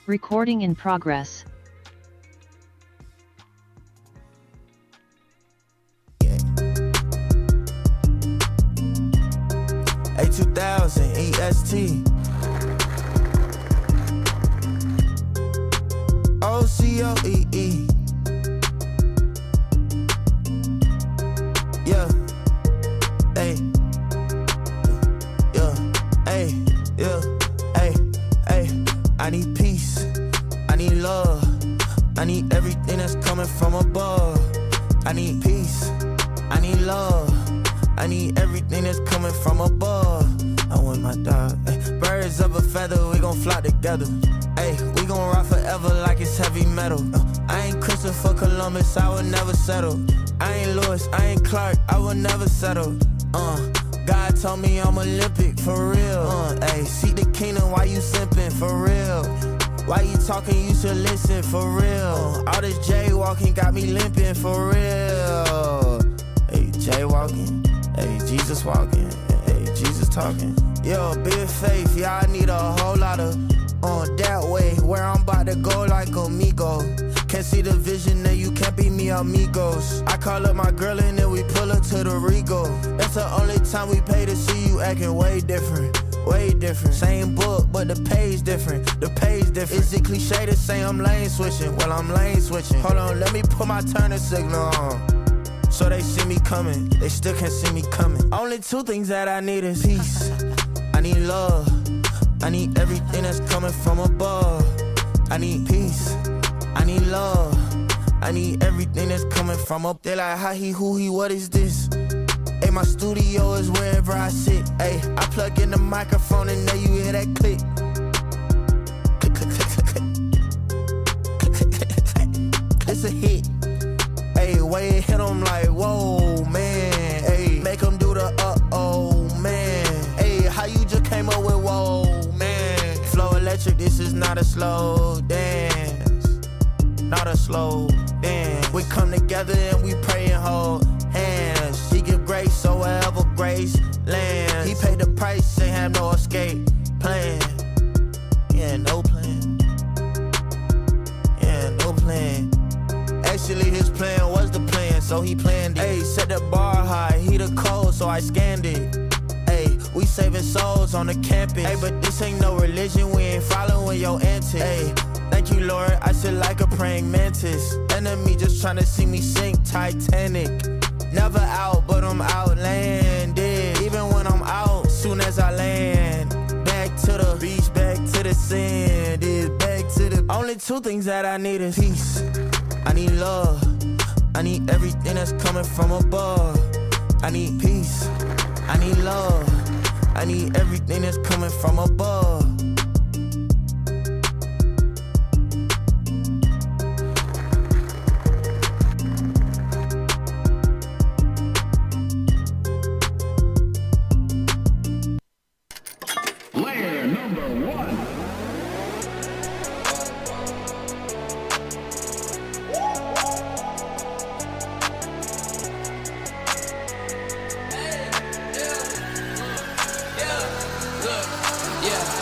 Recording in progress. A2000 EST. OCOEE. Yeah. Hey. Yeah. Hey. Yeah. Hey. Hey. I need peace. I need love. I need everything that's coming from above. I need peace. I need love. I need everything that's coming from above. I want my dog. Ay, birds of a feather, we gon' fly together. Ay, we gon' rock forever like it's heavy metal. I ain't Christopher Columbus, I would never settle. I ain't Lewis, I ain't Clark, I would never settle. God told me I'm Olympic, for real. Ay, seek the kingdom while you simping, for real. Why you talking, you should listen, for real. All this jaywalking got me limping, for real. Hey, jaywalking. Hey, Jesus walking, hey, Jesus talking. Yo, big faith, yeah, I need a whole lot of that way, where I'm about to go like amigo. Can't see the vision that you can't be me amigos. I call up my girl and then we pull up to the Rego. That's the only time we pay to see you acting way different. Way different. Same book, but the page different. The page different. Is it cliche to say I'm lane switching? Well, I'm lane switching. Hold on, let me put my turning signal on. So they see me coming, they still can't see me coming. Only two things that I need is peace. I need love. I need everything that's coming from above. I need peace. I need love. I need everything that's coming from up. They like, how he, who he, what is this? Hey, my studio is wherever I sit. Hey, I plug in the microphone and there you hear that click. Click, click, click, click, click. Click, click, click, click. It's a hit. Hey, way it hit them like, whoa, man. Hey, make them do the uh-oh, man. Hey, how you just came up with whoa, man. Flow electric, this is not a slow dance. Not a slow dance. We come together and we pray and hold hands. He give grace, so wherever grace lands. He paid the price, ain't have no escape plan. Yeah, no plan. Yeah, no plan. Actually, his plan was the plan, so he planned it. Ayy, set the bar high, he the code, so I scanned it. Ayy, we saving souls on the campus. Ayy, but this ain't no religion, we ain't following your antics. Ayy, thank you, Lord, I sit like a praying mantis. Enemy just tryna see me sink Titanic. Never out, but I'm outlanded. Even when I'm out, soon as I land. Back to the beach, back to the sand. Is back to the... Only two things that I need is peace. I need love. I need everything that's coming from above. I need peace. I need love. I need everything that's coming from above. Layer number one.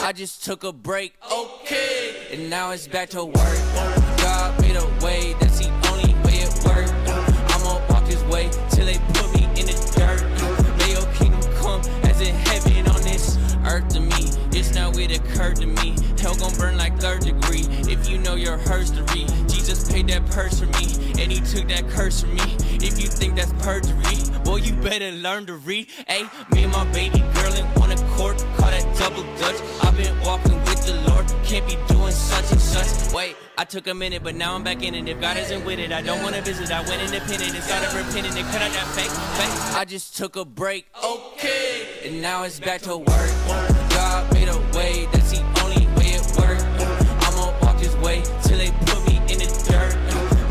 I just took a break, okay, and now it's back to work. God made a way, that's the only way it worked. I'ma walk this way till they put me in the dirt. May your kingdom come as in heaven on this earth to me. It's now it occurred to me. Hell gon' burn like third degree. If you know your herstory, Jesus paid that purse for me, and he took that curse from me. If you think that's perjury, boy, you better learn to read. Ayy, me and my baby girl in one accord, call that double dutch. I've been walking with the Lord, can't be doing such and such. Wait, I took a minute, but now I'm back in it. If God isn't with it, I don't wanna visit. I went independent and started repenting and cut out that fake. I just took a break, okay, and now it's back to work. God made a way, that's the only way it worked. I'ma walk this way till they put me in the dirt.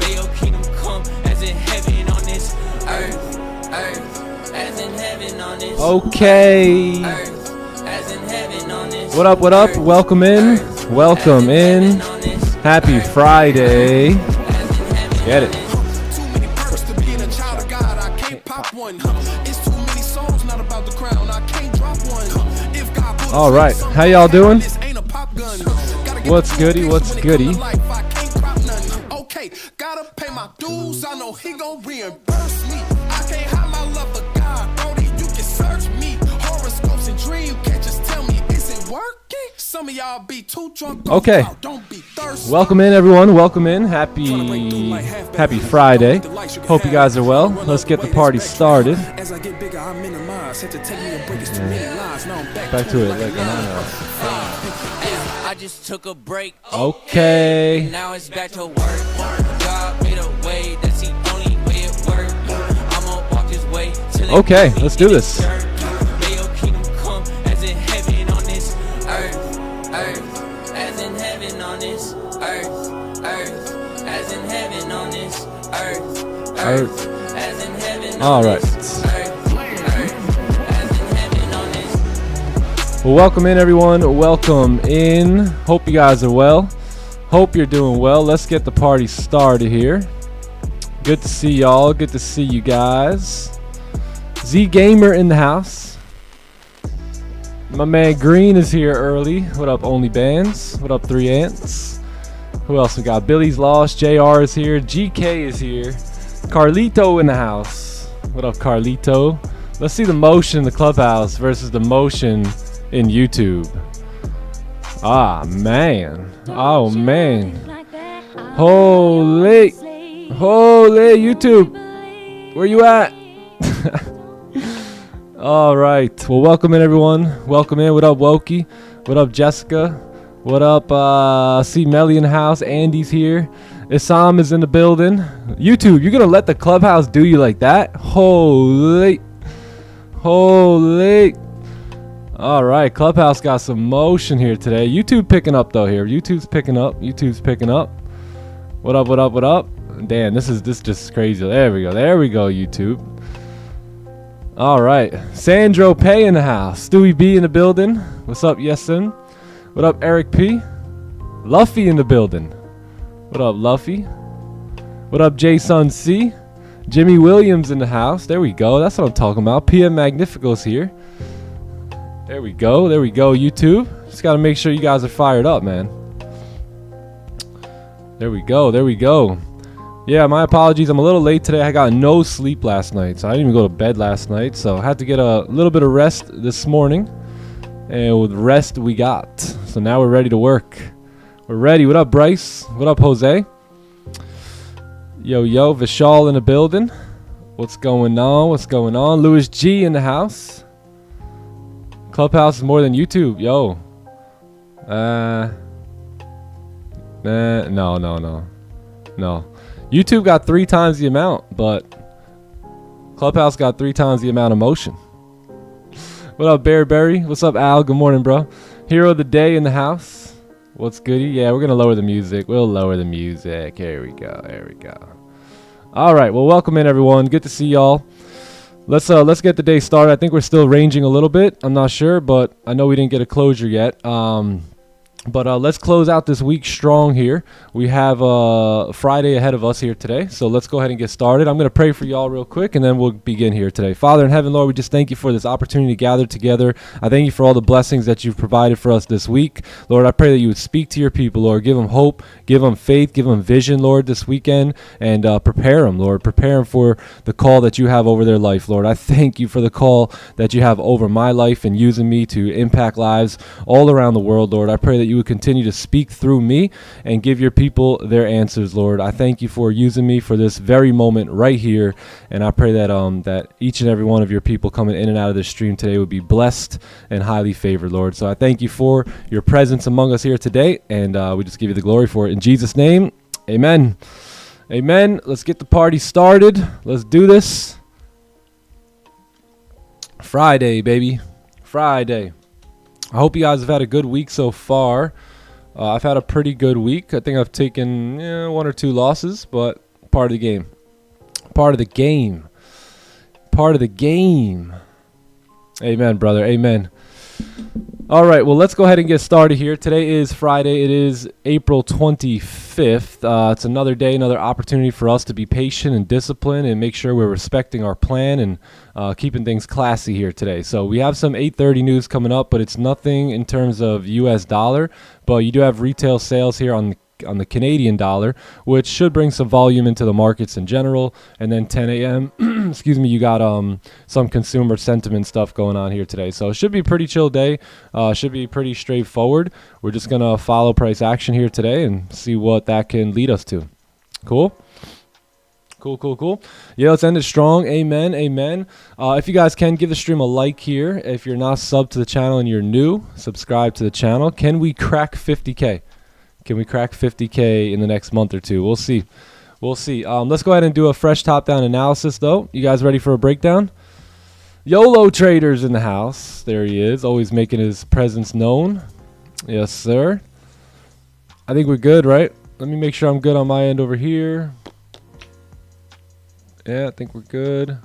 May your kingdom come as in heaven on this earth. Earth, as in heaven on this okay. earth, as in heaven on this. What up, what up? Welcome in. Welcome in. Happy Friday. Get it. Too many perks to being a child of God. I can't pop one. It's too many songs not about the crown. I can't drop one. If God put All right. How y'all doing? this ain't a pop gun. Gotta What's goody? What's goody? Okay, gotta pay my dues. I know he gon' reimburse me. I can't hide my love for God, Brody. You can search me. Horoscopes and dream catchers tell me, is it working? Some of y'all be too drunk. Okay. Don't be thirsty. Welcome in, everyone. Welcome in. Happy Friday. Hope you guys are well. Let's get the party started. As I get bigger, I minimize. Had to take me a break. It's too many lies. Now I'm Back to it. Like, I just took a break. okay. Now it's back to work. God made a way. That's the only way it works. I'ma walk this way till it Okay, put me let's in do the this. dirt. May your kingdom come as in heaven on this earth. Earth as in heaven on this earth. Earth as in heaven on this earth. Earth as in heaven on All right. this earth. Earth as in heaven on this. Well, welcome in, everyone. Welcome in. Hope you guys are well. Hope you're doing well. Let's get the party started here. Good to see y'all. Good to see you guys. Z Gamer in the house. My man Green is here early. What up, Only Bands? What up, 3 Ants? Who else we got? Billy's Lost. JR is here. GK is here. Carlito in the house. What up, Carlito? Let's see the motion in the clubhouse versus the motion in YouTube. Ah, man. Oh, man. Holy YouTube. Where you at? All right. Well, welcome in, everyone. Welcome in. What up, Wokey? What up, Jessica? What up, see Melly in the house. Andy's here. Isam is in the building. YouTube, you're going to let the clubhouse do you like that? Holy. All right, Clubhouse got some motion here today. YouTube picking up though here. YouTube's picking up. What up? Damn, this just crazy. There we go, YouTube. All right, Sandro Pay in the house. Stewie B in the building. What's up, Yesin? What up, Eric P? Luffy in the building. What up, Luffy? What up, Jason C? Jimmy Williams in the house. There we go. That's what I'm talking about. PM Magnifico's here. There we go, YouTube. Just got to make sure you guys are fired up, man. There we go. Yeah, my apologies. I'm a little late today. I got no sleep last night, so I didn't even go to bed last night. So I had to get a little bit of rest this morning. And with rest, we got. So now we're ready to work. We're ready. What up, Bryce? What up, Jose? Yo, Vishal in the building. What's going on? Louis G in the house. Clubhouse is more than YouTube, yo. No. YouTube got 3 times the amount, but Clubhouse got 3 times the amount of motion. What up, Berry? What's up, Al? Good morning, bro. Hero of the day in the house. What's goody? Yeah, we're gonna lower the music. We'll lower the music. Here we go. All right. Well, welcome in, everyone. Good to see y'all. Let's get the day started. I think we're still ranging a little bit. I'm not sure, but I know we didn't get a closure yet. But let's close out this week strong here. We have Friday ahead of us here today. So let's go ahead and get started. I'm going to pray for y'all real quick, and then we'll begin here today. Father in heaven, Lord, we just thank you for this opportunity to gather together. I thank you for all the blessings that you've provided for us this week. Lord, I pray that you would speak to your people, Lord. Give them hope, give them faith, give them vision, Lord, this weekend, and prepare them, Lord. Prepare them for the call that you have over their life, Lord. I thank you for the call that you have over my life and using me to impact lives all around the world, Lord. I pray that you would continue to speak through me and give your people their answers, Lord. I thank you for using me for this very moment right here, and I pray that that each and every one of your people coming in and out of this stream today would be blessed and highly favored, Lord. So I thank you for your presence among us here today, and we just give you the glory for it. In Jesus' name, amen. Amen. Let's get the party started. Let's do this. Friday, baby. Friday. I hope you guys have had a good week so far. I've had a pretty good week. I think I've taken 1 or 2 losses, but part of the game. Part of the game. Part of the game. Amen, brother. Amen. All right, well, let's go ahead and get started here. Today is Friday. It is April 25th. It's another day, another opportunity for us to be patient and disciplined and make sure we're respecting our plan and keeping things classy here today. So we have some 8:30 news coming up, but it's nothing in terms of U.S. dollar. But you do have retail sales here on the Canadian dollar, which should bring some volume into the markets in general. And then 10 a.m. excuse me, you got some consumer sentiment stuff going on here today. So it should be a pretty chill day. Should be pretty straightforward. We're just gonna follow price action here today and see what that can lead us to. Cool. Cool. Yeah, let's end it strong. Amen. If you guys can, give the stream a like here. If you're not subbed to the channel and you're new, subscribe to the channel. Can we crack 50K? Can we crack 50K in the next month or two? We'll see. Let's go ahead and do a fresh top-down analysis, though. You guys ready for a breakdown? YOLO Traders in the house. There he is, always making his presence known. Yes, sir. I think we're good, right? Let me make sure I'm good on my end over here. Yeah, I think we're good.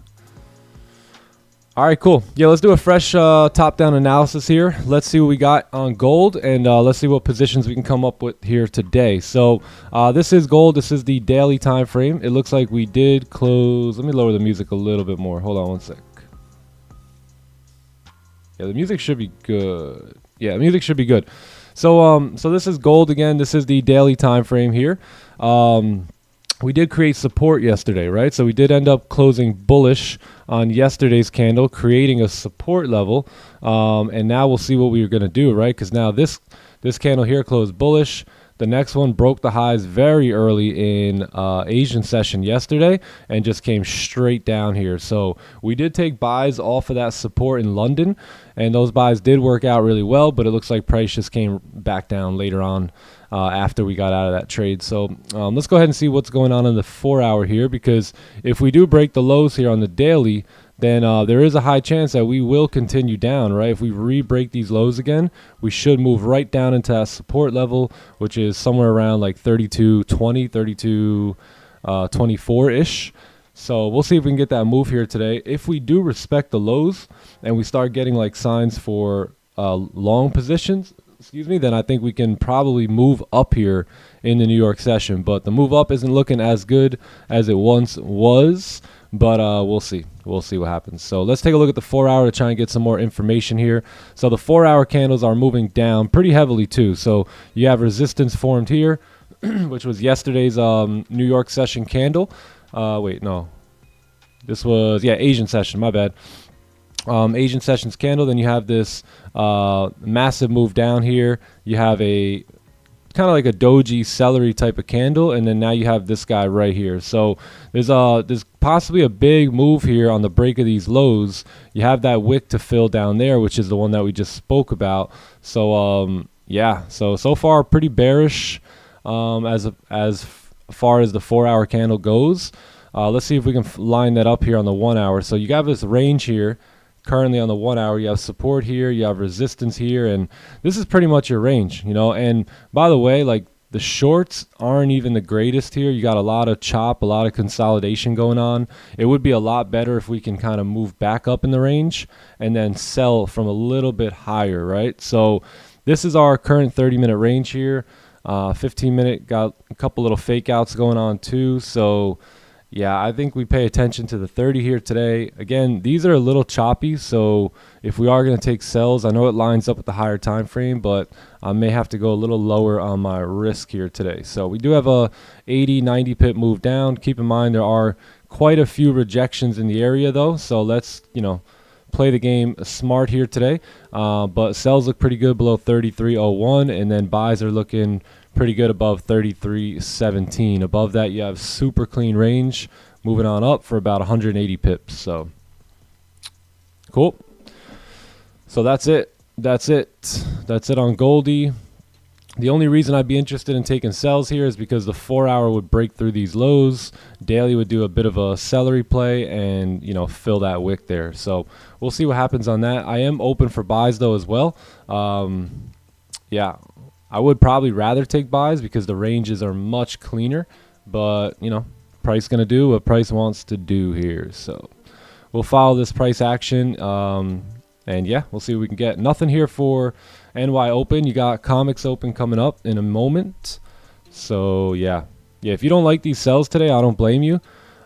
All right, cool. Yeah, let's do a fresh top-down analysis here. Let's see what we got on gold, and let's see what positions we can come up with here today. So this is gold. This is the daily time frame. It looks like we did close. Let me lower the music a little bit more. Hold on one sec. Yeah, the music should be good. Yeah, the music should be good. So so this is gold again. This is the daily time frame here. We did create support yesterday, right? So we did end up closing bullish on yesterday's candle, creating a support level. And now we'll see what we are going to do, right? Because now this candle here closed bullish. The next one broke the highs very early in Asian session yesterday and just came straight down here. So we did take buys off of that support in London, and those buys did work out really well, but it looks like price just came back down later on after we got out of that trade. So let's go ahead and see what's going on in the 4 hour here, because if we do break the lows here on the daily, then there is a high chance that we will continue down, right? If we re-break these lows again, we should move right down into that support level, which is somewhere around like 32.20, 32.24-ish. So we'll see if we can get that move here today. If we do respect the lows and we start getting like signs for long positions, then I think we can probably move up here in the New York session. But the move up isn't looking as good as it once was. But we'll see. We'll see what happens. So let's take a look at the 4 hour to try and get some more information here. So the 4 hour candles are moving down pretty heavily too. So you have resistance formed here, which was yesterday's New York session candle. Wait, no. This was, yeah, Asian session. My bad. Asian sessions candle. Then you have this massive move down here. You have a kind of like a doji celery type of candle, and then now you have this guy right here. So there's possibly a big move here on the break of these lows. You have that wick to fill down there, which is the one that we just spoke about. So yeah, so far pretty bearish as far as the 4 hour candle goes. Let's see if we can line that up here on the 1 hour. So you have this range here. Currently on the 1 hour, you have support here, you have resistance here, and this is pretty much your range, you know. And by the way, like, the shorts aren't even the greatest here. You got a lot of chop, a lot of consolidation going on. It would be a lot better if we can kind of move back up in the range and then sell from a little bit higher, right? So this is our current 30-minute range here. 15-minute got a couple little fake outs going on too. So yeah, I think we pay attention to the 30 here today. Again, these are a little choppy, so if we are going to take sells, I know it lines up with the higher time frame, but I may have to go a little lower on my risk here today. So we do have a 80, 90 pip move down. Keep in mind there are quite a few rejections in the area though, so let's, you know, play the game smart here today. But sells look pretty good below 33.01, and then buys are looking pretty good above 33.17. Above that, you have super clean range moving on up for about 180 pips. So cool. So that's it on Goldie. The only reason I'd be interested in taking sells here is because the 4 hour would break through these lows. Daily would do a bit of a celery play and, you know, fill that wick there. So we'll see what happens on that. I am open for buys though as well. Yeah, I would probably rather take buys because the ranges are much cleaner. But, you know, price going to do what price wants to do here. So we'll follow this price action. And And yeah, we'll see what we can get. Nothing here for NY Open. You got Comics Open coming up in a moment. So yeah, if you don't like these sells today, I don't blame you.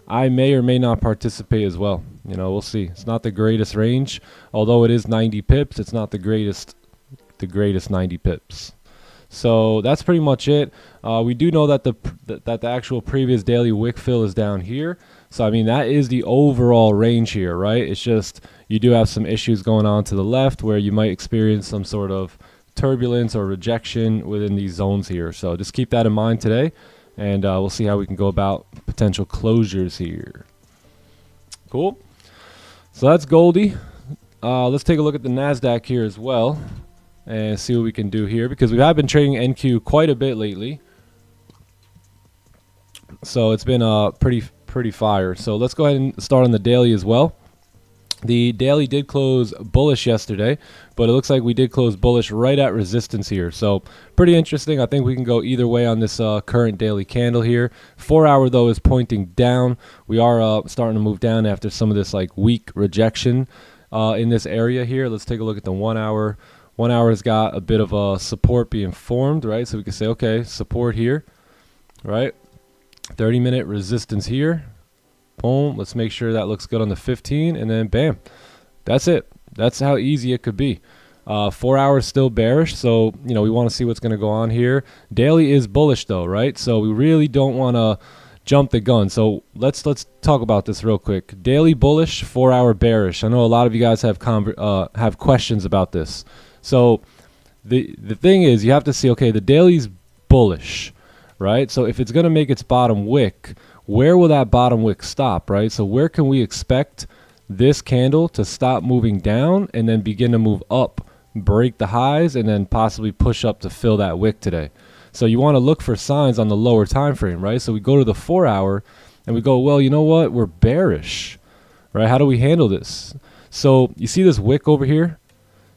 I may or may not participate as well. You know, we'll see. It's not the greatest range, although it is 90 pips. It's not the greatest 90 pips. So that's pretty much it. We do know that the actual previous daily wick fill is down here. So I mean, that is the overall range here, right? It's just you do have some issues going on to the left where you might experience some sort of turbulence or rejection within these zones here. So just keep that in mind today, and we'll see how we can go about potential closures here. Cool. So that's Goldie. Let's take a look at the NASDAQ here as well and see what we can do here, because we have been trading NQ quite a bit lately. So it's been pretty fire. So let's go ahead and start on the daily as well. The daily did close bullish yesterday, but it looks like we did close bullish right at resistance here. So pretty interesting. I think we can go either way on this current daily candle here. 4 hour though is pointing down. We are starting to move down after some of this like weak rejection in this area here. Let's take a look at the 1 hour. 1 hour has got a bit of a support being formed, right? So we can say, okay, support here, right? 30-minute resistance here. Boom. Let's make sure that looks good on the 15, and then bam. That's it. That's how easy it could be. 4 hours still bearish, so you know we want to see what's going to go on here. Daily is bullish though, right? So we really don't want to jump the gun. So let's talk about this real quick. Daily bullish, 4 hour bearish. I know a lot of you guys have questions about this. So the thing is, you have to see, okay, the daily's bullish, right? So if it's going to make its bottom wick, where will that bottom wick stop, right? So where can we expect this candle to stop moving down and then begin to move up, break the highs, and then possibly push up to fill that wick today? So you want to look for signs on the lower time frame, right? So we go to the 4 hour and we go, well, you know what? We're bearish, right? How do we handle this? So you see this wick over here?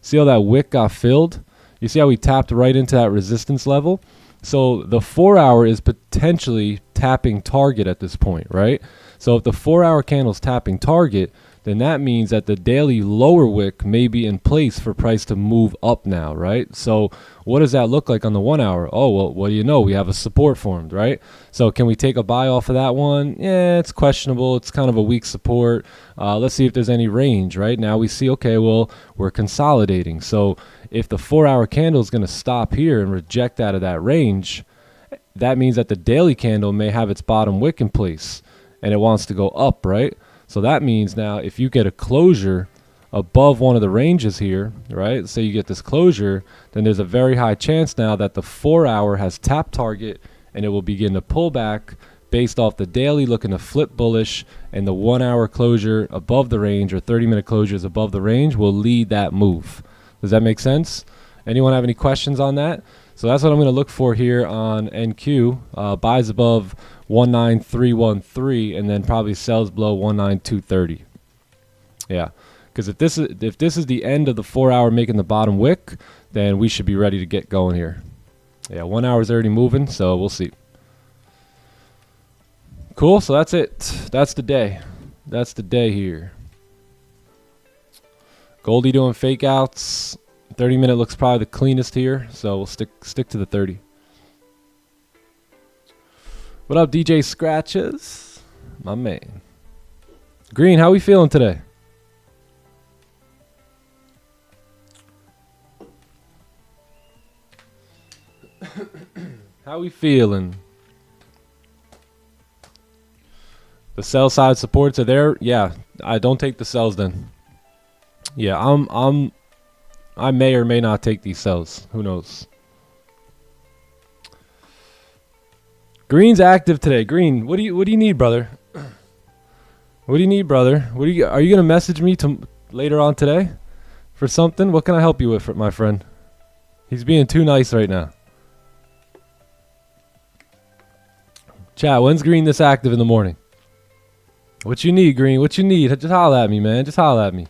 See how that wick got filled? You see how we tapped right into that resistance level? So the 4 hour is potentially tapping target at this point, right? So if the 4 hour candle's tapping target, then that means that the daily lower wick may be in place for price to move up now, right? So what does that look like on the 1 hour? Oh, well, what do you know? We have a support formed, right? So can we take a buy off of that one? Yeah, it's questionable. It's kind of a weak support. Let's see if there's any range, right? Now we see, okay, well, we're consolidating. So if the 4 hour candle is going to stop here and reject out of that range, that means that the daily candle may have its bottom wick in place and it wants to go up, right? So that means now if you get a closure above one of the ranges here, right? Say you get this closure, then there's a very high chance now that the 4 hour has tapped target and it will begin to pull back based off the daily looking to flip bullish, and the 1 hour closure above the range or 30-minute closures above the range will lead that move. Does that make sense? Anyone have any questions on that? So that's what I'm going to look for here on NQ. Buys above 19313 and then probably sells below 19230. Yeah, because if this is the end of the 4 hour making the bottom wick, then we should be ready to get going here. Yeah, 1 hour is already moving, so we'll see. Cool. So that's it. That's the day. That's the day here. Goldie doing fake outs. 30-minute looks probably the cleanest here, so we'll stick to the 30. What up, DJ Scratches? My man. Green, how we feeling today? How we feeling? The sell side supports are there. Yeah, I don't take the sells then. Yeah, I may or may not take these sells. Who knows? Green's active today. Green, what do you need, brother? What do you need, brother? Are you gonna message me later on today for something? What can I help you with, my friend? He's being too nice right now. Chat, when's Green this active in the morning? What you need, Green? What you need? Just holla at me, man. Just holla at me.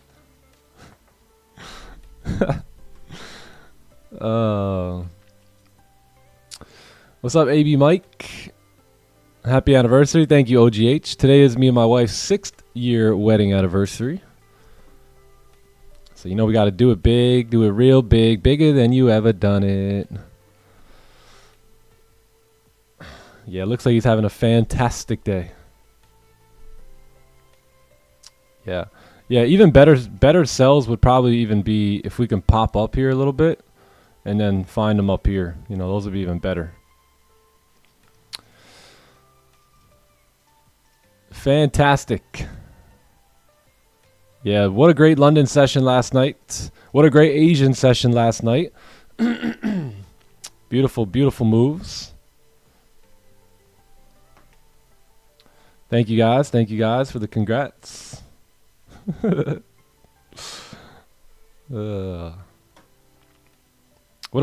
What's up, AB Mike? Happy anniversary. Thank you, OGH. Today is me and my wife's 6th year wedding anniversary. So So, we got to do it big, do it real big, bigger than you ever done it. Yeah, it looks like he's having a fantastic day. Yeah. Yeah, even better sells would probably even be if we can pop up here a little bit and then find them up here. Those would be even better. Fantastic. Yeah, what a great London session last night. What a great Asian session last night. Beautiful, beautiful moves. Thank you guys. Thank you guys for the congrats. What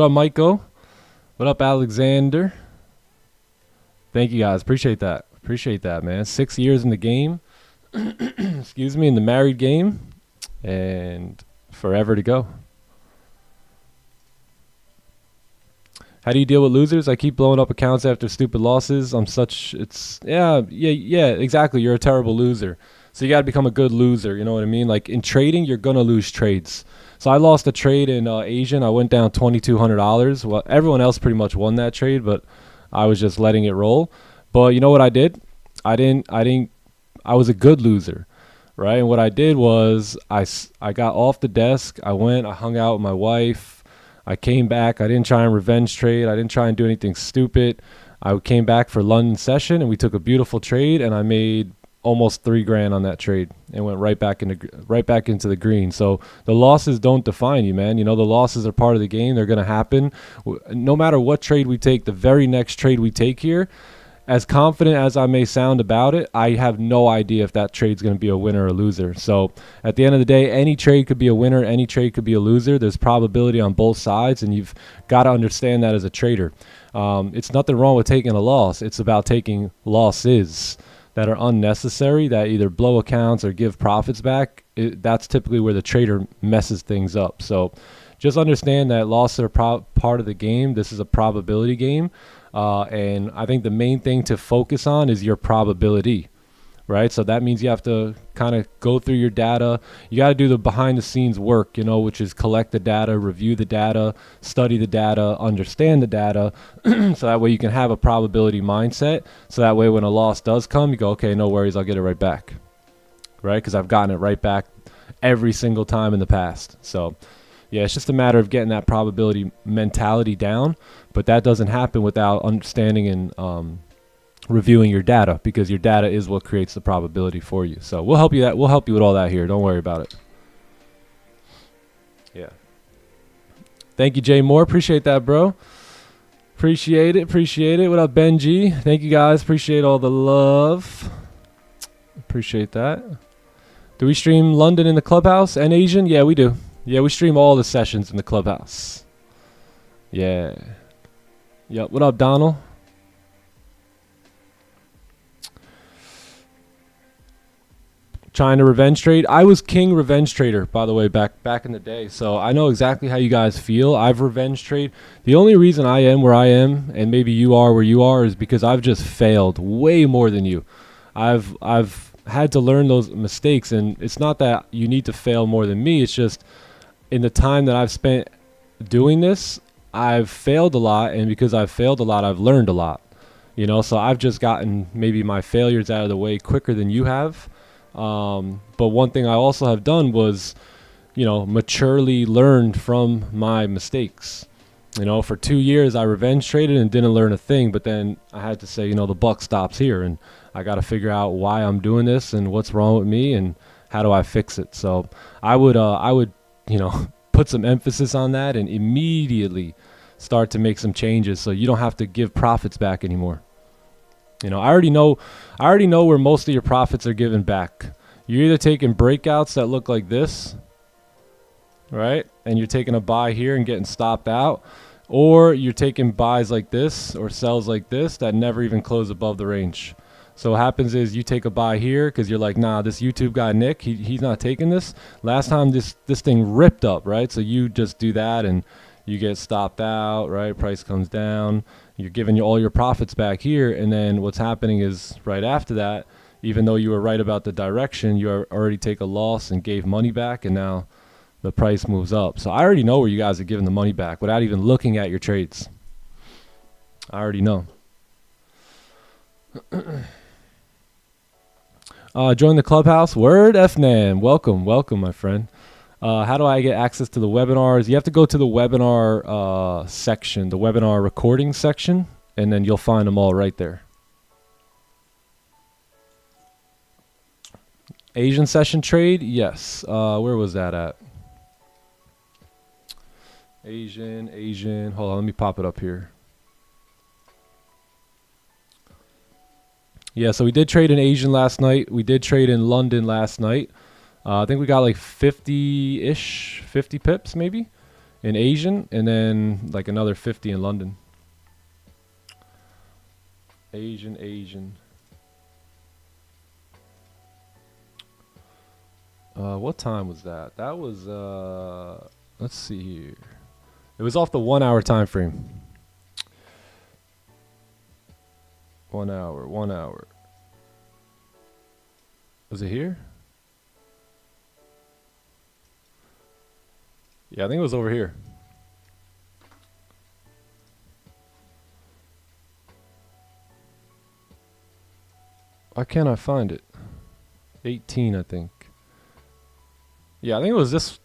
up, Michael? What up, Alexander? Thank you guys. Appreciate that. Appreciate that, man. 6 years in the game. Excuse me, in the married game. And forever to go. How do you deal with losers? I keep blowing up accounts after stupid losses. Yeah, exactly. You're a terrible loser. So you got to become a good loser. You know what I mean? Like in trading, you're going to lose trades. So I lost a trade in Asian. I went down $2,200. Well, everyone else pretty much won that trade, but I was just letting it roll. But you know what I did? I was a good loser, right? And what I did was I got off the desk. I hung out with my wife. I came back. I didn't try and revenge trade. I didn't try and do anything stupid. I came back for London session, and we took a beautiful trade, and I made almost $3,000 on that trade and went right back into the green. So the losses don't define you, man. The losses are part of the game. They're going to happen. No matter what trade we take, the very next trade we take here, as confident as I may sound about it, I have no idea if that trade's going to be a winner or a loser. So at the end of the day, any trade could be a winner, any trade could be a loser. There's probability on both sides, and you've got to understand that as a trader. It's nothing wrong with taking a loss. It's about taking losses that are unnecessary, that either blow accounts or give profits back. That's typically where the trader messes things up. So just understand that losses are part of the game. This is a probability game. And I think the main thing to focus on is your probability, right? So that means you have to kind of go through your data. You got to do the behind the scenes work, which is collect the data, review the data, study the data, understand the data. So that way you can have a probability mindset. So that way when a loss does come, you go, okay, no worries, I'll get it right back, right? Because I've gotten it right back every single time in the past. So yeah, it's just a matter of getting that probability mentality down, but that doesn't happen without understanding and reviewing your data, because your data is what creates the probability for you. So we'll help you with all that here. Don't worry about it. Yeah. Thank you, Jay Moore. Appreciate that, bro. Appreciate it. What up, Benji? Thank you guys. Appreciate all the love. Appreciate that. Do we stream London in the clubhouse and Asian? Yeah, we do. Yeah, we stream all the sessions in the clubhouse. Yeah. Yep. What up, Donald? Trying to revenge trade. I was king revenge trader, by the way, back in the day. So I know exactly how you guys feel. I've revenge trade. The only reason I am where I am, and maybe you are where you are, is because I've just failed way more than you. I've had to learn those mistakes, and it's not that you need to fail more than me. It's just in the time that I've spent doing this, I've failed a lot, and because I've failed a lot, I've learned a lot. So I've just gotten maybe my failures out of the way quicker than you have. But one thing I also have done was, maturely learned from my mistakes. For 2 years I revenge traded and didn't learn a thing, but then I had to say, the buck stops here, and I got to figure out why I'm doing this and what's wrong with me and how do I fix it. So I would put some emphasis on that and immediately start to make some changes so you don't have to give profits back anymore. I already know where most of your profits are given back. You're either taking breakouts that look like this, right? And you're taking a buy here and getting stopped out, or you're taking buys like this or sells like this that never even close above the range. So what happens is you take a buy here because you're like, nah, this YouTube guy Nick, he's not taking this. Last time this thing ripped up, right? So you just do that and you get stopped out, right? Price comes down. You're giving all your profits back here, and then what's happening is right after that, even though you were right about the direction, you already take a loss and gave money back, and now the price moves up. So I already know where you guys are giving the money back without even looking at your trades. I already know. Join the clubhouse. Word FNAM. Welcome, my friend. How do I get access to the webinars? You have to go to the webinar section, the webinar recording section, and then you'll find them all right there. Asian session trade? Yes. Where was that at? Asian. Hold on, let me pop it up here. Yeah, so we did trade in Asian last night. We did trade in London last night. I think we got like 50-ish, 50 pips maybe in Asian, and then like another 50 in London. Asian. What time was that? That was, let's see here. It was off the 1 hour time frame. 1 hour. Was it here? Yeah, I think it was over here. Why can't I find it? 18, I think. Yeah, I think it was this.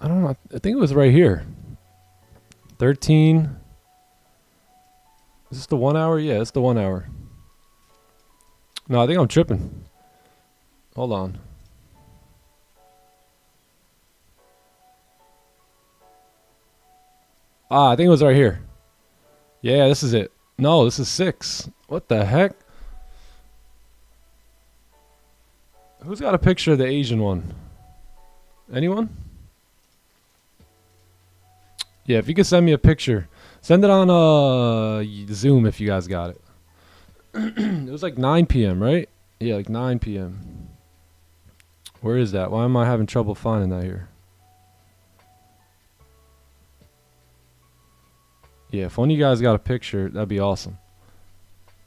I don't know. I think it was right here. 13. Is this the 1 hour? Yeah, it's the 1 hour. No, I think I'm tripping. Hold on. I think it was right here. Yeah, this is it. No, this is 6. What the heck? Who's got a picture of the Asian one? Anyone? Yeah, if you could send me a picture. Send it on Zoom if you guys got it. It was like 9 p.m., right? Yeah, like 9 p.m. Where is that? Why am I having trouble finding that here? Yeah, if one of you guys got a picture, that'd be awesome.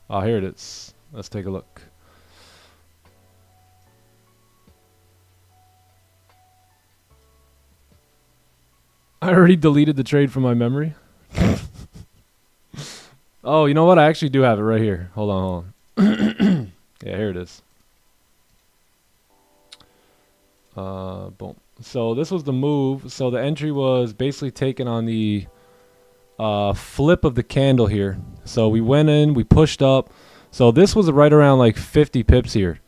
Oh, here it is. Let's take a look. I already deleted the trade from my memory. Oh, you know what? I actually do have it right here. Hold on. Yeah, here it is. Boom. So this was the move. So the entry was basically taken on the flip of the candle here. So we went in, we pushed up. So this was right around like 50 pips here.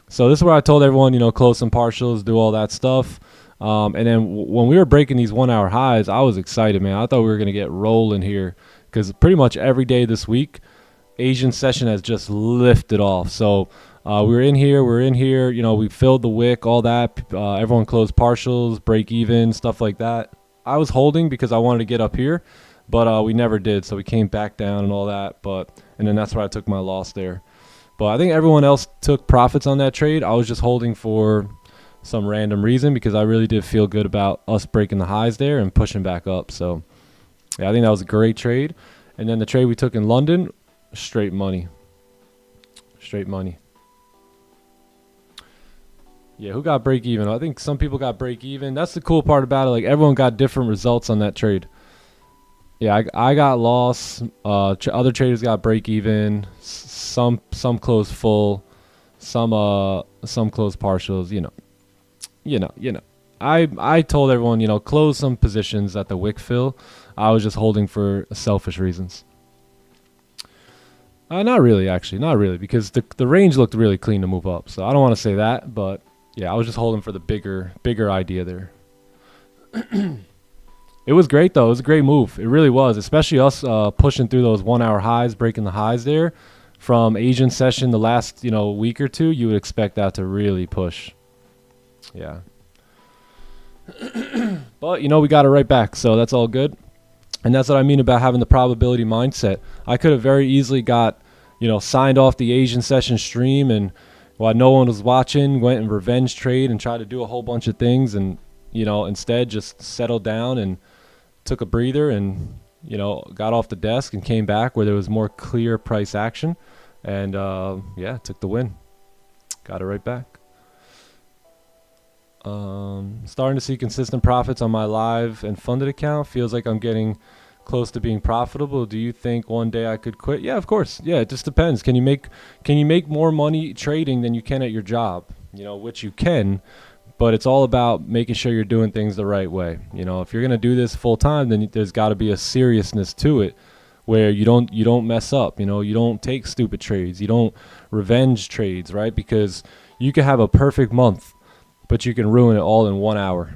So this is where I told everyone, you know, close some partials, do all that stuff. And then when we were breaking these 1 hour highs, I was excited, man. I thought we were going to get rolling here because pretty much every day this week, Asian session has just lifted off. So we're in here, you know, we filled the wick, all that. Everyone closed partials, break even, stuff like that. I was holding because I wanted to get up here, but we never did. So we came back down and all that. And then that's where I took my loss there. But I think everyone else took profits on that trade. I was just holding for some random reason because I really did feel good about us breaking the highs there and pushing back up. So yeah, I think that was a great trade. And then the trade we took in London, straight money. Yeah, who got break even? I think some people got break even. That's the cool part about it. Like everyone got different results on that trade. Yeah, I got loss. Other traders got break even. Some closed full. Some closed partials. You know. I told everyone, you know, close some positions at the wick fill. I was just holding for selfish reasons. Not really, actually. Not really, because the range looked really clean to move up. So I don't want to say that, but yeah, I was just holding for the bigger idea there. It was great, though. It was a great move. It really was, especially us pushing through those 1 hour highs, breaking the highs there. From Asian session the last, you know, week or two, you would expect that to really push. Yeah. But, you know, we got it right back, so that's all good. And that's what I mean about having the probability mindset. I could have very easily got, you know, signed off the Asian session stream and while no one was watching, went and revenge trade and tried to do a whole bunch of things and, you know, instead just settled down and took a breather and, you know, got off the desk and came back where there was more clear price action. And, yeah, took the win. Got it right back. Starting to see consistent profits on my live and funded account. Feels like I'm getting close to being profitable. Do you think one day I could quit? Yeah, of course. Yeah, it just depends. Can you make more money trading than you can at your job? You know, which you can, but it's all about making sure you're doing things the right way. You know, if you're going to do this full time, then there's got to be a seriousness to it where you don't mess up. You know, you don't take stupid trades. You don't revenge trades, right? Because you could have a perfect month, but you can ruin it all in 1 hour.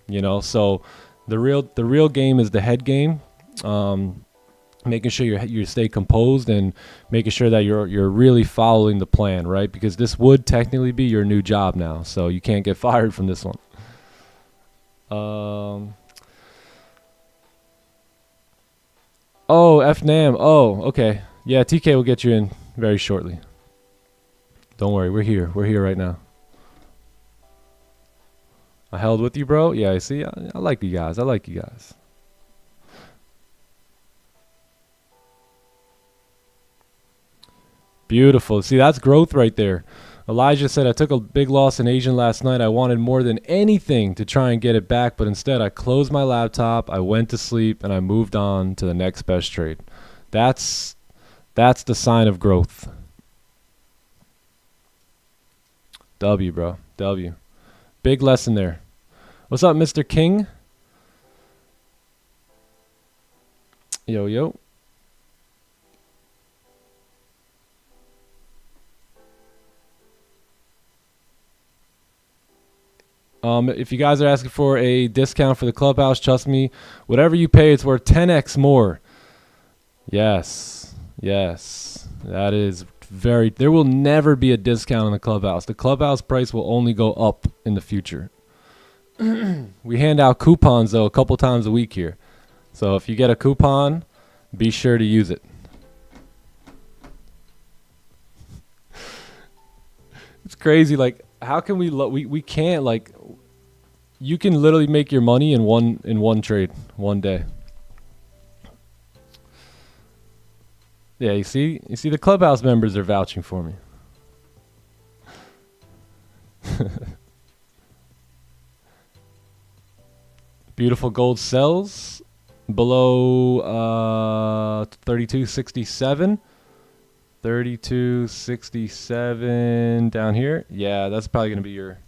You know, so the real game is the head game. Making sure you stay composed and making sure that you're really following the plan, right? Because this would technically be your new job now, so you can't get fired from this one. Oh, FNAM. Oh, okay. Yeah, TK will get you in very shortly. Don't worry, we're here. We're here right now. I held with you, bro. Yeah, I see. I like you guys. I like you guys. Beautiful. See, that's growth right there. Elijah said, I took a big loss in Asian last night. I wanted more than anything to try and get it back, but instead I closed my laptop, I went to sleep, and I moved on to the next best trade. That's the sign of growth. W, bro. W. Big lesson there. What's up, Mr. King? Yo, yo. If you guys are asking for a discount for the clubhouse, trust me, whatever you pay, it's worth 10x more. Yes. Yes. That is very... There will never be a discount on the clubhouse. The clubhouse price will only go up in the future. We hand out coupons, though, a couple times a week here. So if you get a coupon, be sure to use it. It's crazy. Like, how can we can't, like... You can literally make your money in one trade, one day. Yeah, you see the clubhouse members are vouching for me. Beautiful gold sells below 32.67. 32.67 down here. Yeah, that's probably going to be your...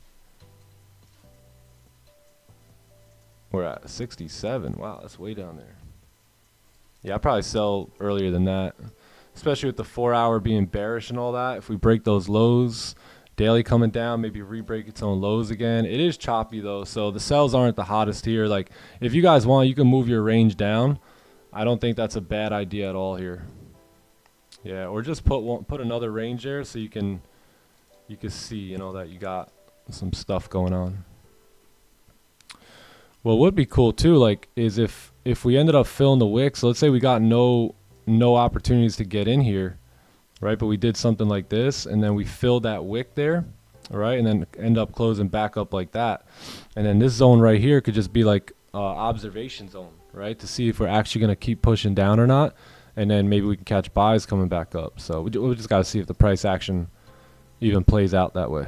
We're at 67. Wow, that's way down there. Yeah, I'll probably sell earlier than that, especially with the 4 hour being bearish and all that. If we break those lows, daily coming down, maybe re-break its own lows again. It is choppy, though, so the sells aren't the hottest here. Like, if you guys want, you can move your range down. I don't think that's a bad idea at all here. Yeah, or just put another range there so you can see, you know, that you got some stuff going on. What would be cool too, like, is if we ended up filling the wick. So let's say we got no opportunities to get in here, right? But we did something like this, and then we filled that wick there, all right, and then end up closing back up like that. And then this zone right here could just be like observation zone, right, to see if we're actually going to keep pushing down or not. And then maybe we can catch buys coming back up. So we just got to see if the price action even plays out that way.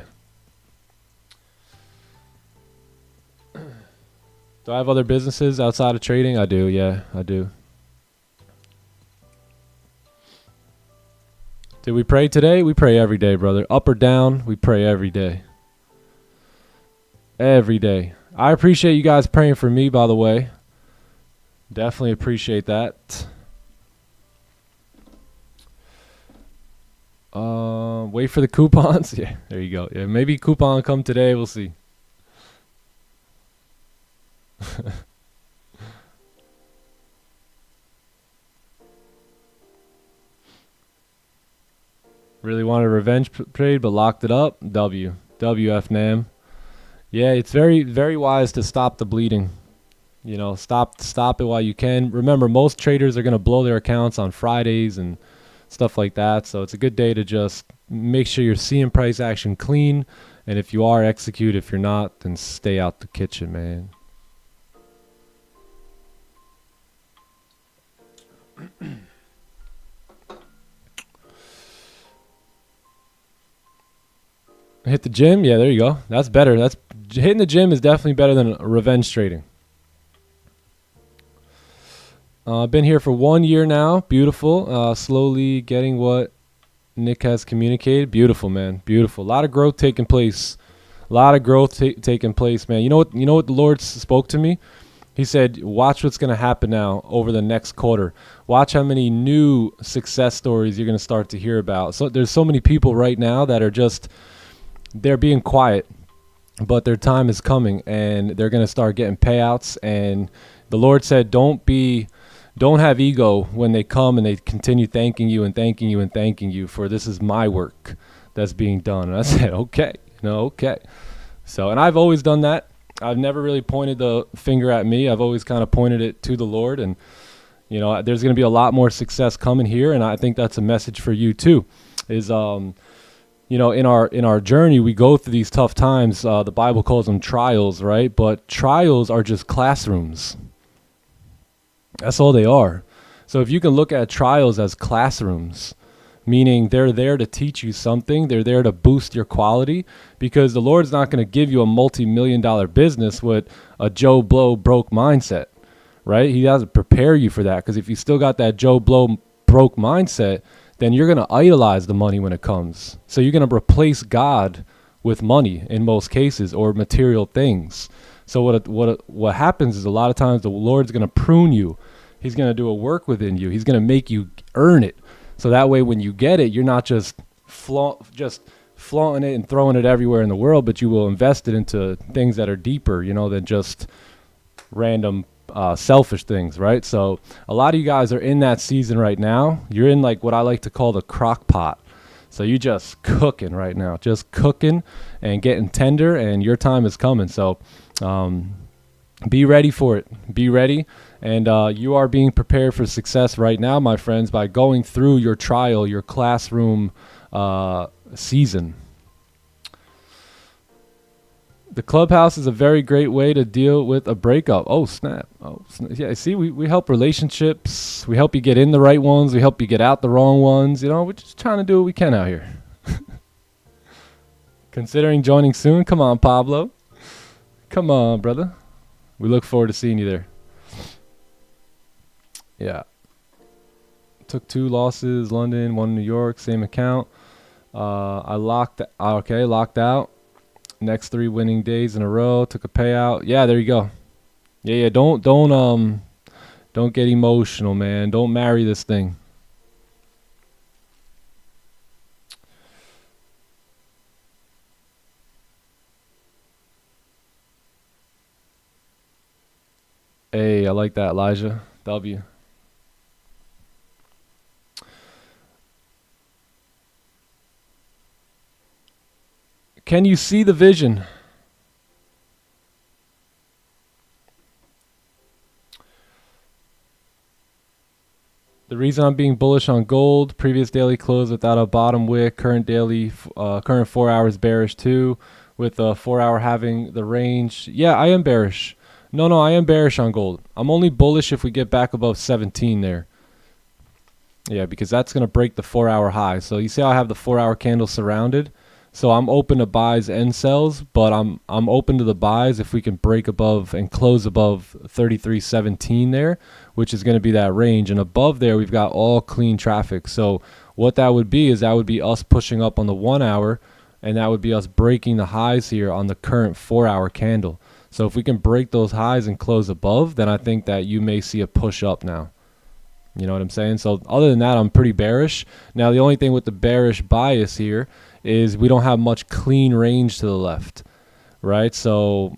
Do I have other businesses outside of trading? I do, yeah, I do. Did we pray today? We pray every day, brother. Up or down, we pray every day. Every day. I appreciate you guys praying for me, by the way. Definitely appreciate that. Wait for the coupons. Yeah, there you go. Yeah, maybe coupon come today. We'll see. Really wanted a revenge trade, but locked it up. WF NAM. Yeah, it's very, very wise to stop the bleeding. You know, stop it while you can. Remember, most traders are going to blow their accounts on Fridays and stuff like that. So it's a good day to just make sure you're seeing price action clean. And if you are, execute. If you're not, then stay out the kitchen, man. Hit the gym. Yeah, there you go. That's better. That's hitting the gym is definitely better than revenge trading. I've been here for 1 year now. Beautiful. Slowly getting what Nick has communicated. Beautiful, man. Beautiful. A lot of growth taking place. A lot of growth taking place, man. You know what the Lord spoke to me? He said, watch what's going to happen now over the next quarter. Watch how many new success stories you're going to start to hear about. So there's so many people right now that are just, they're being quiet, but their time is coming and they're going to start getting payouts. And the Lord said, don't have ego when they come and they continue thanking you and thanking you and thanking you, for this is my work that's being done. And I said, okay, okay. So, and I've always done that. I've never really pointed the finger at me. I've always kind of pointed it to the Lord. And, there's going to be a lot more success coming here. And I think that's a message for you too, is, in our journey, we go through these tough times. The Bible calls them trials, right? But trials are just classrooms. That's all they are. So if you can look at trials as classrooms, meaning they're there to teach you something, they're there to boost your quality, because the Lord's not going to give you a multi-million-dollar business with a Joe Blow broke mindset, right? He doesn't prepare you for that, because if you still got that Joe Blow broke mindset, then you're going to idolize the money when it comes. So you're going to replace God with money in most cases, or material things. So what happens is, a lot of times the Lord's going to prune you. He's going to do a work within you. He's going to make you earn it. So that way when you get it, you're not just flaunting it and throwing it everywhere in the world, but you will invest it into things that are deeper, than just random selfish things, right? So a lot of you guys are in that season right now. You're in like what I like to call the crock pot. So you just cooking right now, just cooking and getting tender, and your time is coming. So be ready for it. Be ready. And you are being prepared for success right now, my friends, by going through your trial, your classroom season. The clubhouse is a very great way to deal with a breakup. Oh, snap. Yeah, see, we help relationships. We help you get in the right ones. We help you get out the wrong ones. We're just trying to do what we can out here. Considering joining soon? Come on, Pablo. Come on, brother. We look forward to seeing you there. Yeah. Took 2 losses, London, 1 New York, same account. I locked out. Next 3 winning days in a row, took a payout. Yeah, there you go. Yeah, don't get emotional, man. Don't marry this thing. Hey, I like that, Elijah. W. Can you see the vision? The reason I'm being bullish on gold, previous daily close without a bottom wick, current 4 hours bearish too, with a 4 hour having the range. Yeah, I am bearish. No, I am bearish on gold. I'm only bullish if we get back above 17 there. Yeah, because that's going to break the 4 hour high. So you see how I have the 4 hour candle surrounded? So I'm open to buys and sells, but I'm open to the buys if we can break above and close above 33.17 there, which is going to be that range. And above there, we've got all clean traffic. So what that would be is that would be us pushing up on the 1 hour, and that would be us breaking the highs here on the current 4 hour candle. So if we can break those highs and close above, then I think that you may see a push up now. You know what I'm saying? So other than that, I'm pretty bearish. Now, the only thing with the bearish bias here is we don't have much clean range to the left, right? So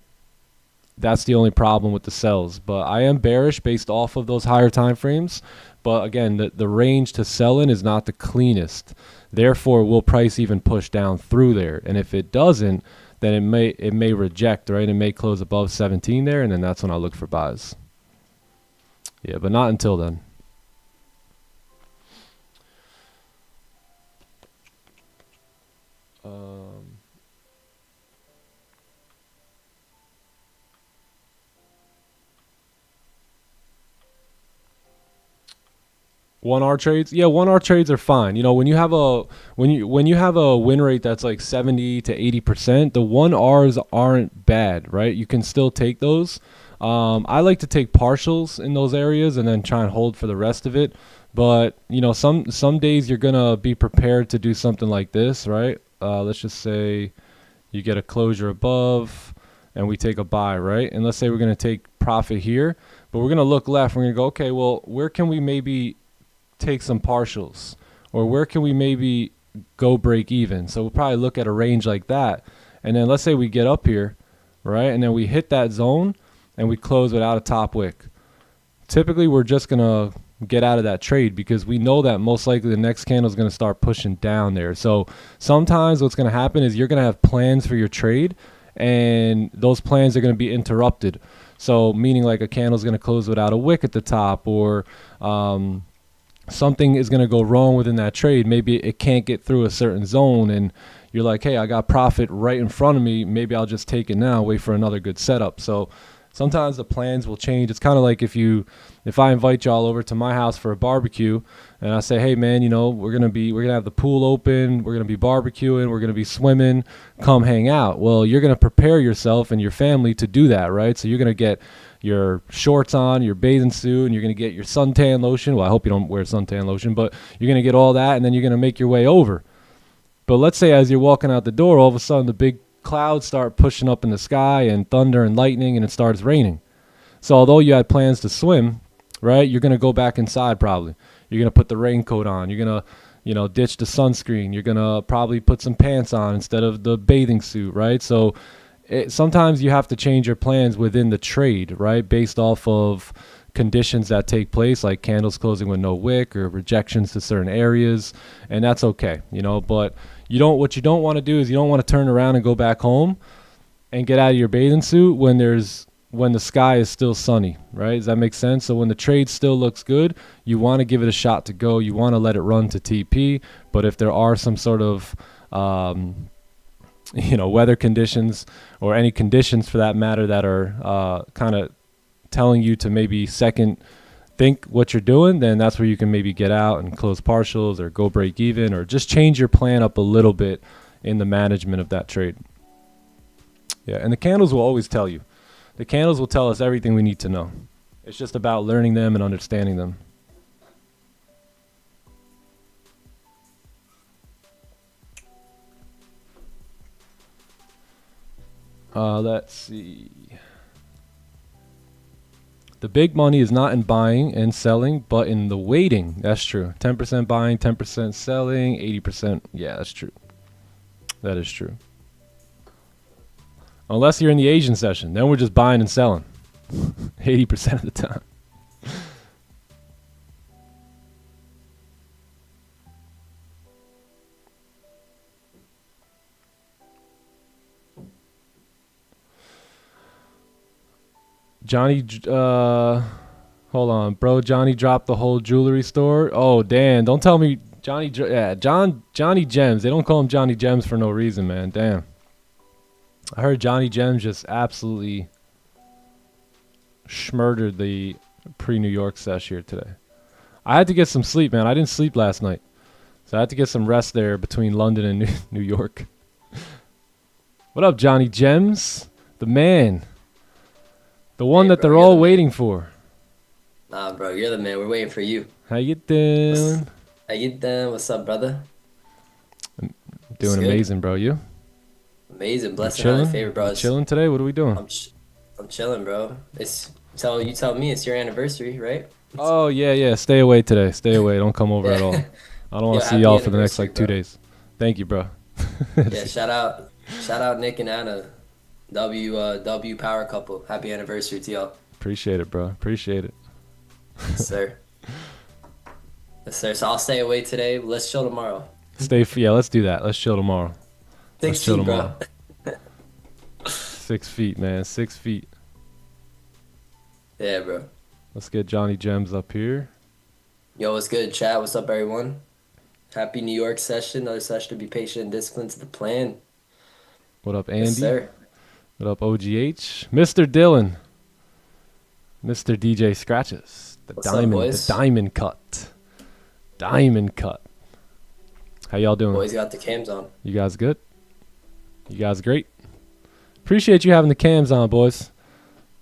that's the only problem with the sells. But I am bearish based off of those higher time frames. But again, the range to sell in is not the cleanest. Therefore, will price even push down through there? And if it doesn't, then it may reject, right? It may close above 17 there, and then that's when I look for buys. Yeah, but not until then. 1R trades, yeah, 1R trades are fine. You know, when you have a win rate that's like 70 to 80%, the 1Rs aren't bad, right? You can still take those. I like to take partials in those areas and then try and hold for the rest of it. But you know, some days you're gonna be prepared to do something like this, right? Let's just say you get a closure above and we take a buy, right? And let's say we're gonna take profit here, but we're gonna look left. We're gonna go, okay, well, where can we maybe take some partials, or where can we maybe go break even? So we'll probably look at a range like that, and then let's say we get up here, right, and then we hit that zone and we close without a top wick. Typically we're just gonna get out of that trade because we know that most likely the next candle is going to start pushing down there. So sometimes what's going to happen is you're going to have plans for your trade, and those plans are going to be interrupted. So meaning like a candle is going to close without a wick at the top, or something is going to go wrong within that trade. Maybe it can't get through a certain zone, and you're like, hey, I got profit right in front of me. Maybe I'll just take it now, wait for another good setup. So sometimes the plans will change. It's kind of like if I invite y'all over to my house for a barbecue, and I say, hey man, you know, we're gonna have the pool open, we're gonna be barbecuing, we're gonna be swimming, come hang out. Well, you're gonna prepare yourself and your family to do that, right? So you're gonna get your shorts on, your bathing suit, and you're gonna get your suntan lotion. Well, I hope you don't wear suntan lotion, but you're gonna get all that, and then you're gonna make your way over. But let's say as you're walking out the door, all of a sudden the big clouds start pushing up in the sky, and thunder and lightning, and it starts raining. So although you had plans to swim, right, you're going to go back inside probably. You're going to put the raincoat on. You're going to, you know, ditch the sunscreen. You're going to probably put some pants on instead of the bathing suit, right? So sometimes you have to change your plans within the trade, right, based off of conditions that take place, like candles closing with no wick or rejections to certain areas, and that's okay, you know. But what you don't want to do is you don't want to turn around and go back home and get out of your bathing suit when the sky is still sunny, right? Does that make sense? So when the trade still looks good, you want to give it a shot to go. You want to let it run to TP. But if there are some sort of weather conditions, or any conditions for that matter, that are kind of telling you to maybe second think what you're doing, then that's where you can maybe get out and close partials or go break even, or just change your plan up a little bit in the management of that trade. Yeah, and the candles will always tell you. The candles will tell us everything we need to know. It's just about learning them and understanding them. Let's see. The big money is not in buying and selling, but in the waiting. That's true. 10% buying, 10% selling, 80%. Yeah, that's true. That is true. Unless you're in the Asian session, then we're just buying and selling 80% of the time. Johnny, hold on, bro. Johnny dropped the whole jewelry store. Oh, damn. Don't tell me Johnny Gems. They don't call him Johnny Gems for no reason, man. Damn. I heard Johnny Gems just absolutely schmurdered the pre-New York sesh here today. I had to get some sleep, man. I didn't sleep last night, so I had to get some rest there between London and New York. What up, Johnny Gems? The man. The one that they're all waiting for. Nah, bro, you're the man. We're waiting for you. How you doing? How you doing? What's up, brother? I'm doing amazing, bro. You? Amazing. Blessing on my favorite, bro. Chilling today? What are we doing? I'm chilling, bro. You tell me it's your anniversary, right? Oh, yeah. Stay away today. Stay away. Don't come over at all. I don't want to see y'all for the next, 2 days. Thank you, bro. Yeah, shout out Nick and Anna. W power couple. Happy anniversary to y'all. Appreciate it, bro. Appreciate it. Yes, sir. Yes, sir. So I'll stay away today. Let's chill tomorrow. Yeah, let's do that. Let's chill tomorrow. 6 feet, bro. 6 feet, man. 6 feet. Yeah, bro. Let's get Johnny Gems up here. Yo, what's good, chat? What's up, everyone? Happy New York session. Another session to be patient and disciplined to the plan. What up, Andy? Yes, sir. What up, OGH? Mr. Dylan. Mr. DJ Scratches. The What's up, boys? The diamond cut. Diamond cut. How y'all doing? Boys got the cams on. You guys good? You guys great? Appreciate you having the cams on, boys.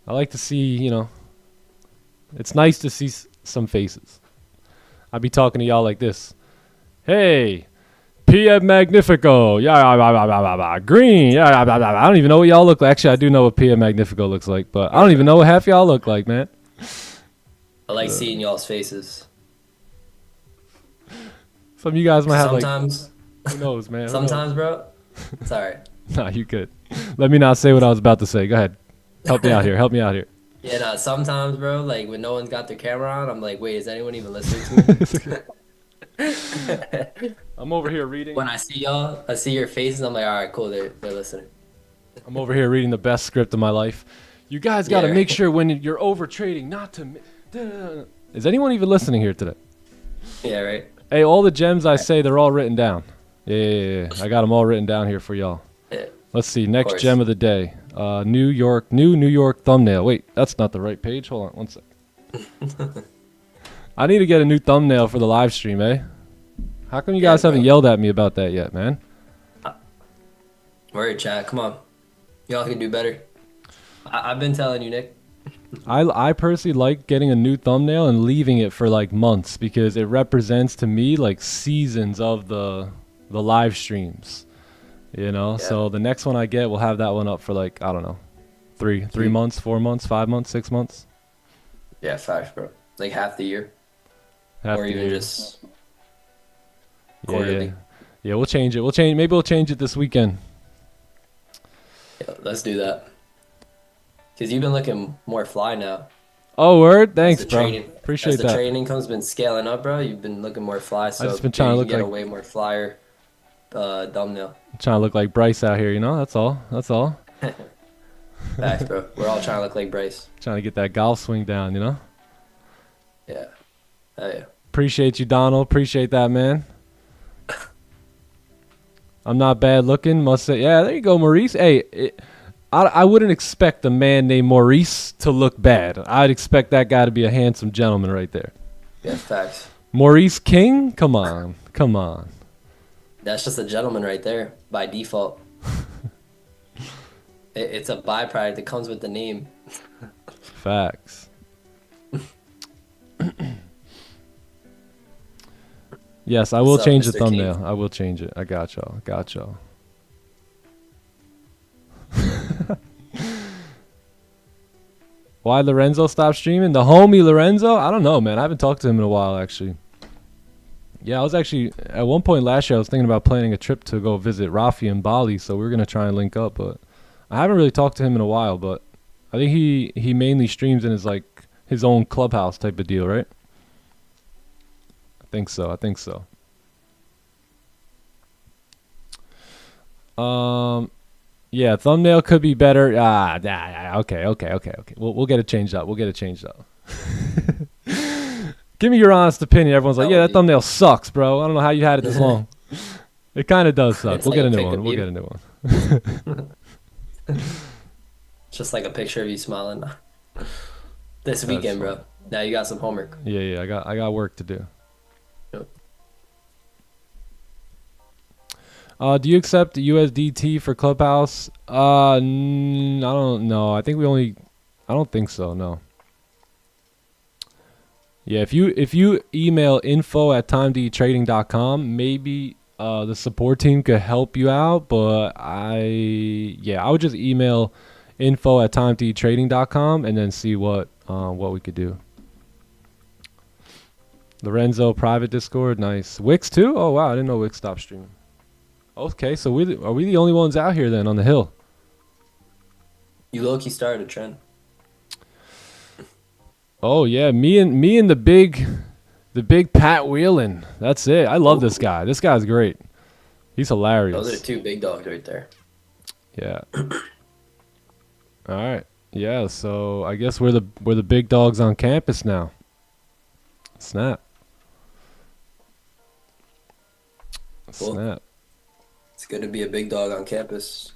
I like to see, you know, it's nice to see some faces. I'd be talking to y'all like this. Hey, PM Magnifico. Yeah, green. Yeah, I don't even know what y'all look like. Actually, I do know what PM Magnifico looks like, but I don't even know what half y'all look like, man. I like seeing y'all's faces. Some of you guys might have Sometimes, like, who knows, man? Who sometimes, bro. It's all right. knows? Nah, you good. Let me not say what I was about to say. Go ahead. Help me out here. Help me out here. Yeah, nah, sometimes, bro, like when no one's got their camera on, I'm like, wait, is anyone even listening to me? I'm over here reading. When I see y'all, I see your faces, I'm like, all right, cool, they're listening. I'm over here reading the best script of my life. You guys got to Yeah. make sure when you're over trading not to. Is anyone even listening here today? Yeah, right? Hey, all the gems I say, they're all written down. Yeah. I got them all written down here for y'all. Yeah. Let's see. Next course. gem of the day. New York thumbnail. Wait, that's not the right page. Hold on one sec. I need to get a new thumbnail for the live stream, eh? How come you guys haven't bro. yelled at me about that yet, man? Word, chat, come on. Y'all can do better. I've been telling you, Nick. I personally like getting a new thumbnail and leaving it for like months because it represents to me like seasons of the live streams, you know. Yeah. So the next one I get will have that one up for like, I don't know, three months, 4 months, 5 months, 6 months. Yeah, facts, bro. Like half the year. Half or the even year. just quarterly. Yeah, we'll change it. Maybe we'll change it this weekend. Yeah, let's do that. Because you've been looking more fly now. Oh, word. Thanks, As the bro. trading- Appreciate As the that. trading income's been scaling up, bro, you've been looking more fly. So just been trying to you look can get like- a way more flyer thumbnail. I'm trying to look like Bryce out here, you know. That's all. Facts, bro. We're all trying to look like Bryce. Trying to get that golf swing down, you know. Yeah. Oh, yeah. Appreciate you, Donald. Appreciate that, man. I'm not bad looking, must say. Yeah, there you go, Maurice. Hey, I wouldn't expect a man named Maurice to look bad. I'd expect that guy to be a handsome gentleman right there. Yeah, facts. Maurice King? Come on. That's just a gentleman right there by default. It's a byproduct that comes with the name. Facts. Yes, I will What's up, change the Mr. thumbnail. King? I will change it. I got y'all. Why Lorenzo stopped streaming? The homie Lorenzo? I don't know, man. I haven't talked to him in a while, actually. Yeah, I was actually, at one point last year, I was thinking about planning a trip to go visit Rafi in Bali, so we were going to try and link up, but I haven't really talked to him in a while, but I think he mainly streams in his own clubhouse type of deal, right? I think so. Yeah, thumbnail could be better. Okay. We'll get it changed up. Give me your honest opinion. Everyone's like, yeah, that thumbnail sucks, bro. I don't know how you had it this long. It kind of does suck. It's We'll like get a a new pic one. of We'll you. get a new one. It's just like a picture of you smiling. This weekend, bro. Now you got some homework. Yeah. I got work to do. Yep. Do you accept USDT for Clubhouse? I don't know. I don't think so. No. Yeah, if you email info@timedtrading.com, maybe the support team could help you out. But I would just email info@timedtrading.com and then see what we could do. Lorenzo private Discord, nice. Wix too? Oh wow, I didn't know Wix stopped streaming. Okay, so are we the only ones out here then on the hill? You low-key started a trend. Oh yeah, me and the big Pat Whelan. That's it. I love this guy. This guy's great. He's hilarious. Those are two big dogs right there. Yeah. All right. Yeah. So I guess we're the big dogs on campus now. Snap. Cool. Snap. It's good to be a big dog on campus.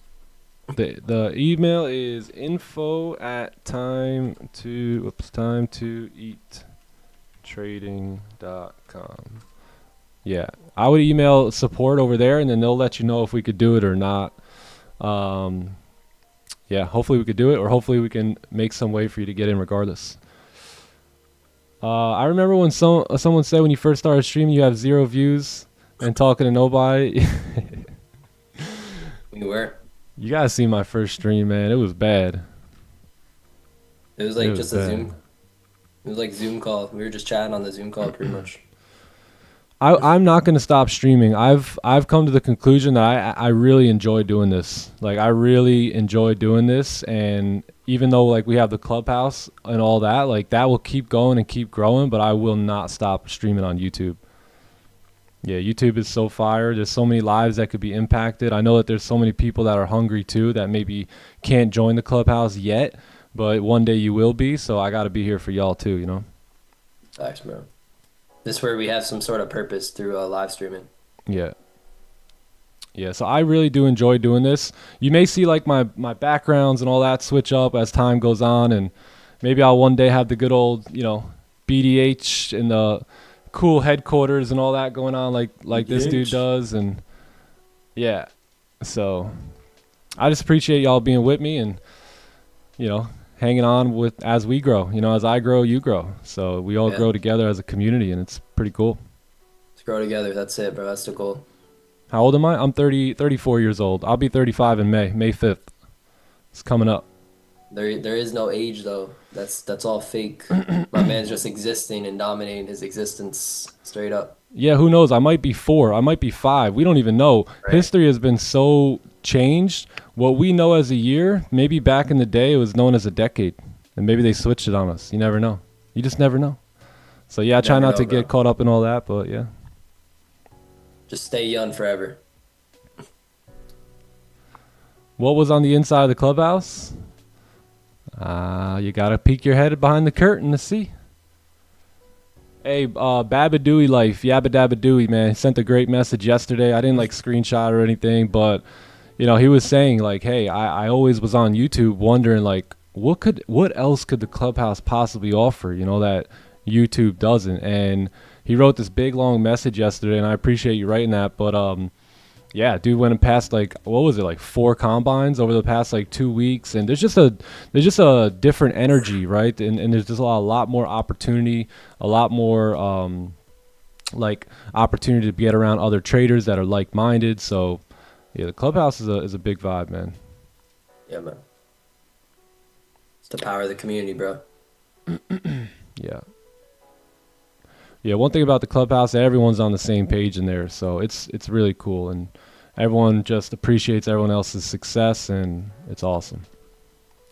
The email is info@timetoeattrading.com. Yeah, I would email support over there, and then they'll let you know if we could do it or not. Yeah, hopefully we could do it, or hopefully we can make some way for you to get in regardless. I remember when someone said when you first started streaming you have 0 views and talking to nobody. We were. You gotta see my first stream, man. It was bad. It was like It was just a bad. Zoom. It was like Zoom call. We were just chatting on the Zoom call pretty much. I'm not gonna stop streaming. I've come to the conclusion that I really enjoy doing this. Like I really enjoy doing this, and even though like we have the clubhouse and all that, like that will keep going and keep growing. But I will not stop streaming on YouTube. Yeah, YouTube is so fire. There's so many lives that could be impacted. I know that there's so many people that are hungry too that maybe can't join the clubhouse yet, but one day you will be. So I got to be here for y'all too, you know? Thanks, bro. This is where we have some sort of purpose through live streaming. Yeah. Yeah, so I really do enjoy doing this. You may see like my backgrounds and all that switch up as time goes on, and maybe I'll one day have the good old, you know, BDH and the cool headquarters and all that going on like this dude does. And yeah, so I just appreciate y'all being with me and, you know, hanging on with as we grow. You know, as I grow, you grow. So we all grow together as a community, and it's pretty cool. Let's grow together. That's it, bro. That's the goal. How old am I? I'm 34 years old. I'll be 35 in May 5th. It's coming up. There is no age though. That's all fake. My man's just existing and dominating his existence straight up. Yeah, who knows? I might be 4. I might be 5. We don't even know. Right. History has been so changed. What we know as a year, maybe back in the day it was known as a decade. And maybe they switched it on us. You never know. You just never know. So yeah, I try not to get caught up in all that, but yeah. Just stay young forever. What was on the inside of the clubhouse? You gotta peek your head behind the curtain to see. Hey, Babadooey Life, Yabba Dabba Dooey, man, he sent a great message yesterday. I didn't like screenshot or anything, but you know, he was saying like, hey, I always was on YouTube wondering like, what else could the clubhouse possibly offer, you know, that YouTube doesn't. And he wrote this big long message yesterday, and I appreciate you writing that. But yeah, dude went and passed like, what was it, like 4 combines over the past like 2 weeks, and there's just a different energy, right? And there's just a lot more opportunity, a lot more like opportunity to get around other traders that are like-minded. So yeah, the clubhouse is a big vibe, man. Yeah, man. It's the power of the community, bro. Yeah. Yeah, one thing about the clubhouse, everyone's on the same page in there, so it's really cool, and everyone just appreciates everyone else's success, and it's awesome.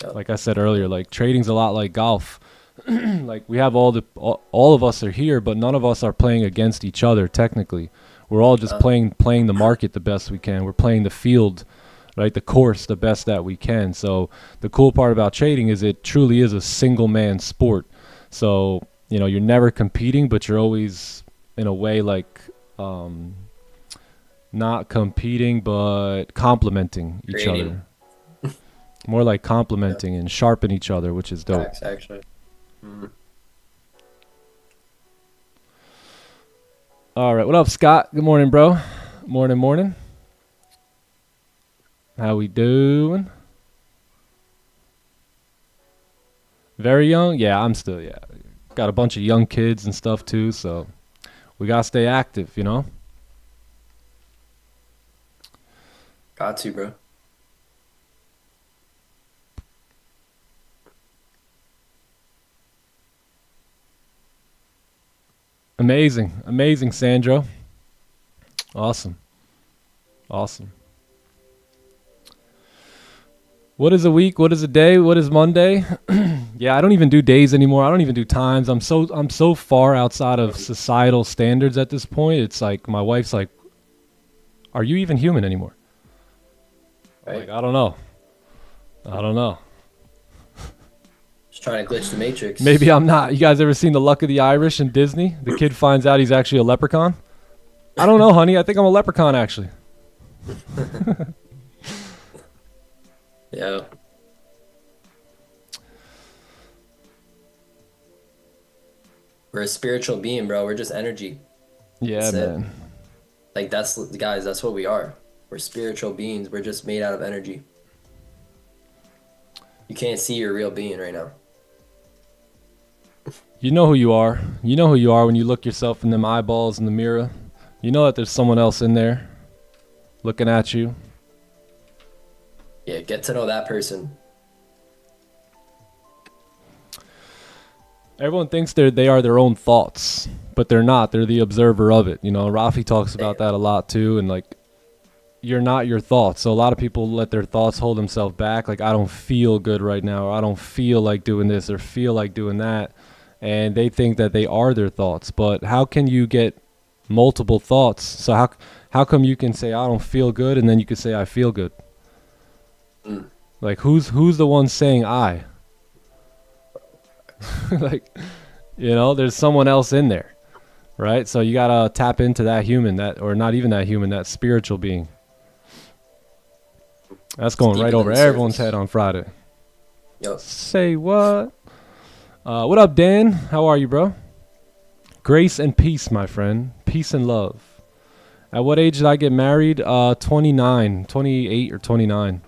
Yep. Like I said earlier, like trading's a lot like golf. Like we have all of us are here, but none of us are playing against each other technically. We're all just playing the market the best we can. We're playing the field, right, the course the best that we can. So the cool part about trading is it truly is a single man sport. So you know, you're never competing, but you're always in a way like not competing, but complementing each other. More like complementing and sharpen each other, which is dope. Facts, actually. Mm-hmm. All right, what up, Scott? Good morning, bro. Morning. How we doing? Very young? Yeah, I'm still, yeah. Got a bunch of young kids and stuff too, so we gotta stay active, you know? Got to, bro. Amazing, Sandro. Awesome. What is a week? What is a day? What is Monday? Yeah, I don't even do days anymore. I don't even do times. I'm so far outside of societal standards at this point. It's like my wife's like, "Are you even human anymore?" Right. Like, I don't know. Just trying to glitch the matrix. Maybe I'm not. You guys ever seen The Luck of the Irish in Disney? The kid finds out he's actually a leprechaun. I don't know, honey. I think I'm a leprechaun actually. Yeah. We're a spiritual being, bro. We're just energy. Yeah, That's it. man. Like guys, that's what we are. We're spiritual beings. We're just made out of energy. You can't see your real being right now. You know who you are. You know who you are when you look yourself in them eyeballs in the mirror. You know that there's someone else in there looking at you. Yeah, get to know that person. Everyone thinks they are their own thoughts, but they're not. They're the observer of it. You know, Rafi talks about that a lot too. And like, you're not your thoughts. So a lot of people let their thoughts hold themselves back. Like, I don't feel good right now, or I don't feel like doing this or feel like doing that. And they think that they are their thoughts. But how can you get multiple thoughts? So how come you can say I don't feel good and then you can say I feel good? Like, who's the one saying I? Like, you know, there's someone else in there, right? So you gotta tap into that human, or not even that human, that spiritual being. That's going right over everyone's head on Friday. Yep. Say what? What up, Dan? How are you, bro? Grace and peace, my friend. Peace and love. At what age did I get married? 29, 28 or 29.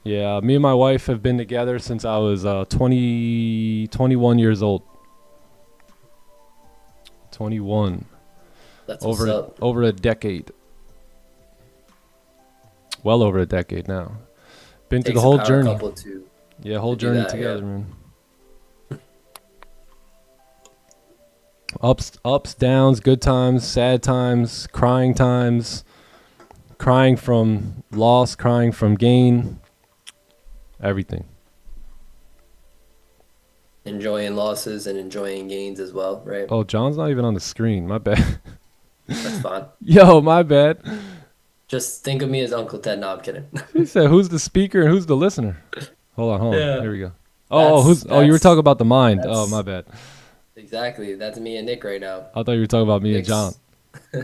Yeah, me and my wife have been together since I was 21 years old. 21. That's what's up. Over a decade. Well over a decade now. Been through the whole journey. Yeah, whole journey together, man. Ups, downs, good times, sad times, crying from loss, crying from gain, everything. Enjoying losses and enjoying gains as well, right? Oh, John's not even on the screen. My bad. That's fine. Yo, my bad. Just think of me as Uncle Ted. No, I'm kidding. He said, "Who's the speaker and who's the listener?" Hold on. Yeah. Here we go. You were talking about the mind. Oh, my bad. Exactly. That's me and Nick right now. I thought you were talking about me and John. And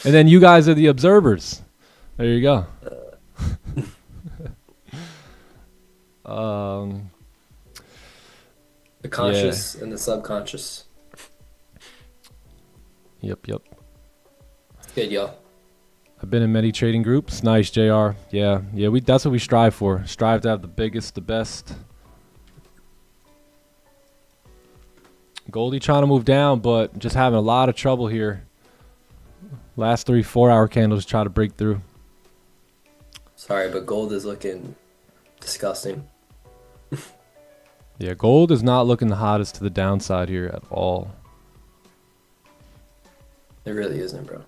then you guys are the observers. There you go. The conscious and the subconscious. Yep. Good, y'all. I've been in many trading groups. Nice, JR. Yeah. That's what we strive for. Strive to have the biggest, the best. Goldie trying to move down, but just having a lot of trouble here. Last 3 4-hour candles try to break through. Sorry, but gold is looking disgusting. Yeah, gold is not looking the hottest to the downside here at all. It really isn't, bro.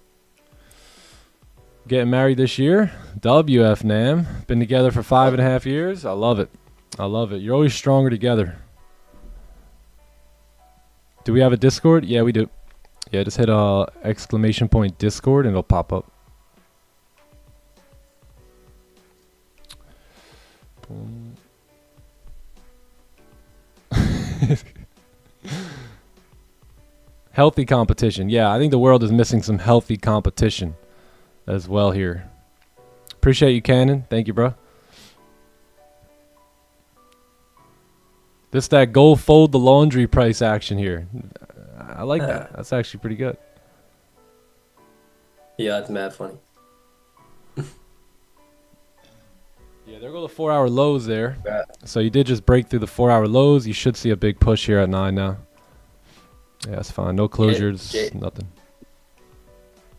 Getting married this year. WF Nam. Been together for 5.5 years. I love it. You're always stronger together. Do we have a Discord? Yeah, we do. Yeah, just hit exclamation point Discord and it'll pop up. Boom. Healthy competition. Yeah, I think the world is missing some healthy competition as well here. Appreciate you, Cannon. Thank you, bro. That go fold the laundry price action here. I like that. That's actually pretty good. Yeah, that's mad funny. Yeah, there go the 4-hour lows there. Yeah. So you did just break through the 4-hour lows. You should see a big push here at 9 now. Yeah, that's fine. No closures, nothing.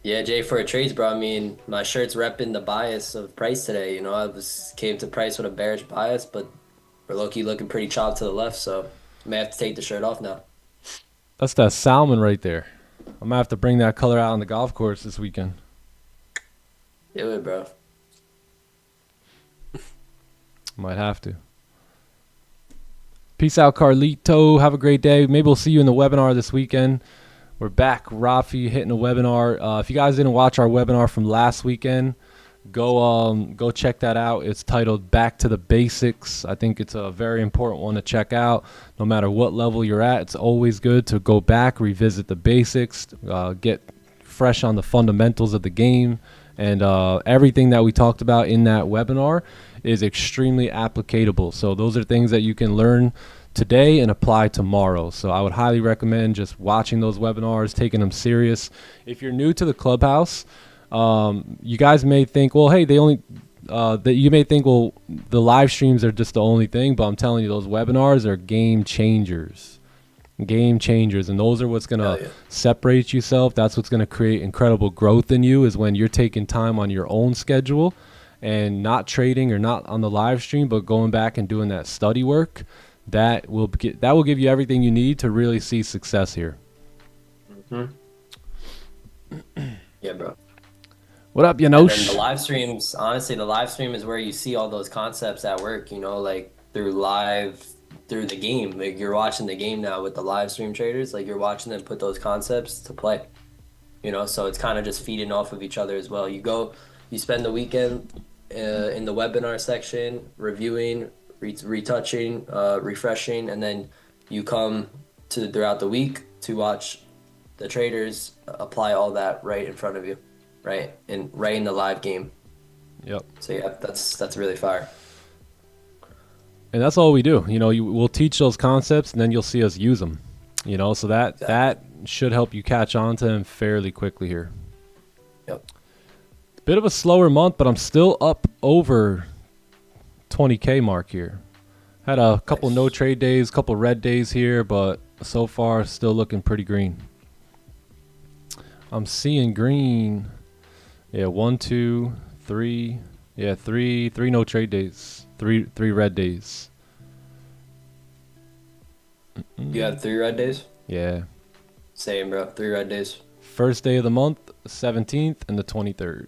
Yeah, Jay, for a trades, bro. I mean, my shirt's repping the bias of price today. You know, I came to price with a bearish bias, but we're low-key looking pretty chopped to the left, so I may have to take the shirt off now. That's that salmon right there. I'm going to have to bring that color out on the golf course this weekend. Do it, bro. Might have to. Peace out, Carlito. Have a great day. Maybe we'll see you in the webinar this weekend. We're back. Rafi hitting a webinar. If you guys didn't watch our webinar from last weekend, go check that out. It's titled Back to the Basics. I think it's a very important one to check out. No matter what level you're at, it's always good to go back, revisit the basics, get fresh on the fundamentals of the game. And everything that we talked about in that webinar is extremely applicable. So those are things that you can learn today and apply tomorrow. So I would highly recommend just watching those webinars, taking them serious. If you're new to the Clubhouse, you guys may think, well, hey, you may think, well, the live streams are just the only thing, but I'm telling you, those webinars are game changers. Game changers, and those are what's going to separate yourself. That's what's going to create incredible growth in you, is when you're taking time on your own schedule and not trading or not on the live stream, but going back and doing that study work. That will give you everything you need to really see success here. Yeah, bro. What up, And then Yanosh? the live streams, honestly, the live stream is where you see all those concepts at work, you know, like through the game. Like you're watching the game now with the live stream traders, like you're watching them put those concepts to play, you know, so it's kind of just feeding off of each other as well. You spend the weekend in the webinar section, reviewing, retouching, refreshing, and then you come to throughout the week to watch the traders apply all that right in front of you, right in the live game. Yep. So yeah, that's really fire. And that's all we do. You know, we'll teach those concepts, and then you'll see us use them. You know, so that should help you catch on to them fairly quickly here. Yep. Bit of a slower month, but I'm still up over 20K mark here. Had a couple no trade days, couple red days here, but so far still looking pretty green. I'm seeing green. Yeah, 1, 2, 3. Yeah, three no trade days. Three red days. You have 3 red days? Yeah. Same, bro. 3 red days. First day of the month, 17th, and the 23rd.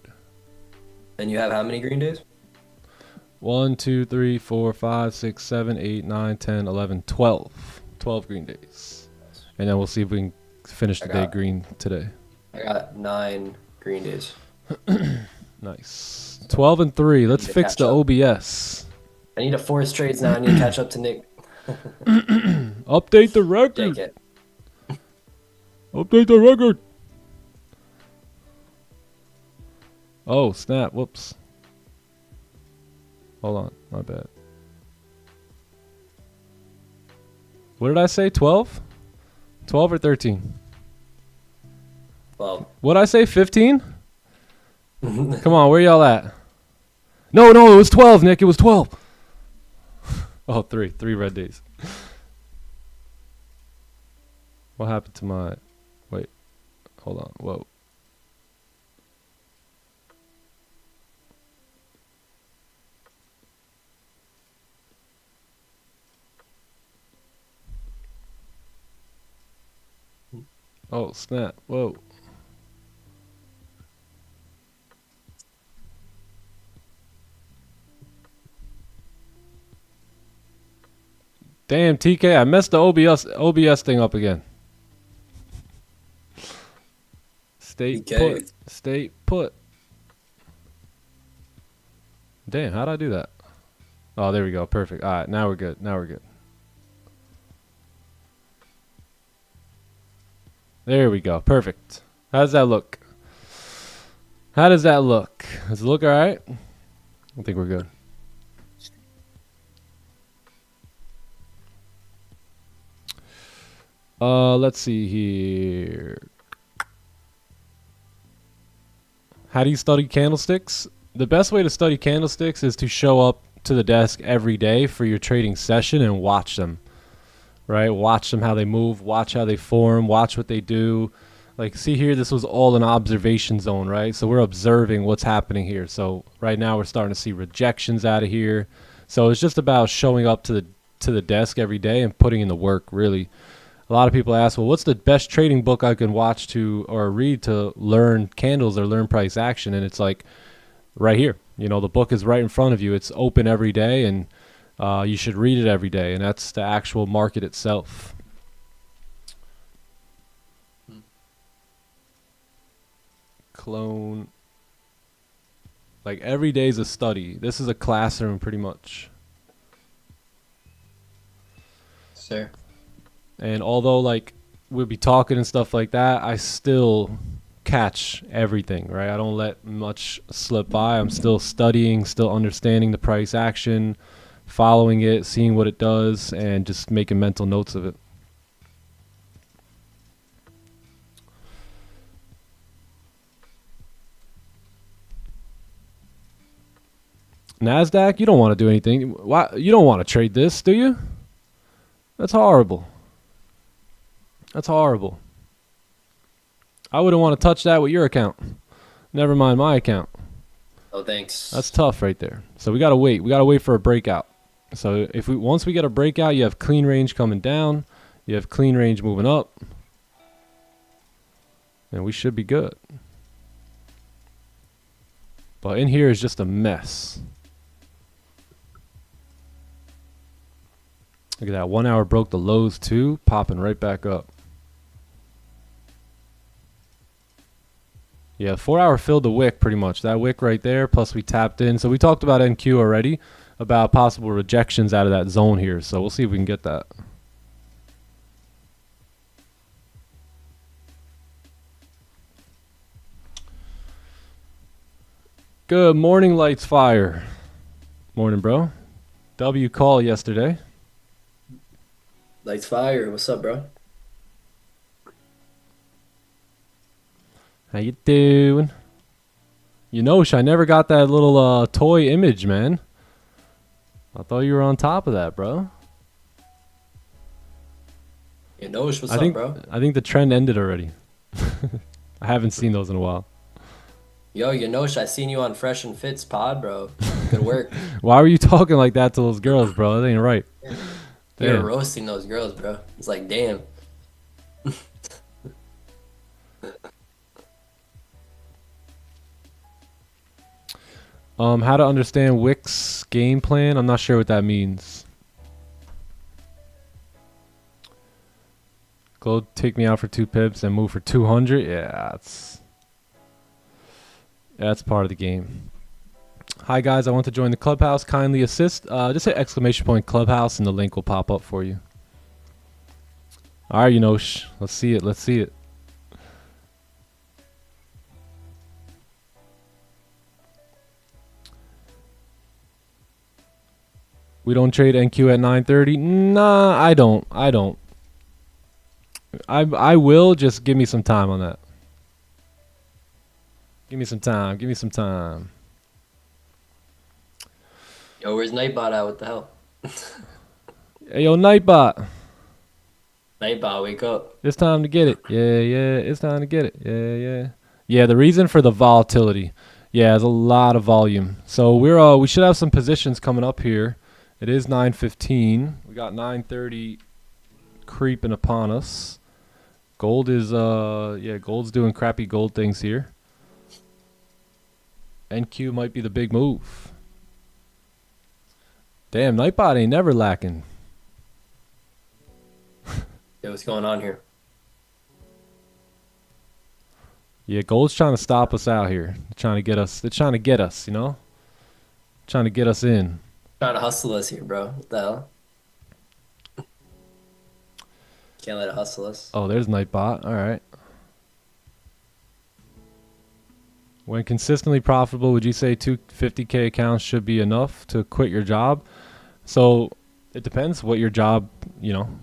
And you have how many green days? 1, 2, 3, 4, 5, 6, 7, 8, 9, 10, 11, 12. 12 green days. And then we'll see if we can finish the day green today. I got 9 green days. Nice. 12 and 3. Let's fix the up. OBS. I need to force trades now. I need to catch up to Nick. Update the record. Take it. Update the record. Oh, snap. Whoops. Hold on. My bad. What did I say? 12? 12 or 13? Well, What did I say? 15? Come on. Where y'all at? No, it was 12, Nick. It was 12. Oh, 3 red days. What happened to my... Wait. Hold on. Whoa. Oh, snap. Whoa. Damn, TK, I messed the OBS thing up again. Stay TK. put. Stay put. Damn, how'd I do that? Oh, there we go. Perfect. All right, now we're good. There we go. Perfect. How does that look? Does it look all right? I think we're good. Let's see here. How do you study candlesticks? The best way to study candlesticks is to show up to the desk every day for your trading session and watch them. Right? Watch them, how they move, watch how they form, watch what they do. Like, see here, this was all an observation zone, right? So we're observing what's happening here. So right now we're starting to see rejections out of here. So it's just about showing up to the desk every day and putting in the work, really. A lot of people ask, well, what's the best trading book I can watch to or read to learn candles or learn price action? And it's like right here. You know, the book is right in front of you. It's open every day, and you should read it every day. And that's the actual market itself. Clone. Like every day is a study. This is a classroom pretty much. sir. And although like we'll be talking and stuff like that, I still catch everything, right? I don't let much slip by. I'm still studying, still understanding the price action, following it, seeing what it does, and just making mental notes of it. NASDAQ, you don't want to do anything. Why? You don't want to trade this, do you? That's horrible. That's horrible. I wouldn't want to touch that with your account. Never mind my account. Oh, thanks. That's tough right there. So we got to wait. We got to wait for a breakout. So if once we get a breakout, you have clean range coming down. You have clean range moving up. And we should be good. But in here is just a mess. Look at that. 1 hour broke the lows too, popping right back up. Yeah, 4 hour filled the wick pretty much. That wick right there, plus we tapped in. So we talked about NQ already, about possible rejections out of that zone here. So we'll see if we can get that. Good morning, Lights Fire. Morning, bro. W call yesterday. Lights fire. What's up, bro? How you doing? You know, I never got that little toy image, man. I thought you were on top of that, bro. You know what's up, bro? I think the trend ended already. I haven't seen those in a while. Yo, Yanosh, I seen you on Fresh and Fits pod, bro. Good work. Why were you talking like that to those girls, bro? That ain't right. You're Damn. roasting those girls, bro. It's like, damn. How to understand Wick's game plan? I'm not sure what that means. Go take me out for 2 pips and move for 200. Yeah, that's part of the game. Hi guys, I want to join the clubhouse. Kindly assist. Just say ! clubhouse and the link will pop up for you. All right, Yanosh. Let's see it. Let's see it. We don't trade NQ at 9:30. Nah, I don't. I will. Just give me some time on that. Give me some time. Give me some time. Yo, where's Nightbot at? What the hell? Hey, yo, Nightbot. Nightbot, wake up. It's time to get it. Yeah. It's time to get it. Yeah. Yeah, the reason for the volatility. Yeah, there's a lot of volume. So we should have some positions coming up here. It is 9:15. We got 9:30 creeping upon us. Gold is gold's doing crappy gold things here. NQ might be the big move. Damn, Nightbot ain't never lacking. Yo, what's going on here? Yeah, gold's trying to stop us out here. They're trying to get us, you know? Trying to get us in. Trying to hustle us here, bro. What the hell? Can't let it hustle us. Oh, there's Nightbot. All right. When consistently profitable, would you say 250K accounts should be enough to quit your job? So it depends what your job,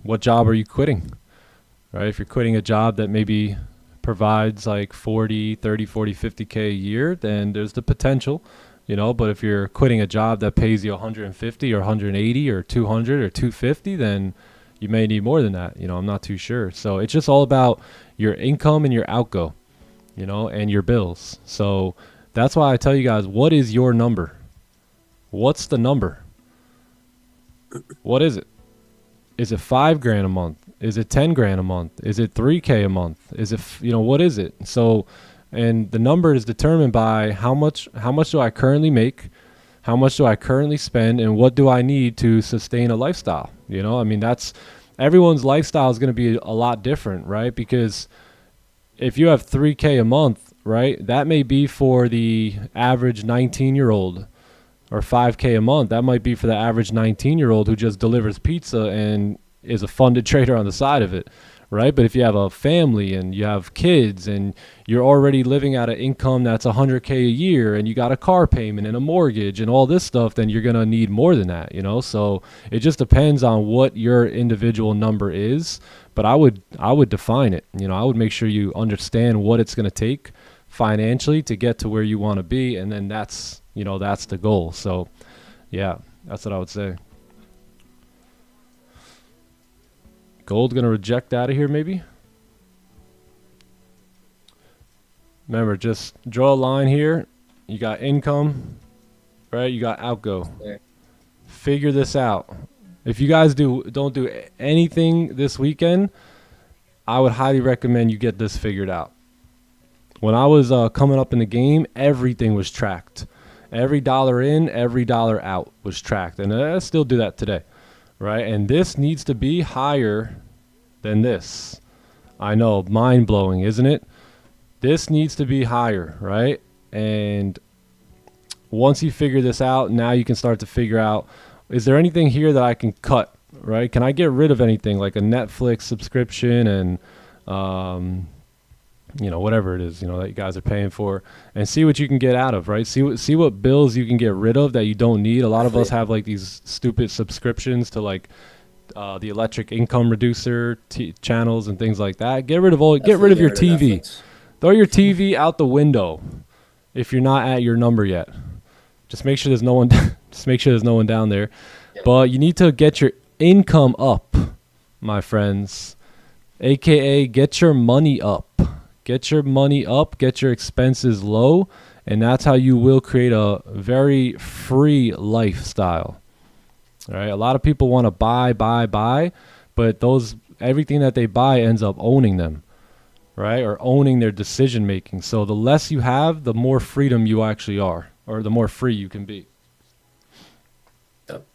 what job are you quitting, right? If you're quitting a job that maybe provides like 40, 30, 40, 50K a year, then there's the potential, but if you're quitting a job that pays you 150 or 180 or 200 or 250, then you may need more than that. I'm not too sure. So it's just all about your income and your outgo, and your bills. So that's why I tell you guys, what is your number? What's the number? What is it? Is it $5,000 a month? Is it $10,000 a month? Is it $3K a month? Is it, what is it? So, and the number is determined by how much do I currently make? How much do I currently spend? And what do I need to sustain a lifestyle? That's everyone's lifestyle is going to be a lot different, right? Because if you have 3K a month, right, that may be for the average 19-year-old, or 5K a month. That might be for the average 19-year-old who just delivers pizza and is a funded trader on the side of it, right? But if you have a family and you have kids and you're already living at an income that's $100K a year and you got a car payment and a mortgage and all this stuff, then you're going to need more than that, you know? So it just depends on what your individual number is. But I would define it. You know, I would make sure you understand what it's going to take financially to get to where you want to be. And then that's, you know, that's the goal. So yeah, that's what I would say. Gold going to reject out of here maybe. Remember, just draw a line here. You got income, right? You got outgo. Figure this out. If you guys don't do anything this weekend, I would highly recommend you get this figured out. When I was coming up in the game, everything was tracked. Every dollar in, every dollar out was tracked. And I still do that today, right? And this needs to be higher than this. I know, mind-blowing, isn't it? This needs to be higher, right? And once you figure this out, now you can start to figure out, is there anything here that I can cut, right? Can I get rid of anything like a Netflix subscription and, you know, whatever it is, you know, that you guys are paying for, and see what you can get out of, right? See what bills you can get rid of that you don't need. A lot of us have like these stupid subscriptions to like the electric income reducer channels and things like that. Get rid of your TV. Throw your TV out the window if you're not at your number yet. Just make sure there's no one. Just make sure there's no one down there. Yep. But you need to get your income up, my friends. AKA get your money up. Get your money up. Get your expenses low, and that's how you will create a very free lifestyle. All right. A lot of people want to buy, but everything that they buy ends up owning them. Right? Or owning their decision making. So the less you have, the more freedom you actually are, or the more free you can be. Yep.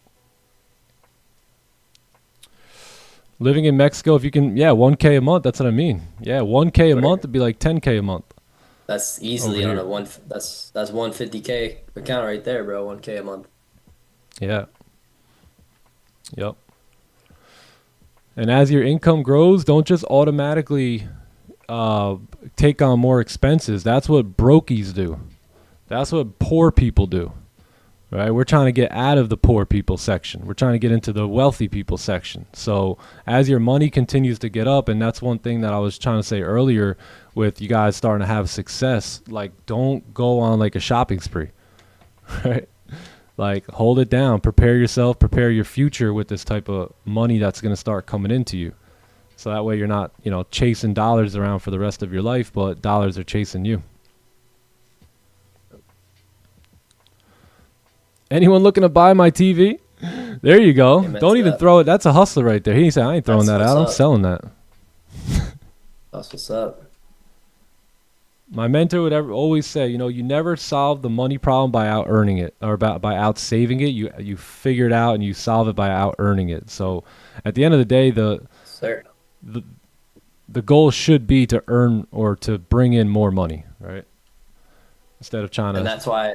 Living in Mexico, if you can, 1K a month, that's what I mean. Yeah, 1K a month would be like 10K a month. That's easily on a that's 150K account right there, bro. 1K a month. Yeah. Yep. And as your income grows, don't just automatically take on more expenses. That's what brokies do. That's what poor people do, right? We're trying to get out of the poor people section. We're trying to get into the wealthy people section. So as your money continues to get up, and that's one thing that I was trying to say earlier with you guys starting to have success, like don't go on like a shopping spree, right? Like hold it down, prepare yourself, prepare your future with this type of money that's going to start coming into you. So that way you're not, you know, chasing dollars around for the rest of your life, but dollars are chasing you. Anyone looking to buy my TV? There you go. Don't even throw it. That's a hustler right there. He said, I ain't throwing that out. I'm selling that. That's what's up. My mentor would always say, you know, you never solve the money problem by out earning it or by out saving it. You figure it out and you solve it by out earning it. So at the end of the day, the goal should be to earn or to bring in more money, right? Instead of trying to. And that's why.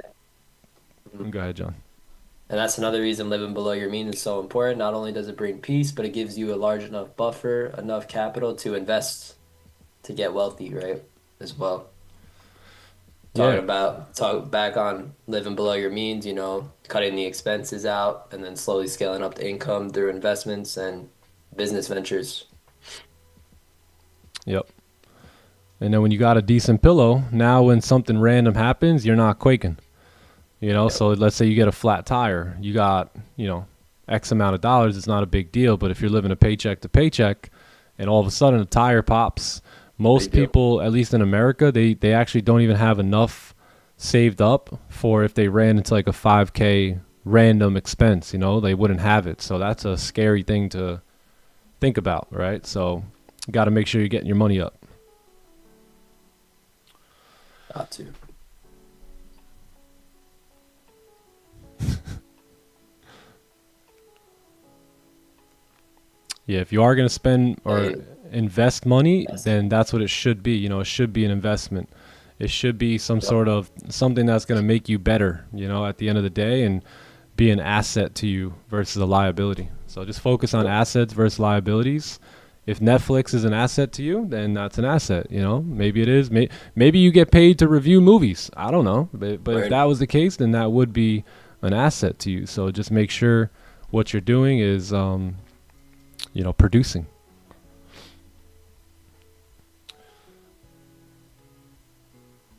Go ahead, John. And that's another reason living below your means is so important. Not only does it bring peace, but it gives you a large enough buffer, enough capital to invest to get wealthy, right? As well. Talk back on living below your means, you know, cutting the expenses out and then slowly scaling up the income through investments and business ventures. Yep. And then when you got a decent pillow, now when something random happens, you're not quaking. You know, so let's say you get a flat tire. You got, you know, X amount of dollars. It's not a big deal. But if you're living a paycheck to paycheck and all of a sudden a tire pops, most people, at least in America, they actually don't even have enough saved up for if they ran into like a 5K random expense, you know, they wouldn't have it. So that's a scary thing to think about, right? So you got to make sure you're getting your money up. Got to. Yeah, if you are going to spend or invest money, then that's what it should be. You know, it should be an investment. It should be some sort of something that's going to make you better, you know, at the end of the day and be an asset to you versus a liability. So just focus on assets versus liabilities. If Netflix is an asset to you, then that's an asset. You know, maybe it is. Maybe you get paid to review movies. I don't know. But if that was the case, then that would be an asset to you. So just make sure what you're doing is, you know, producing.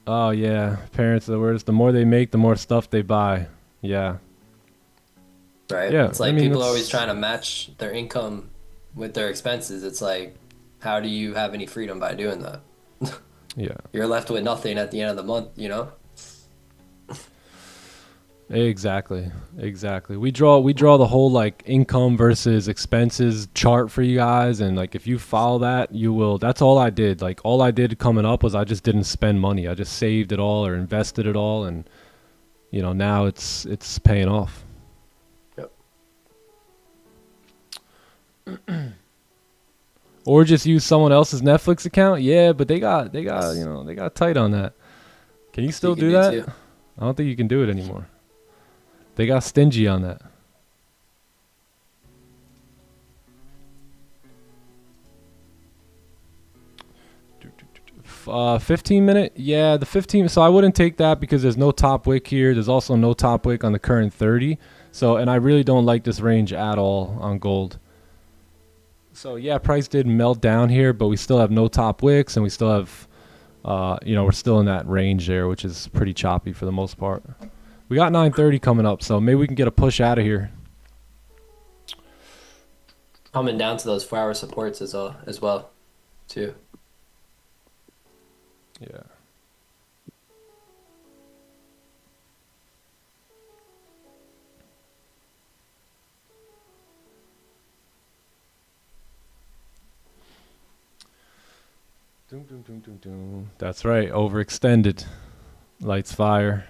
Oh yeah, parents are the worst. The more they make, the more stuff they buy. Yeah. Right. Yeah. It's like I mean, people are always trying to match their income with their expenses. It's like, how do you have any freedom by doing that? Yeah. You're left with nothing at the end of the month, you know? Exactly. We draw the whole like income versus expenses chart for you guys, and like if you follow that, you will. That's all I did. Like all I did coming up was I just didn't spend money. I just saved it all or invested it all, and you know, now it's paying off. Yep. Or just use someone else's Netflix account. Yeah, but they got you know, they got tight on that. Can you still do that? Too. I don't think you can do it anymore. They got stingy on that. 15-minute. Yeah, the 15. So I wouldn't take that because there's no top wick here. There's also no top wick on the current 30. So, and I really don't like this range at all on gold. So yeah, price did melt down here, but we still have no top wicks, and we still have, you know, we're still in that range there, which is pretty choppy for the most part. We got 930 coming up, so maybe we can get a push out of here. Coming down to those 4-hour supports as well, too. Yeah. Doom, doom, doom, doom, doom. That's right. Overextended. Lights fire.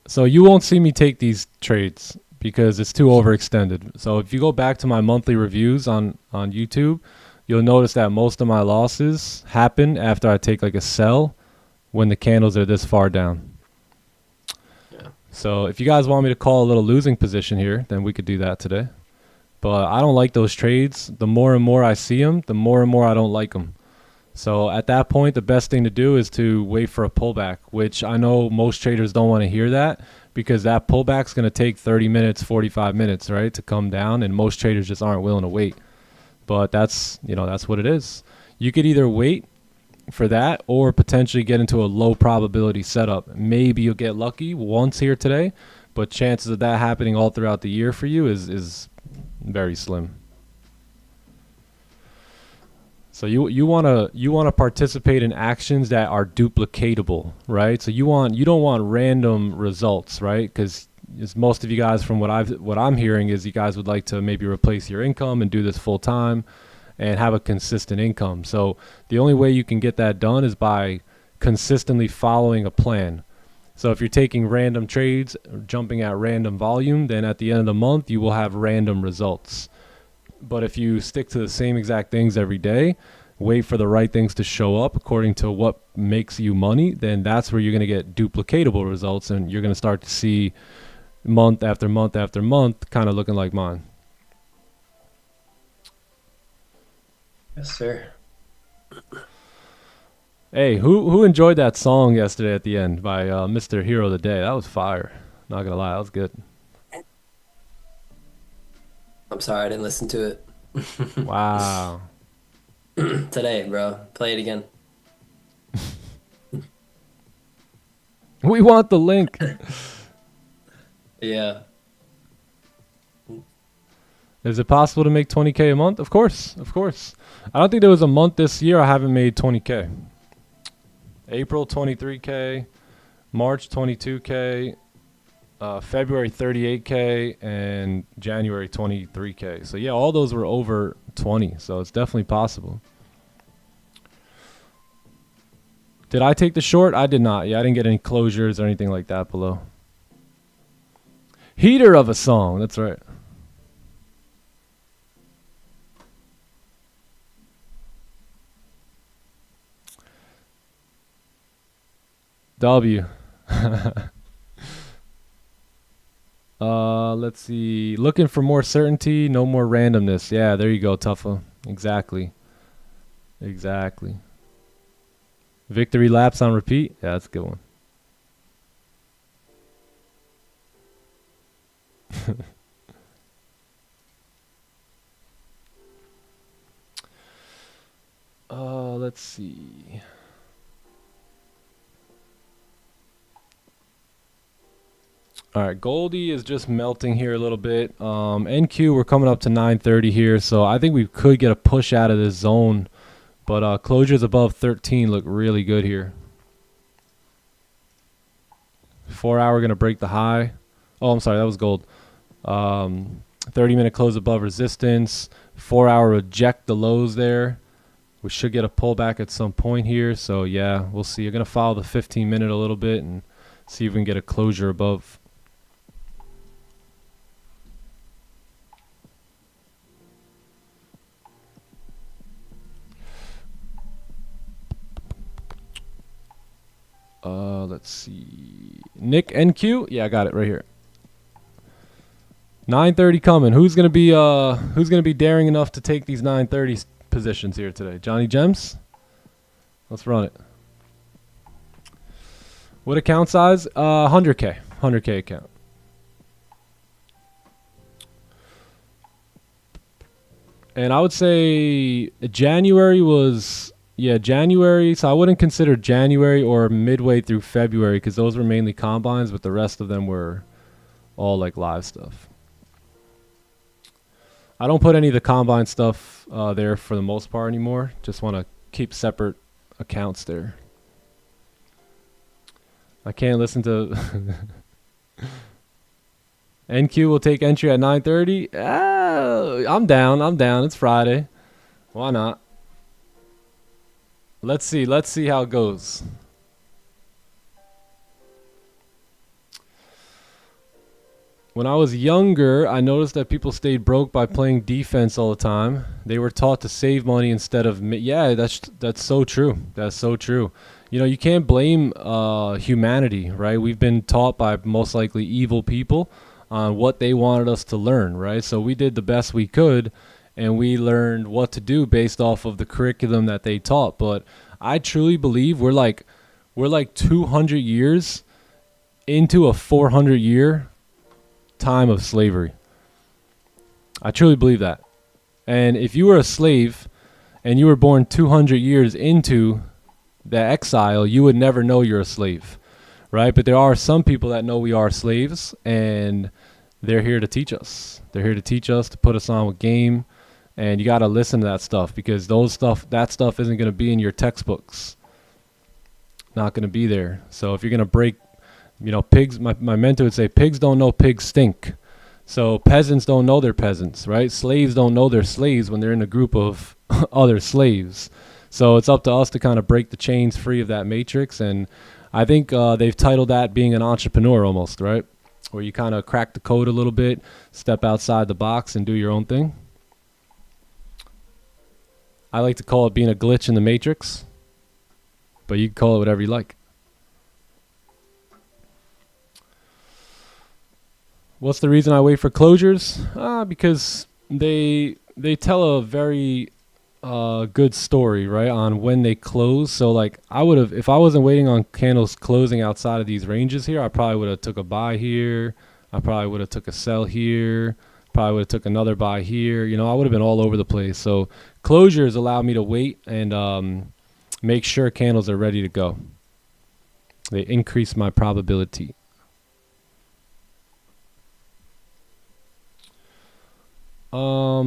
So you won't see me take these trades because it's too overextended. So if you go back to my monthly reviews on YouTube, you'll notice that most of my losses happen after I take like a sell when the candles are this far down. Yeah. So if you guys want me to call a little losing position here, then we could do that today. But I don't like those trades. The more and more I see them, the more and more I don't like them. So at that point, the best thing to do is to wait for a pullback, which I know most traders don't want to hear that because that pullback's going to take 30 minutes, 45 minutes, right, to come down, and most traders just aren't willing to wait. But that's, you know, that's what it is. You could either wait for that or potentially get into a low probability setup. Maybe you'll get lucky once here today, but chances of that happening all throughout the year for you is very slim. So you want to participate in actions that are duplicatable, right? So you don't want random results, right? Because most of you guys, from what I'm hearing, is you guys would like to maybe replace your income and do this full time and have a consistent income. So the only way you can get that done is by consistently following a plan. So if you're taking random trades, jumping at random volume, then at the end of the month you will have random results. But if you stick to the same exact things every day, wait for the right things to show up according to what makes you money, then that's where you're going to get duplicatable results, and you're going to start to see month after month after month kind of looking like mine. Yes, sir. Hey, who enjoyed that song yesterday at the end by Mr. Hero of the Day? That was fire. Not going to lie, that was good. I'm sorry, I didn't listen to it. Wow. Today, bro. Play it again. We want the link. Yeah. Is it possible to make 20K a month? Of course. I don't think there was a month this year I haven't made 20K. April 23K, March 22K, February 38K, and January 23K. So yeah, all those were over 20. So it's definitely possible. Did I take the short? I did not. Yeah, I didn't get any closures or anything like that below. Heater of a song. That's right. W. Let's see. Looking for more certainty, no more randomness. Yeah, there you go, Tuffa. Exactly. Exactly. Victory laps on repeat. Yeah, that's a good one. Let's see. All right, Goldie is just melting here a little bit. NQ, we're coming up to 930 here, so I think we could get a push out of this zone. But closures above 13 look really good here. 4 hour going to break the high. Oh, I'm sorry, that was gold. 30-minute close above resistance. 4 hour reject the lows there. We should get a pullback at some point here. So, yeah, we'll see. You're going to follow the 15-minute a little bit and see if we can get a closure above. Let's see. Nick NQ? Yeah, I got it right here. 9:30 coming. Who's gonna be daring enough to take these 9:30 positions here today? Johnny Gems? Let's run it. What account size? 100K. 100K account. And I would say January was... Yeah, January, so I wouldn't consider January or midway through February because those were mainly combines, but the rest of them were all like live stuff. I don't put any of the combine stuff there for the most part anymore. Just want to keep separate accounts there. I can't listen to... NQ will take entry at 9:30. Oh, I'm down. It's Friday. Why not? Let's see how it goes. When I was younger, I noticed that people stayed broke by playing defense all the time. They were taught to save money instead of... Yeah, that's so true. That's so true. You know, you can't blame humanity, right? We've been taught by most likely evil people on what they wanted us to learn, right? So we did the best we could, and we learned what to do based off of the curriculum that they taught. But I truly believe we're like 200 years into a 400-year time of slavery. I truly believe that. And if you were a slave and you were born 200 years into the exile, you would never know you're a slave, right? But there are some people that know we are slaves, and they're here to teach us. They're here to teach us, to put us on with game. And you got to listen to that stuff because that stuff isn't going to be in your textbooks. Not going to be there. So if you're going to break, you know, pigs, my mentor would say, pigs don't know pigs stink. So peasants don't know they're peasants, right? Slaves don't know they're slaves when they're in a group of other slaves. So it's up to us to kind of break the chains free of that matrix. And I think they've titled that being an entrepreneur almost, right? Where you kind of crack the code a little bit, step outside the box and do your own thing. I like to call it being a glitch in the matrix, but you can call it whatever you like. What's the reason I wait for closures? Because they tell a very good story, right, on when they close. So like I would have, if I wasn't waiting on candles closing outside of these ranges here, I probably would have took a buy here. I probably would have took a sell here. Probably would have took another buy here. You know, I would have been all over the place. So closures allow me to wait and make sure candles are ready to go. They increase my probability.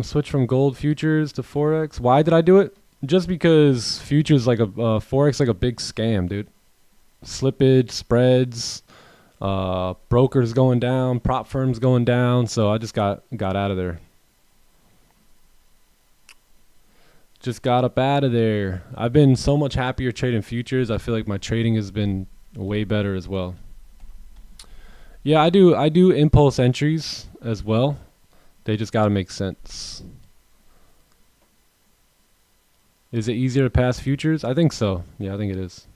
Switch from gold futures to forex. Why did I do it? Just because futures like forex like a big scam, dude. Slippage, spreads, brokers going down, prop firms going down. So I just got out of there. Just got up out of there. I've been so much happier trading futures. I feel like my trading has been way better as well. Yeah, I do impulse entries as well. They just got to make sense. Is it easier to pass futures? I think so. Yeah, I think it is.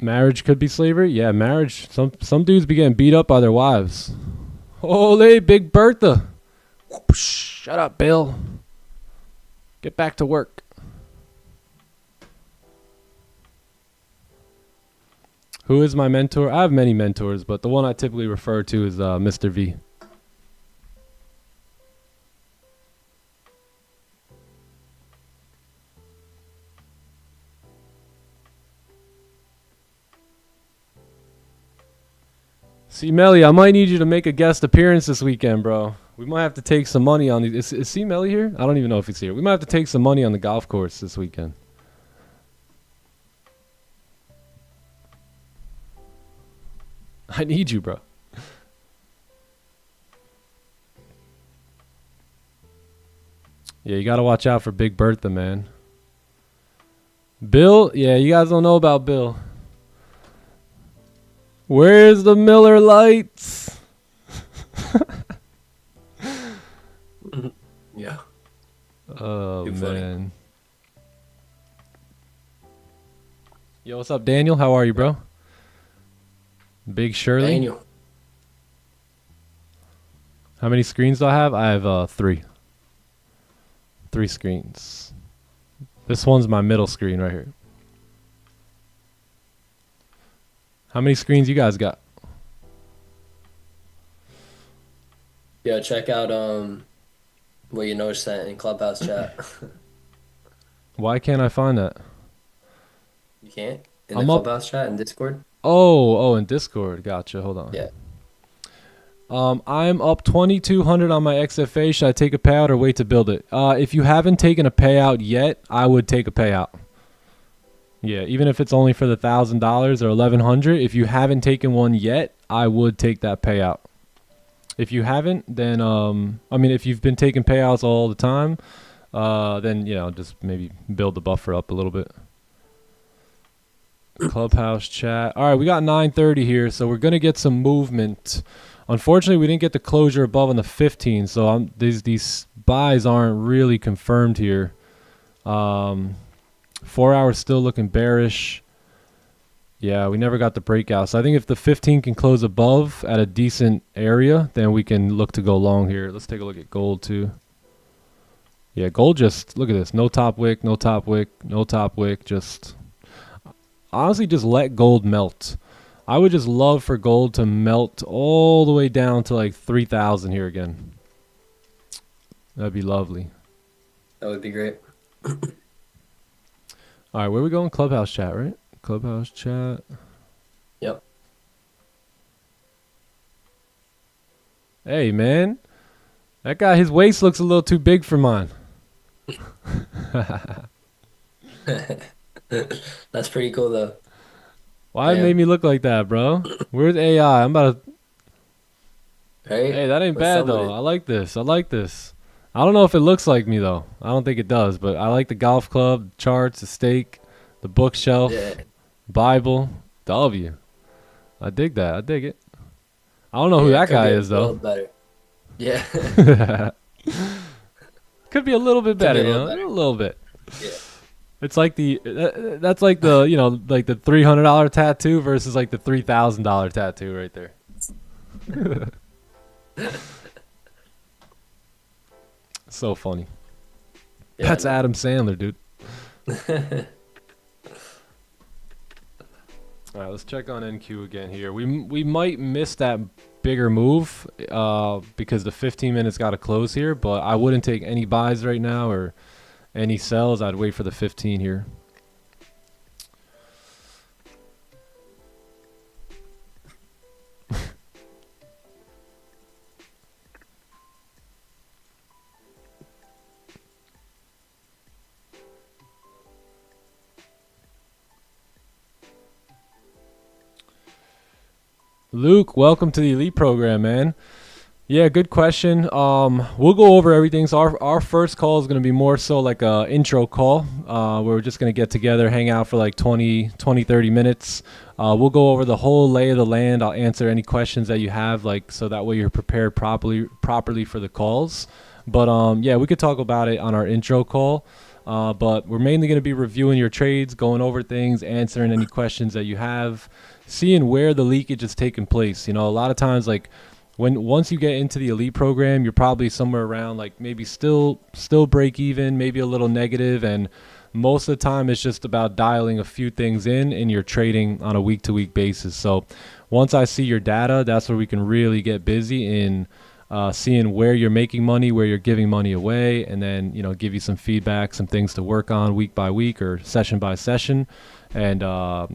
Marriage could be slavery. Yeah, marriage. Some dudes be getting beat up by their wives. Holy Big Bertha. Shut up, Bill. Get back to work. Who is my mentor? I have many mentors, but the one I typically refer to is Mr. V. See, Melly, I might need you to make a guest appearance this weekend, bro. We might have to take some money on these. Is C Melly here? I don't even know if he's here. We might have to take some money on the golf course this weekend. I need you, bro. Yeah, you got to watch out for Big Bertha, man. Bill? Yeah, you guys don't know about Bill. Where's the Miller Lights? Yeah. Oh, Too man. funny. Yo, what's up, Daniel? How are you, bro? Big Shirley? Daniel. How many screens do I have? I have 3. 3 screens. This one's my middle screen right here. How many screens you guys got? Yeah, check out what you noticed that in Clubhouse chat. Why can't I find that? You can't? In I'm the up- Clubhouse chat in Discord? Oh, in Discord. Gotcha. Hold on. Yeah. I'm up 2,200 on my XFA. Should I take a payout or wait to build it? If you haven't taken a payout yet, I would take a payout. Yeah, even if it's only for the $1,000 or $1,100, if you haven't taken one yet, I would take that payout. If you haven't, then if you've been taking payouts all the time, then just maybe build the buffer up a little bit. Clubhouse chat. All right, we got 9:30 here, so we're gonna get some movement. Unfortunately, we didn't get the closure above on the 15, so these buys aren't really confirmed here. 4 hours still looking bearish. Yeah, we never got the breakout. So I think if the 15 can close above at a decent area, then we can look to go long here. Let's take a look at gold too. Yeah, gold just, look at this. No top wick, no top wick, no top wick. Just, honestly, just let gold melt. I would just love for gold to melt all the way down to like 3,000 here again. That'd be lovely. That would be great. All right, where we going? Clubhouse chat, right? Clubhouse chat. Yep. Hey, man. That guy, his waist looks a little too big for mine. That's pretty cool, though. Why it Yeah. made me look like that, bro? Where's AI? I'm about to... Right? Hey, that ain't What's bad, up with though. it? I like this. I like this. I don't know if it looks like me, though. I don't think it does, but I like the golf club, charts, the steak, the bookshelf, Yeah. Bible, W. I dig that. I dig it. I don't know who Yeah, that could guy be a is, little though. better. Yeah. Could be a little bit better, a little you know? better. A little bit. Yeah. It's like that's like the, like the $300 tattoo versus like the $3,000 tattoo right there. So funny. Yeah, That's Adam Sandler, dude. All right, let's check on NQ again here. We might miss that bigger move because the 15 minutes got to close here, but I wouldn't take any buys right now or any sells. I'd wait for the 15 here. Luke, welcome to the Elite program, man. Yeah, good question. We'll go over everything. So our first call is going to be more so like a intro call where we're just going to get together, hang out for like 30 minutes. We'll go over the whole lay of the land. I'll answer any questions that you have, like so that way you're prepared properly for the calls. But yeah, we could talk about it on our intro call. But we're mainly going to be reviewing your trades, going over things, answering any questions that you have, seeing where the leakage is taking place. You know, a lot of times, like once you get into the elite program, you're probably somewhere around like maybe still break even, maybe a little negative, and most of the time it's just about dialing a few things in your trading on a week-to-week basis. So once I see your data, that's where we can really get busy in seeing where you're making money, where you're giving money away, and then, you know, give you some feedback, some things to work on week by week or session by session. And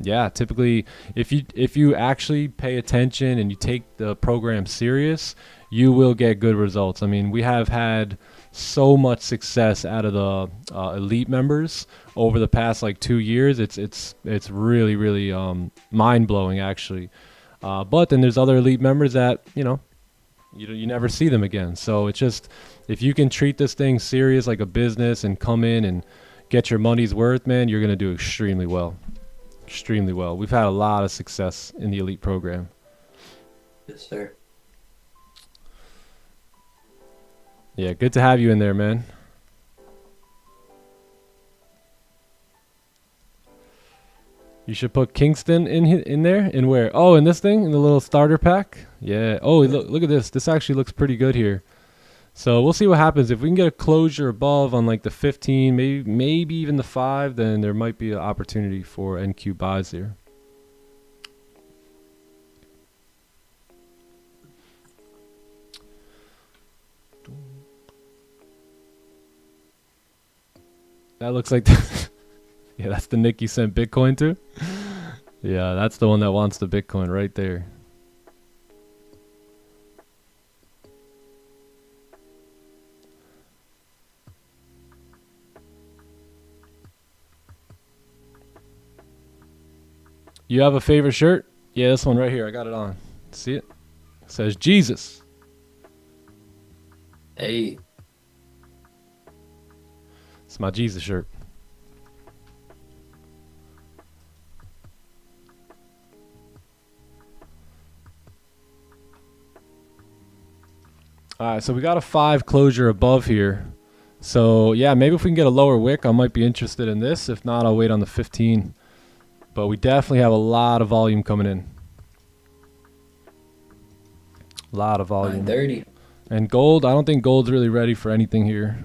yeah, typically if you actually pay attention and you take the program serious, you will get good results. I mean, we have had so much success out of the elite members over the past like 2 years. It's really mind-blowing actually. But then there's other elite members that, you know, you never see them again. So it's just, if you can treat this thing serious like a business and come in and get your money's worth, man, you're going to do extremely well. Extremely well. We've had a lot of success in the elite program. Yes, sir. Yeah, good to have you in there, man. You should put Kingston in there. In where? Oh, in this thing, in the little starter pack. Yeah. Oh, look at this. This actually looks pretty good here. So we'll see what happens. If we can get a closure above on like the 15, maybe even the 5, then there might be an opportunity for NQ buys here. That looks like yeah, that's the Nick you sent Bitcoin to. Yeah, that's the one that wants the Bitcoin right there. You have a favorite shirt? Yeah, this one right here. I got it on. See it? It says Jesus. Hey. It's my Jesus shirt. Alright, so we got a 5 closure above here. So yeah, maybe if we can get a lower wick, I might be interested in this. If not, I'll wait on the 15. But we definitely have a lot of volume coming in. A lot of volume. 930. And gold, I don't think gold's really ready for anything here.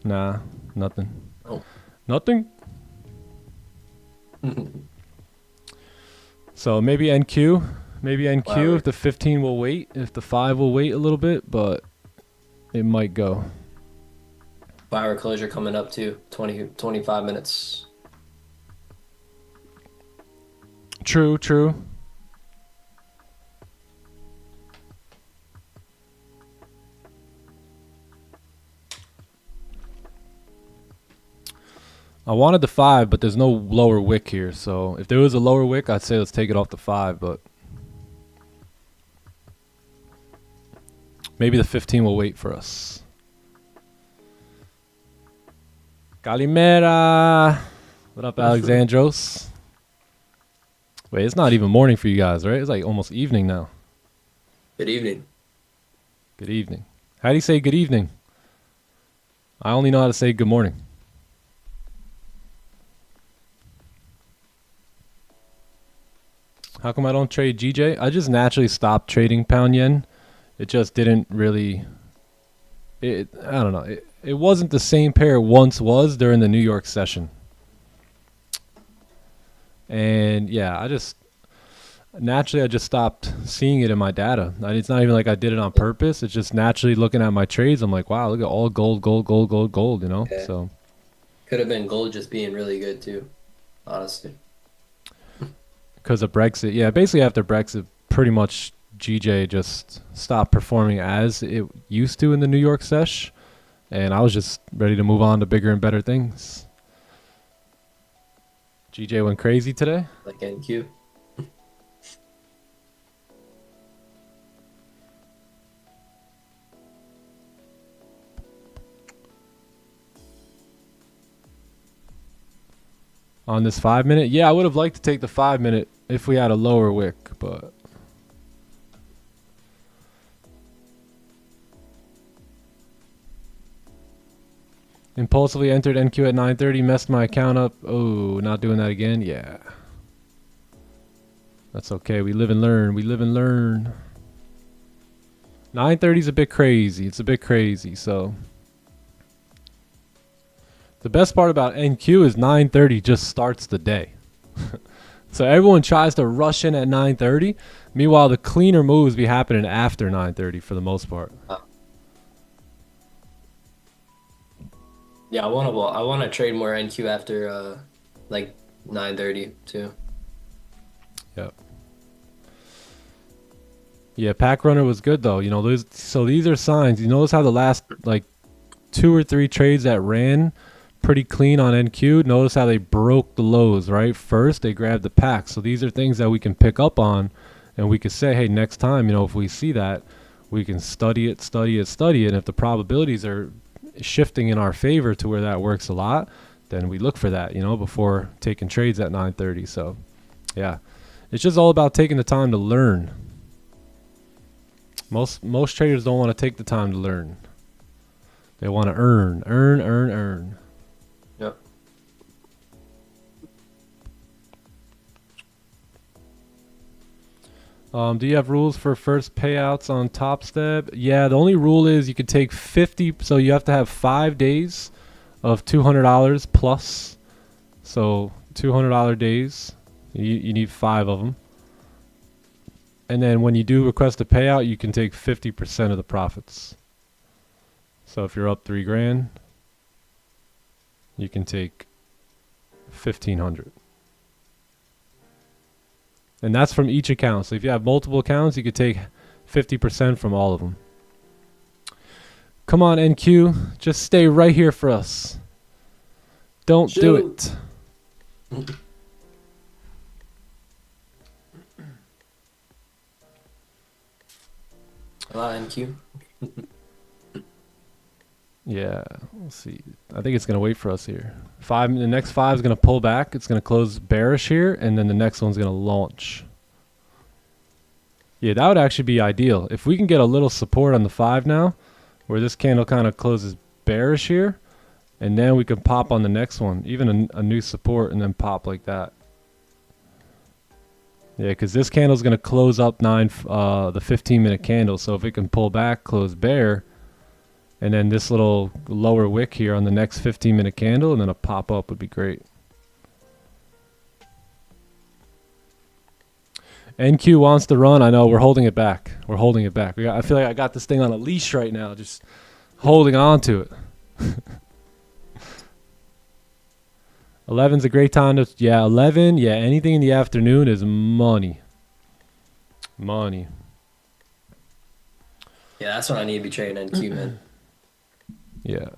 Nah, nothing. Oh. Nothing? So maybe NQ. Maybe NQ Wow. if the 15 will wait. If the 5 will wait a little bit, but it might go. 5-hour closure coming up too. 25 minutes. True, true. I wanted the 5, but there's no lower wick here. So if there was a lower wick, I'd say let's take it off the 5, but maybe the 15 will wait for us. Kalimera. What up, Alexandros? Wait, it's not even morning for you guys, right? It's like almost evening now. Good evening. Good evening. How do you say good evening? I only know how to say good morning. How come I don't trade GJ? I just naturally stopped trading pound yen. It just didn't really... I don't know. It wasn't the same pair it once was during the New York session. And yeah, I just stopped seeing it in my data. It's not even like I did it on purpose. It's just naturally looking at my trades. I'm like, wow, look at all gold, gold, gold, gold, gold, you know? Yeah. So Could have been gold just being really good too, honestly. because of Brexit. Yeah, basically after Brexit, pretty much GJ just stopped performing as it used to in the New York sesh. And I was just ready to move on to bigger and better things. GJ went crazy today. Like NQ. On this 5 minute? Yeah, I would have liked to take the 5 minute if we had a lower wick, but Impulsively entered NQ at 9:30, messed my account up. Oh, not doing that again. Yeah. That's okay. We live and learn. We live and learn. 9:30 is a bit crazy. It's a bit crazy. So the best part about NQ is 9:30 just starts the day. So everyone tries to rush in at 9:30. Meanwhile, the cleaner moves be happening after 9:30 for the most part. Yeah, I wanna trade more NQ after like 9:30 too. Yep. Yeah, Pack Runner was good though. You know, these are signs. You notice how the last like 2 or 3 trades that ran pretty clean on NQ. Notice how they broke the lows, right? First, they grabbed the pack. So these are things that we can pick up on, and we could say, hey, next time, you know, if we see that, we can study it. And if the probabilities are shifting in our favor to where that works a lot, then we look for that, you know, before taking trades at 9:30. So, yeah, it's just all about taking the time to learn. Most traders don't want to take the time to learn. They want to earn. Yep. Do you have rules for first payouts on Top Step? Yeah, the only rule is you can take 50. So you have to have 5 days of $200 plus. So $200 days. You need 5 of them. And then when you do request a payout, you can take 50% of the profits. So if you're up 3 grand, you can take 1,500. And that's from each account. So if you have multiple accounts, you could take 50% from all of them. Come on, NQ. Just stay right here for us. Don't do it. Hello, NQ. Yeah, we'll see. I think it's going to wait for us here. The next 5 is going to pull back. It's going to close bearish here, and then the next one's going to launch. Yeah, that would actually be ideal. If we can get a little support on the 5 now, where this candle kind of closes bearish here, and then we can pop on the next one, even a new support, and then pop like that. Yeah, because this candle is going to close up the 15-minute candle. So if it can pull back, close bear, and then this little lower wick here on the next 15-minute candle, and then a pop up would be great. NQ wants to run. I know we're holding it back. We're holding it back. I feel like I got this thing on a leash right now, just holding on to it. 11's a great time to, yeah, 11, yeah, anything in the afternoon is money. Money. Yeah, that's what I need to be trading NQ, man. Yeah.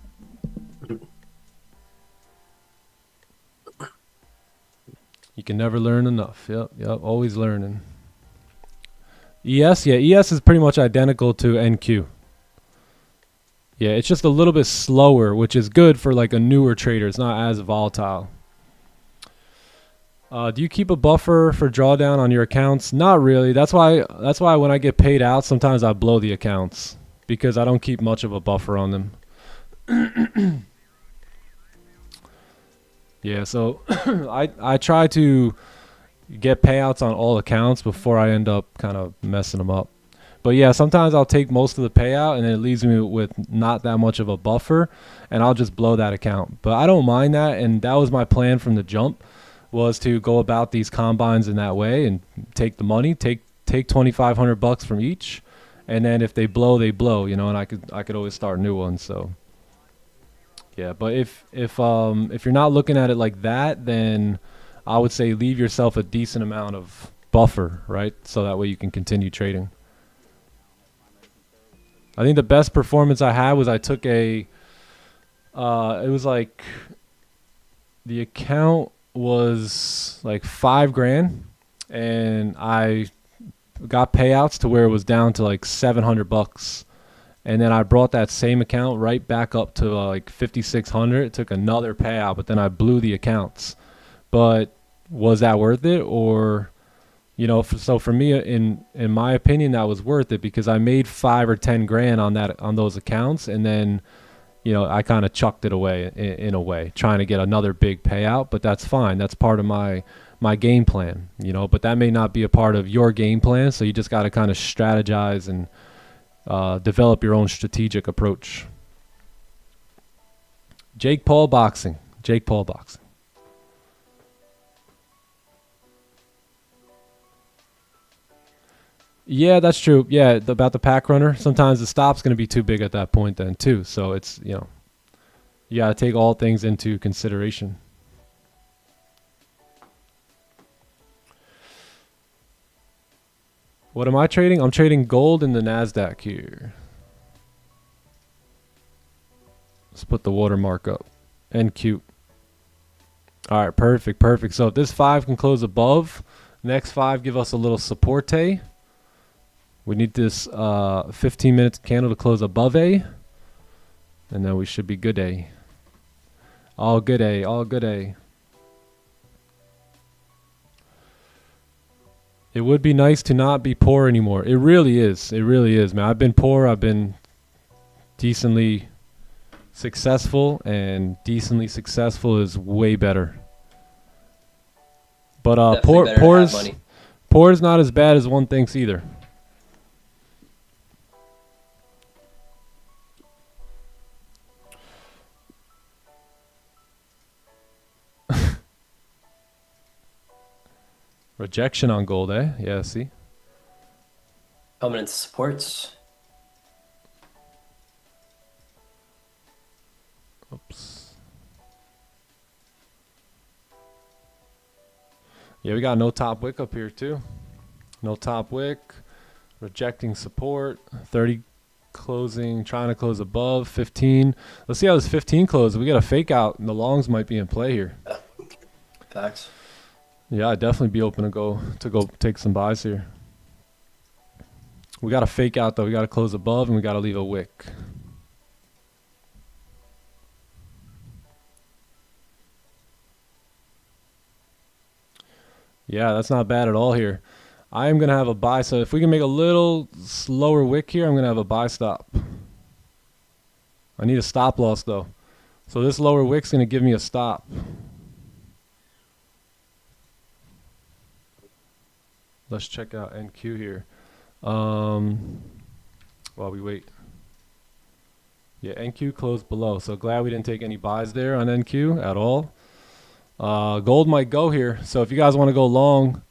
You can never learn enough. Yep, always learning. ES, yeah, ES is pretty much identical to NQ. Yeah, it's just a little bit slower, which is good for like a newer trader. It's not as volatile. Do you keep a buffer for drawdown on your accounts? Not really. That's why when I get paid out, sometimes I blow the accounts because I don't keep much of a buffer on them. Yeah, so I try to get payouts on all accounts before I end up kind of messing them up. But yeah, sometimes I'll take most of the payout and it leaves me with not that much of a buffer, and I'll just blow that account. But I don't mind that, and that was my plan from the jump, was to go about these combines in that way and take the money, take $2,500 from each, and then if they blow, they blow, you know, and I could always start new ones. So yeah, but if you're not looking at it like that, then I would say leave yourself a decent amount of buffer, right? So that way you can continue trading. I think the best performance I had was I took it was like, the account was like 5 grand, and I got payouts to where it was down to like $700, and then I brought that same account right back up to like 5,600. It took another payout, but then I blew the accounts. But was that worth it? Or, you know, so for me, in my opinion, that was worth it because I made 5 or 10 grand on those accounts, and then I kind of chucked it away in a way, trying to get another big payout, but that's fine. That's part of my game plan, but that may not be a part of your game plan. So you just got to kind of strategize and develop your own strategic approach. Jake Paul boxing. Yeah, that's true. Yeah, about the pack runner. Sometimes the stop's going to be too big at that point then too. So it's, you got to take all things into consideration. What am I trading? I'm trading gold in the NASDAQ here. Let's put the watermark up. NQ. All right, perfect. So if this 5 can close above, next 5 give us a little supporte. We need this 15-minute candle to close above A. And then we should be good A. All good A. It would be nice to not be poor anymore. It really is, man. I've been poor. I've been decently successful. And decently successful is way better. But poor is not as bad as one thinks either. Rejection on gold, eh? Yeah, see? Coming into supports. Oops. Yeah, we got no top wick up here too. No top wick. Rejecting support. 30 closing, trying to close above 15. Let's see how this 15 closes. We got a fake out and the longs might be in play here. Facts. Yeah, I'd definitely be open to go take some buys here. We got to fake out though. We got to close above and we got to leave a wick. Yeah, that's not bad at all here. I am going to have a buy. So if we can make a little slower wick here, I'm going to have a buy stop. I need a stop loss though. So this lower wick's going to give me a stop. Let's check out NQ here. While we wait. Yeah, NQ closed below. So glad we didn't take any buys there on NQ at all. Gold might go here. So if you guys want to go long,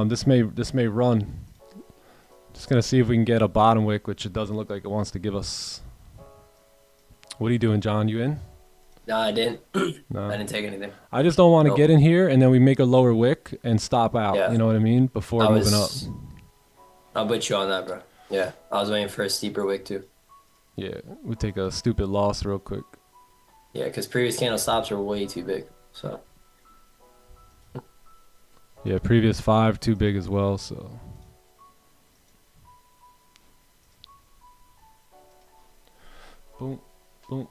this may run. Just gonna see if we can get a bottom wick, which it doesn't look like it wants to give us. What are you doing, John? You in? No, I didn't. No. I didn't take anything. I just don't want to get in here and then we make a lower wick and stop out. Yeah. You know what I mean? Before moving up. I'll bet you on that, bro. Yeah, I was waiting for a steeper wick too. Yeah, we take a stupid loss real quick. Yeah, because previous candle stops are way too big. So. Yeah, previous 5 too big as well. So. Boom, boom.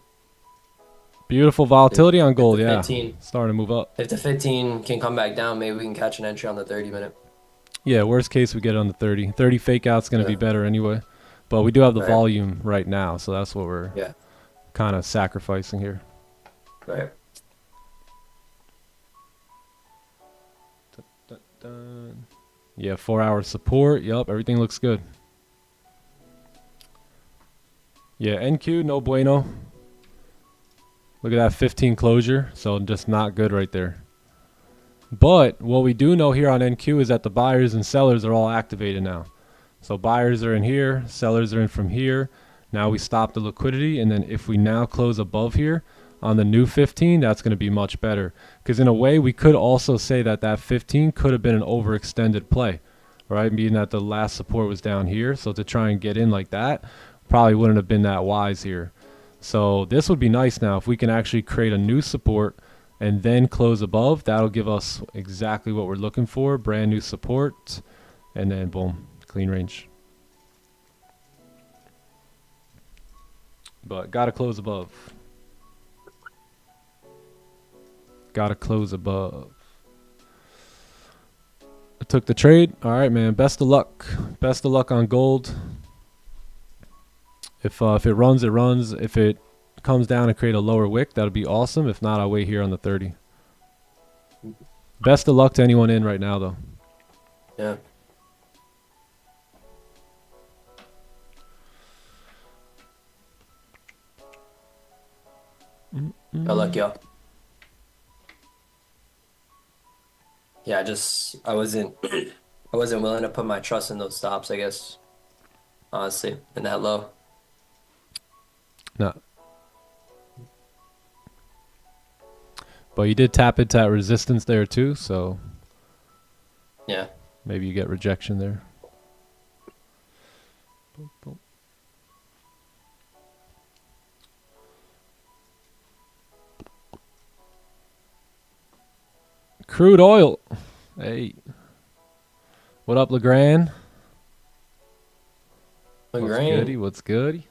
Beautiful volatility on gold, yeah. 15. Starting to move up. If the 15 can come back down, maybe we can catch an entry on the 30-minute. Yeah, worst case we get it on the 30. 30 fake out's going to be better anyway. But we do have the volume right now, so that's what we're kind of sacrificing here. Right. Yeah, 4-hour support. Yup, everything looks good. Yeah, NQ, no bueno. Look at that 15 closure. So just not good right there. But what we do know here on NQ is that the buyers and sellers are all activated now. So buyers are in here, sellers are in from here. Now we stop the liquidity, and then if we now close above here on the new 15, that's going to be much better. Because in a way, we could also say that that 15 could have been an overextended play, right? Meaning that the last support was down here. So to try and get in like that probably wouldn't have been that wise here. So this would be nice now if we can actually create a new support and then close above. That'll give us exactly what we're looking for, brand new support, and then boom, clean range. But gotta close above. Gotta close above. I took the trade. All right, man. Best of luck. Best of luck on gold. If it runs, it runs. If it comes down and create a lower wick, that'll be awesome. If not, I'll wait here on the 30. Best of luck to anyone in right now, though. Yeah. Good luck, y'all. Yeah, I wasn't willing to put my trust in those stops, I guess. Honestly, in that low. No. But you did tap into that resistance there too, so Yeah. maybe you get rejection there. Boom, boom. Crude oil. Hey. What up, LeGrand? What's goody? What's goody?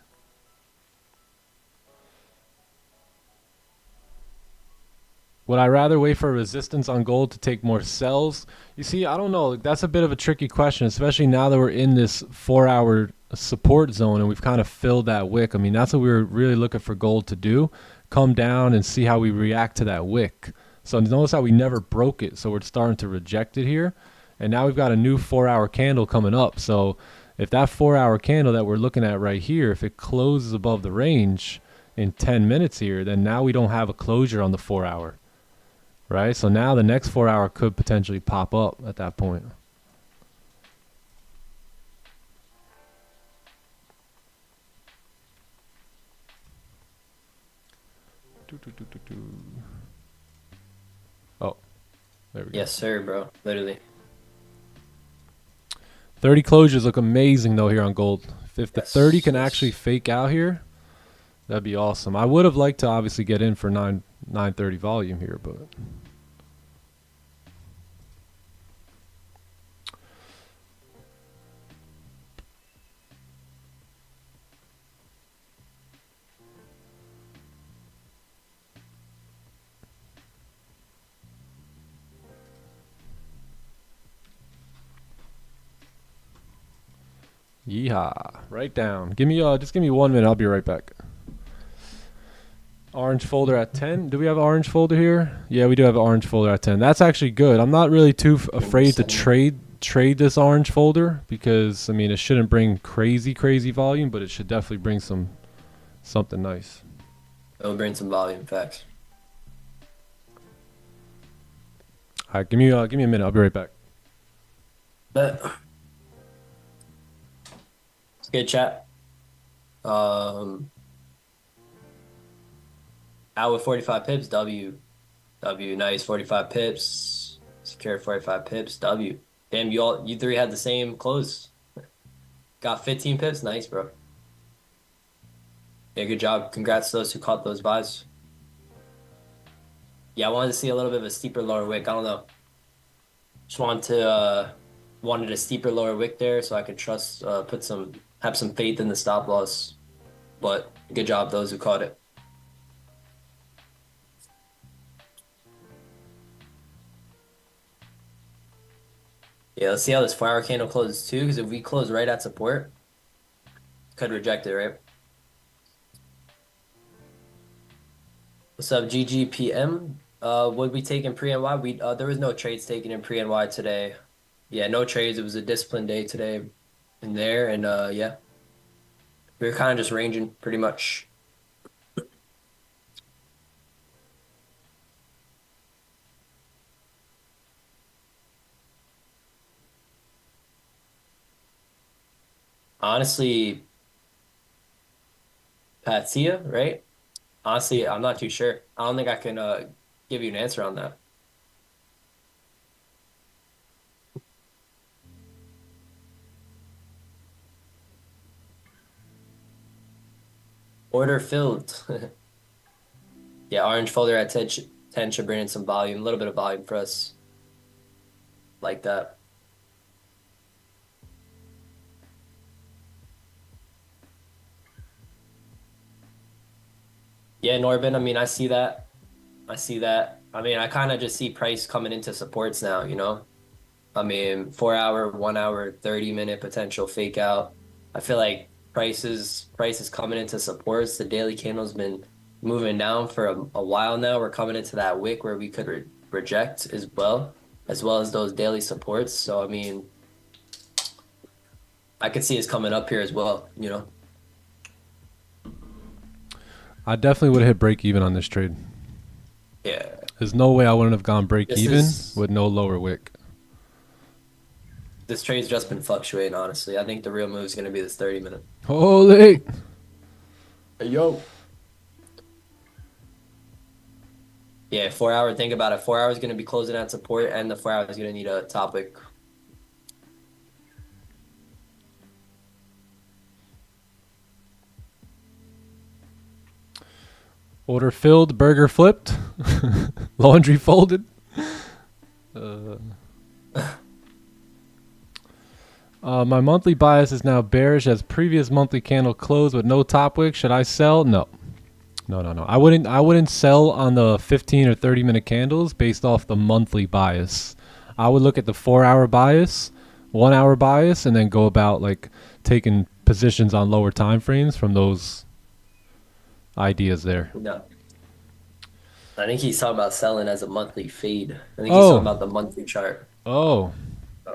Would I rather wait for resistance on gold to take more sells? You see, I don't know. That's a bit of a tricky question, especially now that we're in this 4-hour support zone and we've kind of filled that wick. I mean, that's what we were really looking for gold to do. Come down and see how we react to that wick. So notice how we never broke it. So we're starting to reject it here. And now we've got a new 4-hour candle coming up. So if that 4-hour candle that we're looking at right here, if it closes above the range in 10 minutes here, then now we don't have a closure on the 4-hour. Right? So now the next 4-hour could potentially pop up at that point. Oh, there we go. Yes, sir, bro. Literally. 30 closures look amazing though here on gold. If the 30 can actually fake out here, that'd be awesome. I would have liked to obviously get in for 930 volume here, but yeehaw. Right down. Give me just give me 1 minute. I'll be right back. Orange folder at 10. Do we have orange folder here? Yeah, we do have an orange folder at 10. That's actually good. I'm not really too afraid to trade this orange folder because I mean it shouldn't bring crazy volume, but it should definitely bring something nice. It'll bring some volume, facts. All right, give me a minute. I'll be right back. But it's good chat. Out with 45 pips, W, nice 45 pips, secured 45 pips, W. Damn, you three had the same close. Got 15 pips, nice, bro. Yeah, good job. Congrats to those who caught those buys. Yeah, I wanted to see a little bit of a steeper lower wick. I don't know. Just wanted a steeper lower wick there so I could have some faith in the stop loss. But good job those who caught it. Yeah, let's see how this 4-hour candle closes too, because if we close right at support, could reject it, right? What's up, GGPM? What we take in pre-NY? There was no trades taken in pre-NY today. Yeah, no trades. It was a disciplined day today in there, and yeah. We were kind of just ranging pretty much. Honestly, Patia, right? Honestly, I'm not too sure. I don't think I can give you an answer on that. Order filled. Yeah, orange folder at 10 should bring in some volume, a little bit of volume for us. Like that. Yeah, Norbin, I mean, I see that. I mean, I kind of just see price coming into supports now, you know? I mean, 4-hour, 1 hour, 30-minute potential fake out. I feel like prices coming into supports. The daily candle's been moving down for a while now. We're coming into that wick where we could reject as well as those daily supports. So I mean, I could see us coming up here as well, you know. I definitely would have hit break even on this trade. Yeah. There's no way I wouldn't have gone break This even is- with no lower wick. This trade's just been fluctuating, honestly. I think the real move is going to be this 30-minute. Holy. Hey, yo. Yeah, 4 hour. Think about it. 4 hours going to be closing at support, and the 4 hours going to need a top wick. Order filled, burger flipped, laundry folded. My monthly bias is now bearish as previous monthly candle closed with no top wick. Should I sell? No. No. I wouldn't sell on the 15 or 30-minute candles based off the monthly bias. I would look at the 4-hour bias, 1 hour bias, and then go about like taking positions on lower time frames from those ideas there. No. I think he's talking about selling as a monthly fade. I think he's Oh. talking about the monthly chart. Oh,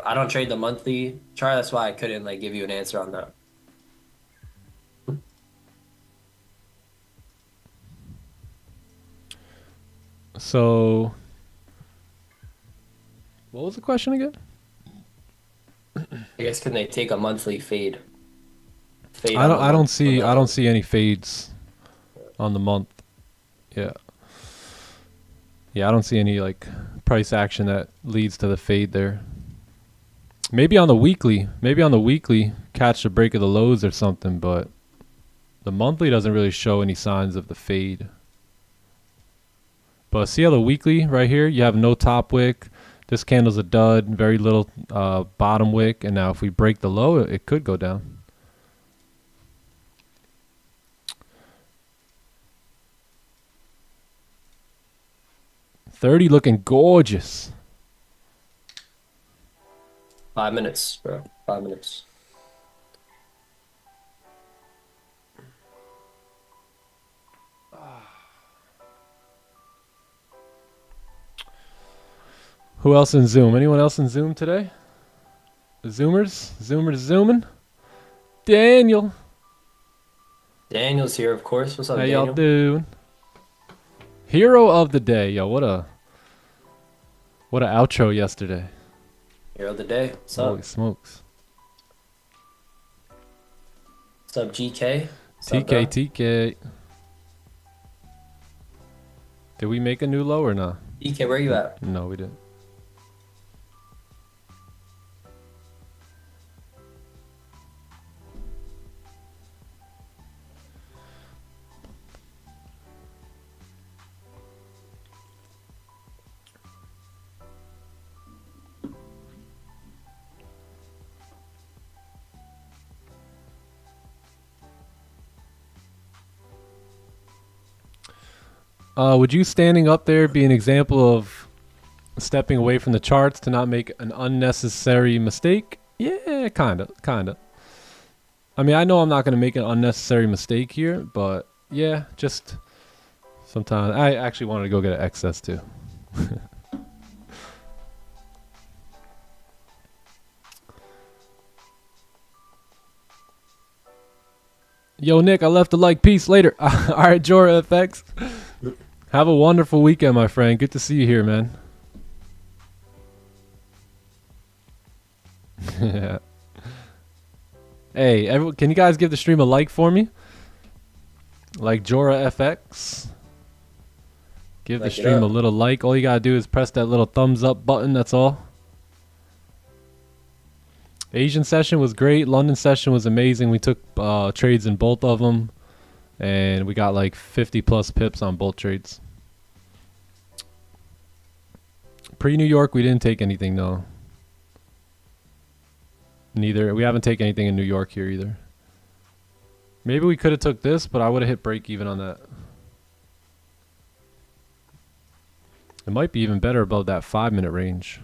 I don't trade the monthly chart. That's why I couldn't like give you an answer on that. so what was the question again? I guess can they take a monthly fade? I don't see any fades on the month. Yeah. Yeah, I don't see any like price action that leads to the fade there. Maybe on the weekly, catch the break of the lows or something, but the monthly doesn't really show any signs of the fade. But see how the weekly right here, you have no top wick. This candle's a dud, very little bottom wick, and now if we break the low, it could go down. $30 looking gorgeous. 5 minutes, bro. 5 minutes. Who else in Zoom? Anyone else in Zoom today? Zoomers zooming. Daniel. Daniel's here, of course. What's up, How Daniel? y'all doing? Hero of the day, yo. What a outro yesterday. Hero of the day. What's up? Holy smokes. What's up, GK? What's up, bro? TK. Did we make a new low or not? DK, where you at? No, we didn't. Would you standing up there be an example of stepping away from the charts to not make an unnecessary mistake? Yeah, kinda. I mean, I know I'm not gonna make an unnecessary mistake here, but yeah, just sometimes. I actually wanted to go get an excess too. Yo, Nick, I left a like. Peace later. All right, Jora FX. Have a wonderful weekend, my friend. Good to see you here, man. Yeah. Hey, everyone, can you guys give the stream a like for me? Like Jora FX. Give the Like it stream a up. little like. All you gotta do is press that little thumbs up button. That's all. Asian session was great. London session was amazing. We took trades in both of them, and we got like 50 plus pips on both trades. Pre-New York, we didn't take anything, no. Neither. We haven't taken anything in New York here either. Maybe we could have took this, but I would have hit break even on that. It might be even better above that 5-minute range.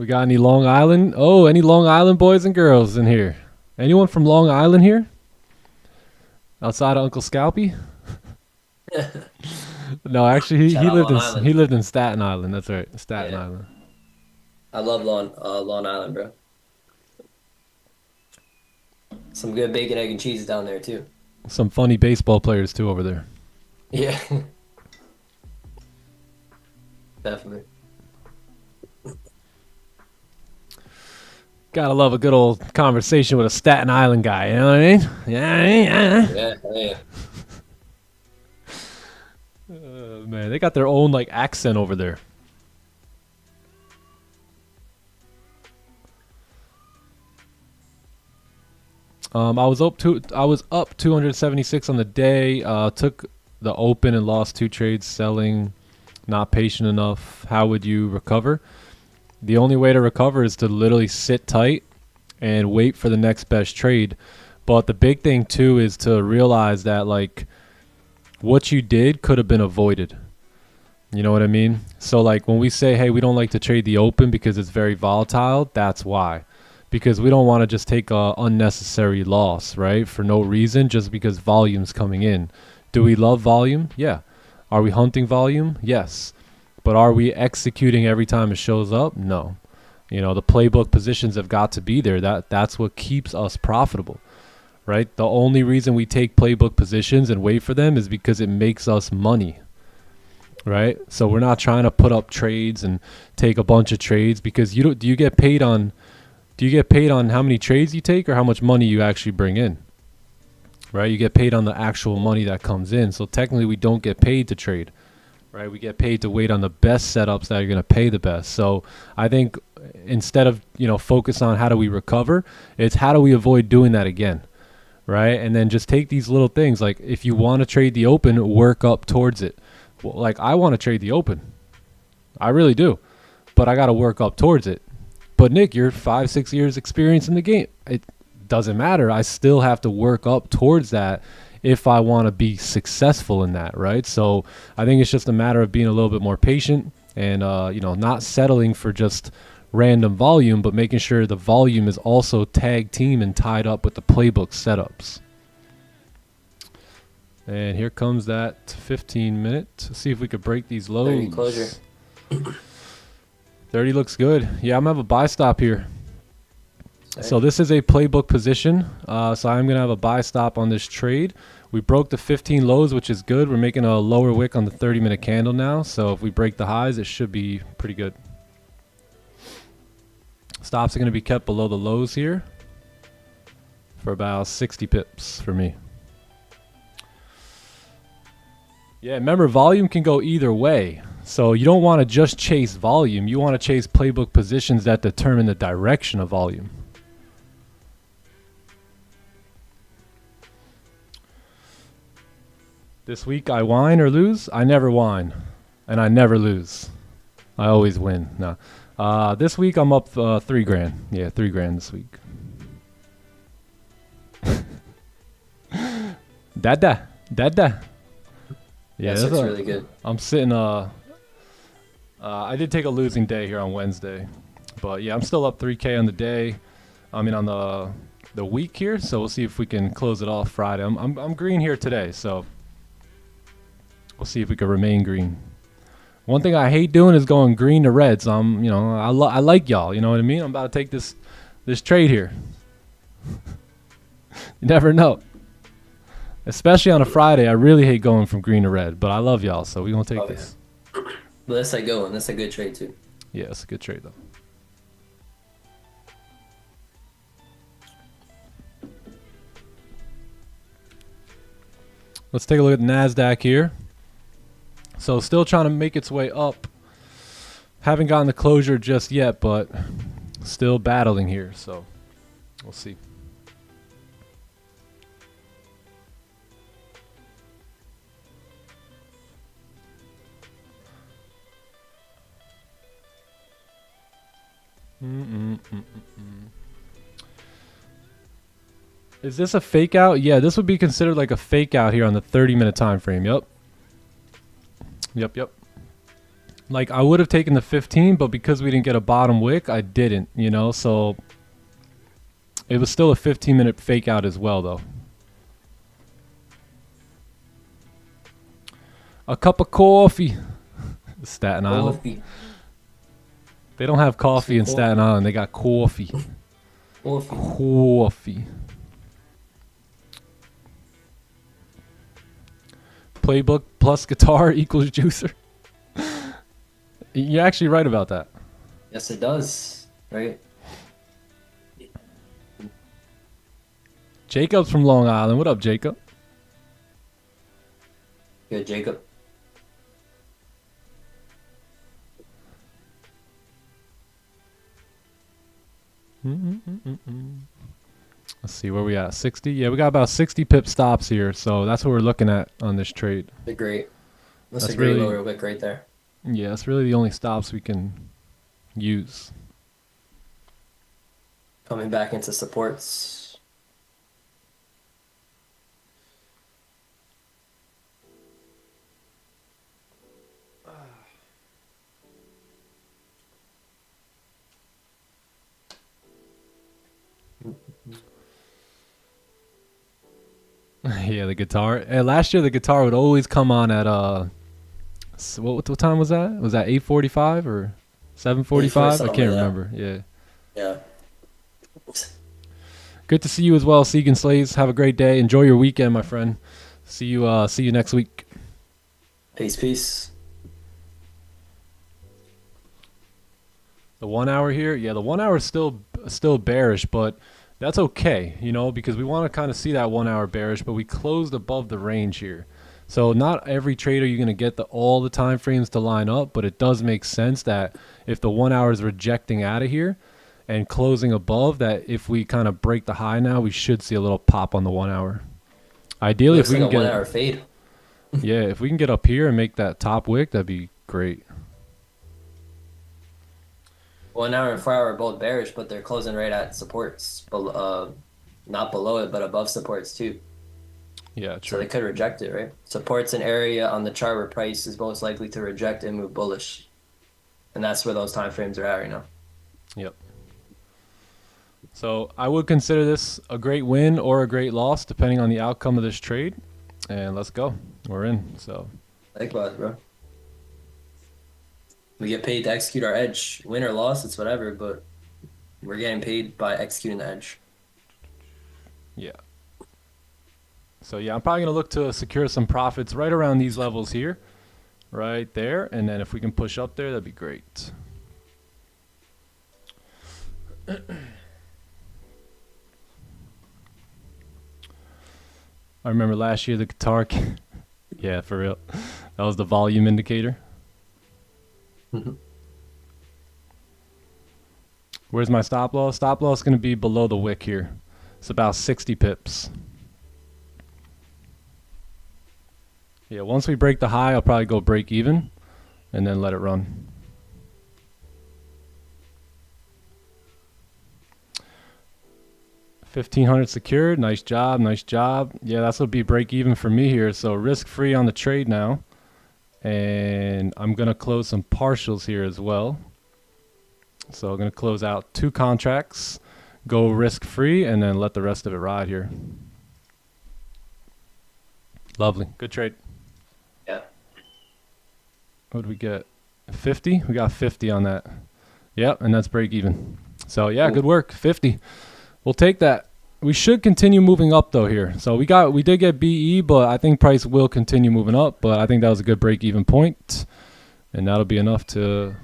We got any Long Island? Oh, any Long Island boys and girls in here? Anyone from Long Island here? Outside of Uncle Scalpy? No, actually, Shout out Long Island. he lived in Staten Island. That's right, Staten Yeah. Island. I love Long Island, bro. Some good bacon, egg, and cheese down there too. Some funny baseball players too over there. Yeah. Definitely. Gotta love a good old conversation with a Staten Island guy. You know what I mean? Yeah. Yeah, yeah. Man, they got their own like accent over there. I was up 276 on the day. Took the open and lost 2 trades selling. Not patient enough. How would you recover? The only way to recover is to literally sit tight and wait for the next best trade. But the big thing too is to realize that like what you did could have been avoided. You know what I mean? So like when we say, hey, we don't like to trade the open because it's very volatile, that's why. Because we don't want to just take a unnecessary loss, right? For no reason, just because volume's coming in. Do we love volume? Yeah. Are we hunting volume? Yes. But are we executing every time it shows up? No. You know, the playbook positions have got to be there. That's what keeps us profitable, right? The only reason we take playbook positions and wait for them is because it makes us money, right? So we're not trying to put up trades and take a bunch of trades because do you get paid on how many trades you take or how much money you actually bring in, right? You get paid on the actual money that comes in. So technically we don't get paid to trade. Right, we get paid to wait on the best setups that are going to pay the best. So I think instead of focus on how do we recover, it's how do we avoid doing that again, right? And then just take these little things like if you want to trade the open, work up towards it. Well, like I want to trade the open, I really do, but I got to work up towards it. But Nick, you're 5-6 years experience in the game. It doesn't matter. I still have to work up towards that if I want to be successful in that, right? So I think it's just a matter of being a little bit more patient and, not settling for just random volume, but making sure the volume is also tag team and tied up with the playbook setups. And here comes that 15-minute. Let's see if we could break these lows. 30 closure. 30 looks good. Yeah, I'm going to have a buy stop here. So this is a playbook position. So I'm going to have a buy stop on this trade. We broke the 15 lows, which is good. We're making a lower wick on the 30-minute candle now. So if we break the highs, it should be pretty good. Stops are going to be kept below the lows here for about 60 pips for me. Yeah, remember, volume can go either way. So you don't want to just chase volume. You want to chase playbook positions that determine the direction of volume. This week I whine or lose? I never whine, and I never lose. I always win. No. This week I'm up $3,000. Yeah, $3,000 this week. Dada. Yeah, That's really good. I'm sitting. I did take a losing day here on Wednesday, but yeah, I'm still up 3K on the day. I mean on the week here, so we'll see if we can close it off Friday. I'm green here today, so we'll see if we can remain green. One thing I hate doing is going green to red. So I like y'all. You know what I mean? I'm about to take this trade here. You never know. Especially on a Friday, I really hate going from green to red. But I love y'all, so we're gonna take this. Yeah. But that's a good one. That's a good trade too. Yeah, it's a good trade though. Let's take a look at NASDAQ here. So still trying to make its way up. Haven't gotten the closure just yet, but still battling here. So we'll see. Is this a fake out? Yeah, this would be considered like a fake out here on the 30-minute time frame. Yep. like I would have taken the 15, but because we didn't get a bottom wick, I didn't, you know, so it was still a 15-minute fake out as well, though. A cup of coffee. Staten Island. Coffee. They don't have coffee in Staten Island. They got coffee. Coffee. Coffee. Playbook plus guitar equals juicer. You're actually right about that. Yes, it does. Right. Jacob's from Long Island. What up, Jacob? Good, Jacob. Let's see where we at. 60. Yeah, we got about 60 pip stops here, so that's what we're looking at on this trade. The great. That's That's a great really- lower wick right there. Yeah, that's really the only stops we can use. Coming back into supports. Yeah, the guitar. And last year the guitar would always come on at what time was that? Was that 8:45 or 7:45? I something can't like that. remember. Yeah. Yeah. Good to see you as well, Segan Slays. Have a great day. Enjoy your weekend, my friend. See you next week. Peace, peace. The 1 hour here, yeah, the 1 hour is still bearish, but that's okay, you know, because we want to kind of see that 1 hour bearish, but we closed above the range here. So not every trader you're going to get all the time frames to line up, but it does make sense that if the 1 hour is rejecting out of here and closing above, that if we kind of break the high now, we should see a little pop on the 1 hour. Ideally, Looks if we like can a get 1 hour fade. yeah, if we can get up here and make that top wick, that'd be great. 1 hour and 4 hour are both bearish, but they're closing right at supports. Not below it, but above supports too. Yeah, So true. they could reject it, right? Supports an area on the chart where price is most likely to reject and move bullish. And that's where those time frames are at right now. Yep. So I would consider this a great win or a great loss, depending on the outcome of this trade. And let's go. We're in. So Likewise, bro. We get paid to execute our edge. Win or loss, it's whatever, but we're getting paid by executing the edge. yeah. So yeah, I'm probably gonna look to secure some profits right around these levels here, right there, and then if we can push up there, that'd be great. I remember last year the guitar. Yeah, for real. That was the volume indicator. Where's my stop loss? Stop loss is going to be below the wick here. It's about 60 pips. Yeah, once we break the high, I'll probably go break even and then let it run. $1,500 secured. Nice job. Nice job. Yeah, that's going to be break even for me here. So risk free on the trade now. And I'm going to close some partials here as well. So I'm going to close out 2 contracts, go risk free, and then let the rest of it ride here. Lovely. Good trade. Yeah. What did we get? 50? We got 50 on that. Yep, and that's break even. So yeah, Cool. good work. 50. We'll take that. We should continue moving up though here. So we did get BE, but I think price will continue moving up. But I think that was a good break even point, and that'll be enough to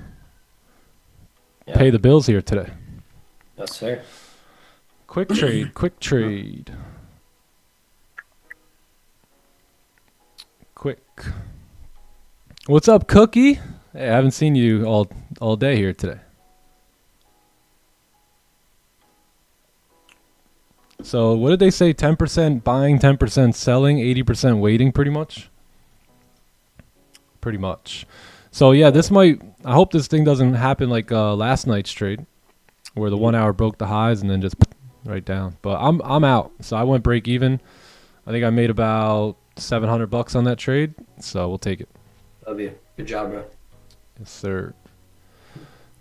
pay the bills here today. That's fair. Quick trade. Quick trade. Quick. What's up, Cookie? Hey, I haven't seen you all day here today. So what did they say? 10% buying, 10% selling, 80% waiting, pretty much? Pretty much. So yeah, this might, I hope this thing doesn't happen like last night's trade, where the 1 hour broke the highs and then just right down. But I'm out. So I went break even. I think I made about $700 on that trade. So we'll take it. Love you. Good job, bro. Yes, sir.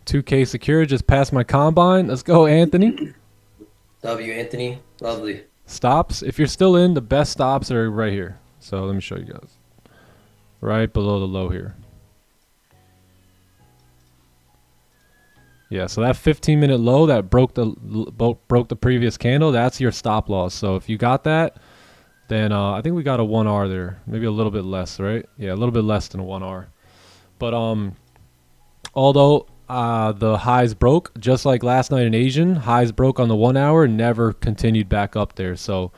2K secure. Just passed my combine. Let's go, Anthony. W, Anthony. Lovely. Stops. If you're still in, the best stops are right here. So let me show you guys. Right below the low here. Yeah, so that 15-minute low that broke the previous candle, that's your stop loss. So if you got that, then I think we got a 1R there. Maybe a little bit less, right? Yeah, a little bit less than a 1R. But although the highs broke, just like last night in Asian, highs broke on the 1 hour, never continued back up there. So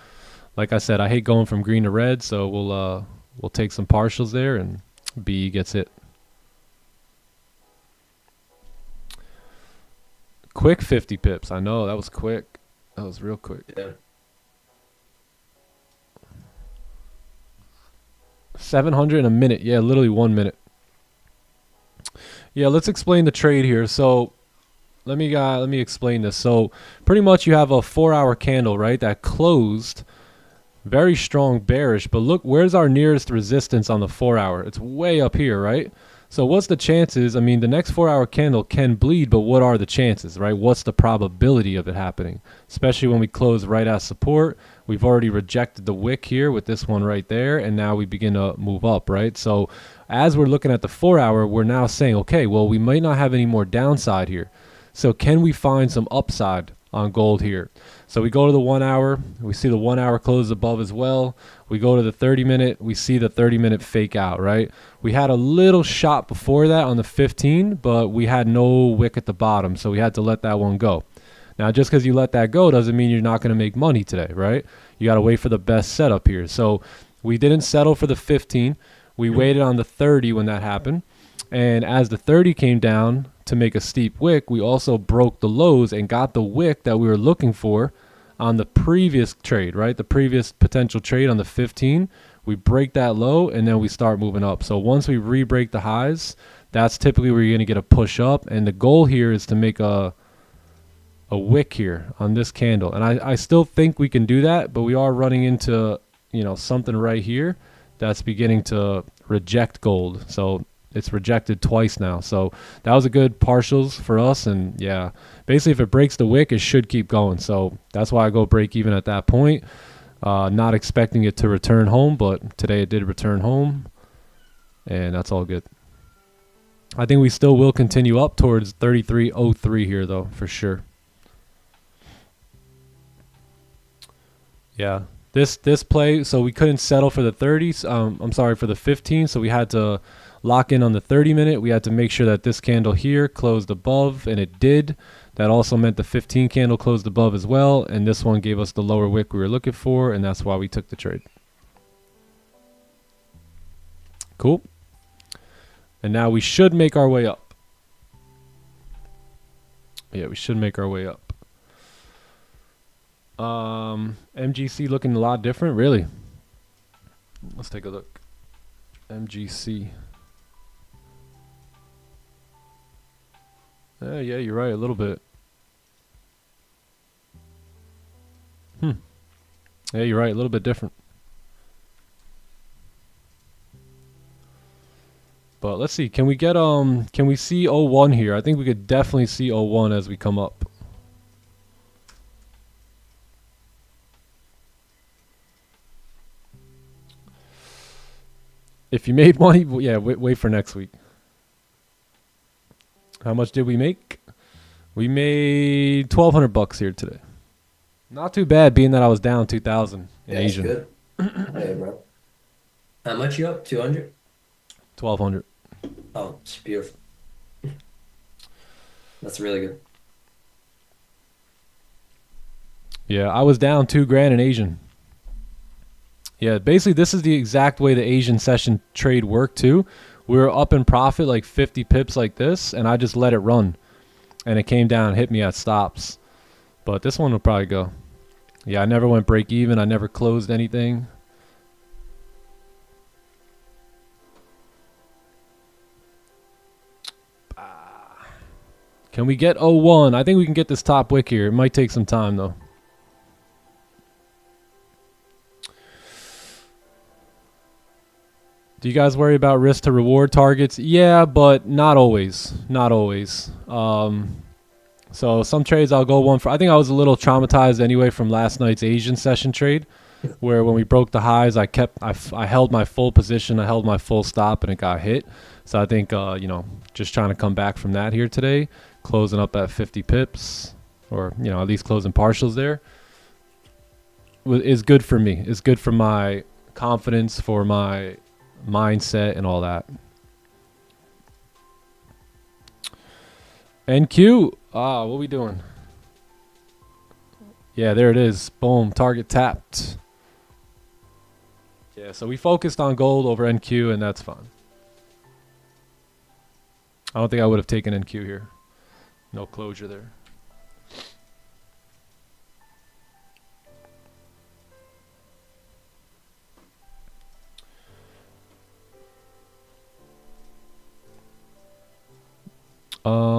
like I said, I hate going from green to red, so we'll take some partials there and B gets hit. Quick 50 pips. I know, that was quick. That was real quick. Yeah. 700 in a minute. Yeah, literally 1 minute. Yeah, let's explain the trade here. So let me explain this. So pretty much you have a 4-hour candle, right? That closed very strong bearish, but look, where's our nearest resistance on the 4-hour? It's way up here, right? So what's the chances? I mean, the next 4-hour candle can bleed, but what are the chances, right? What's the probability of it happening? Especially when we close right at support. We've already rejected the wick here with this one right there, and now we begin to move up, right? So as we're looking at the 4-hour, we're now saying, okay, well, we might not have any more downside here. So can we find some upside on gold here? So we go to the 1 hour, we see the 1 hour close above as well. We go to the 30-minute, we see the 30-minute fake out, right? We had a little shot before that on the 15, but we had no wick at the bottom, so we had to let that one go. Now, just because you let that go doesn't mean you're not going to make money today, right? You got to wait for the best setup here. So we didn't settle for the 15. We waited on the 30 when that happened. And as the 30 came down to make a steep wick, we also broke the lows and got the wick that we were looking for on the previous trade, right? The previous potential trade on the 15. We break that low and then we start moving up. So once we re-break the highs, that's typically where you're going to get a push up. And the goal here is to make a wick here on this candle. And I still think we can do that, but we are running into, you know, something right here that's beginning to reject gold. So it's rejected twice now. So that was a good partials for us. And yeah, basically if it breaks the wick, it should keep going. So that's why I go break even at that point. Not expecting it to return home, but today it did return home. And that's all good. I think we still will continue up towards 33.03 here though, for sure. Yeah, this play, so we couldn't settle for the 30s. I'm sorry, for the 15. So we had to lock in on the 30-minute. We had to make sure that this candle here closed above, and it did. That also meant the 15 candle closed above as well, and this one gave us the lower wick we were looking for, and that's why we took the trade. Cool. And now we should make our way up. Yeah, we should make our way up. MGC looking a lot different, really. Let's take a look. MGC. Yeah, you're right, a little bit. Yeah, you're right, a little bit different. But let's see, can we get can we see 01 here? I think we could definitely see 01 as we come up. If you made money, yeah, wait for next week. How much did we make? We made $1,200 here today. Not too bad, being that I was down 2,000 in Asian. Good. Hey, bro. How much you up? 200? 1,200. Oh, it's beautiful. That's really good. Yeah, I was down $2,000 in Asian. Yeah, basically this is the exact way the Asian session trade worked too. We were up in profit like 50 pips like this, and I just let it run. And it came down and hit me at stops. But this one will probably go. Yeah, I never went break even. I never closed anything. Can we get 01? I think we can get this top wick here. It might take some time though. Do you guys worry about risk to reward targets? Yeah, but not always. Not always. So some trades I'll go one for. I think I was a little traumatized anyway from last night's Asian session trade, where when we broke the highs, I held my full position, I held my full stop, and it got hit. So I think you know, just trying to come back from that here today, closing up at 50 pips, or you know, at least closing partials there, is good for me. Is good for my confidence, for my mindset, and all that. NQ, what we doing? Yeah, there it is. Boom, target tapped. Yeah, so we focused on gold over NQ, and that's fine. I don't think I would have taken NQ here. No closure there.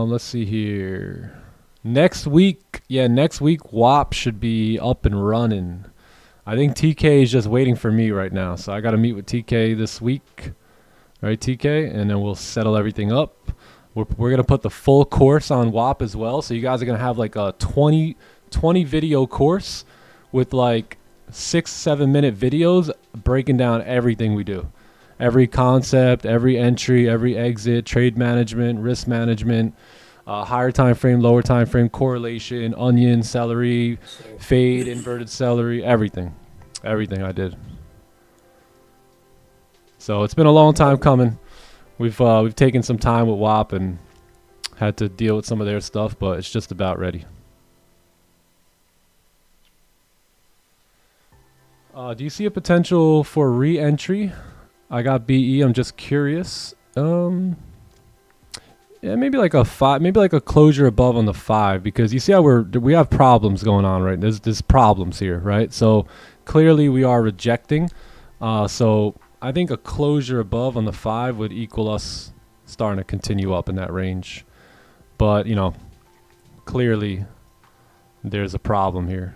Let's see here. Next week, WAP should be up and running. I think TK is just waiting for me right now, so I got to meet with TK this week, right, TK, and then we'll settle everything up. We're gonna put the full course on WAP as well, so you guys are gonna have like a 20 video course with like 6-7 minute videos breaking down everything we do. Every concept, every entry, every exit, trade management, risk management, higher time frame, lower time frame, correlation, onion, celery, fade, inverted celery, everything I did. So it's been a long time coming. We've taken some time with WAP and had to deal with some of their stuff, but it's just about ready. Do you see a potential for re-entry? I got BE. I'm just curious. Yeah, maybe like a 5, maybe like a closure above on the 5, because you see how we have problems going on, right? There's problems here, right? So clearly we are rejecting. So I think a closure above on the 5 would equal us starting to continue up in that range. But, you know, clearly there's a problem here.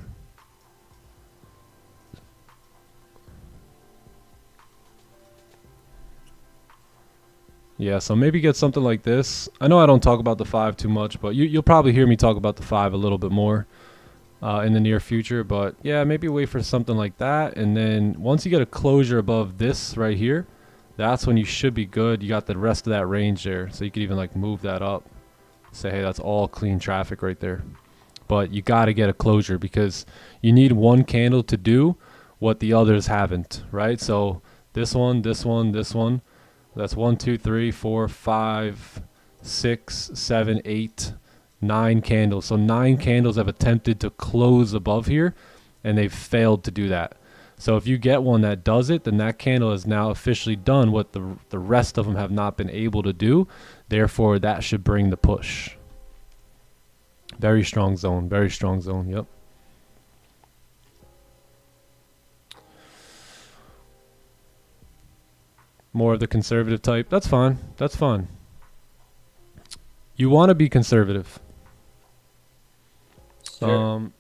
Yeah, so maybe get something like this. I know I don't talk about the 5 too much, but you'll probably hear me talk about the 5 a little bit more in the near future. But yeah, maybe wait for something like that. And then once you get a closure above this right here, that's when you should be good. You got the rest of that range there. So you could even like move that up. Say, hey, that's all clean traffic right there. But you got to get a closure because you need one candle to do what the others haven't, right? So this one, this one, this one. That's 1, 2, 3, 4, 5, 6, 7, 8, 9 candles. So 9 candles have attempted to close above here, and they've failed to do that. So if you get one that does it, then that candle is now officially done what the rest of them have not been able to do. Therefore, that should bring the push. Very strong zone. Very strong zone. Yep. More of the conservative type. That's fine. That's fine. You want to be conservative. Sure.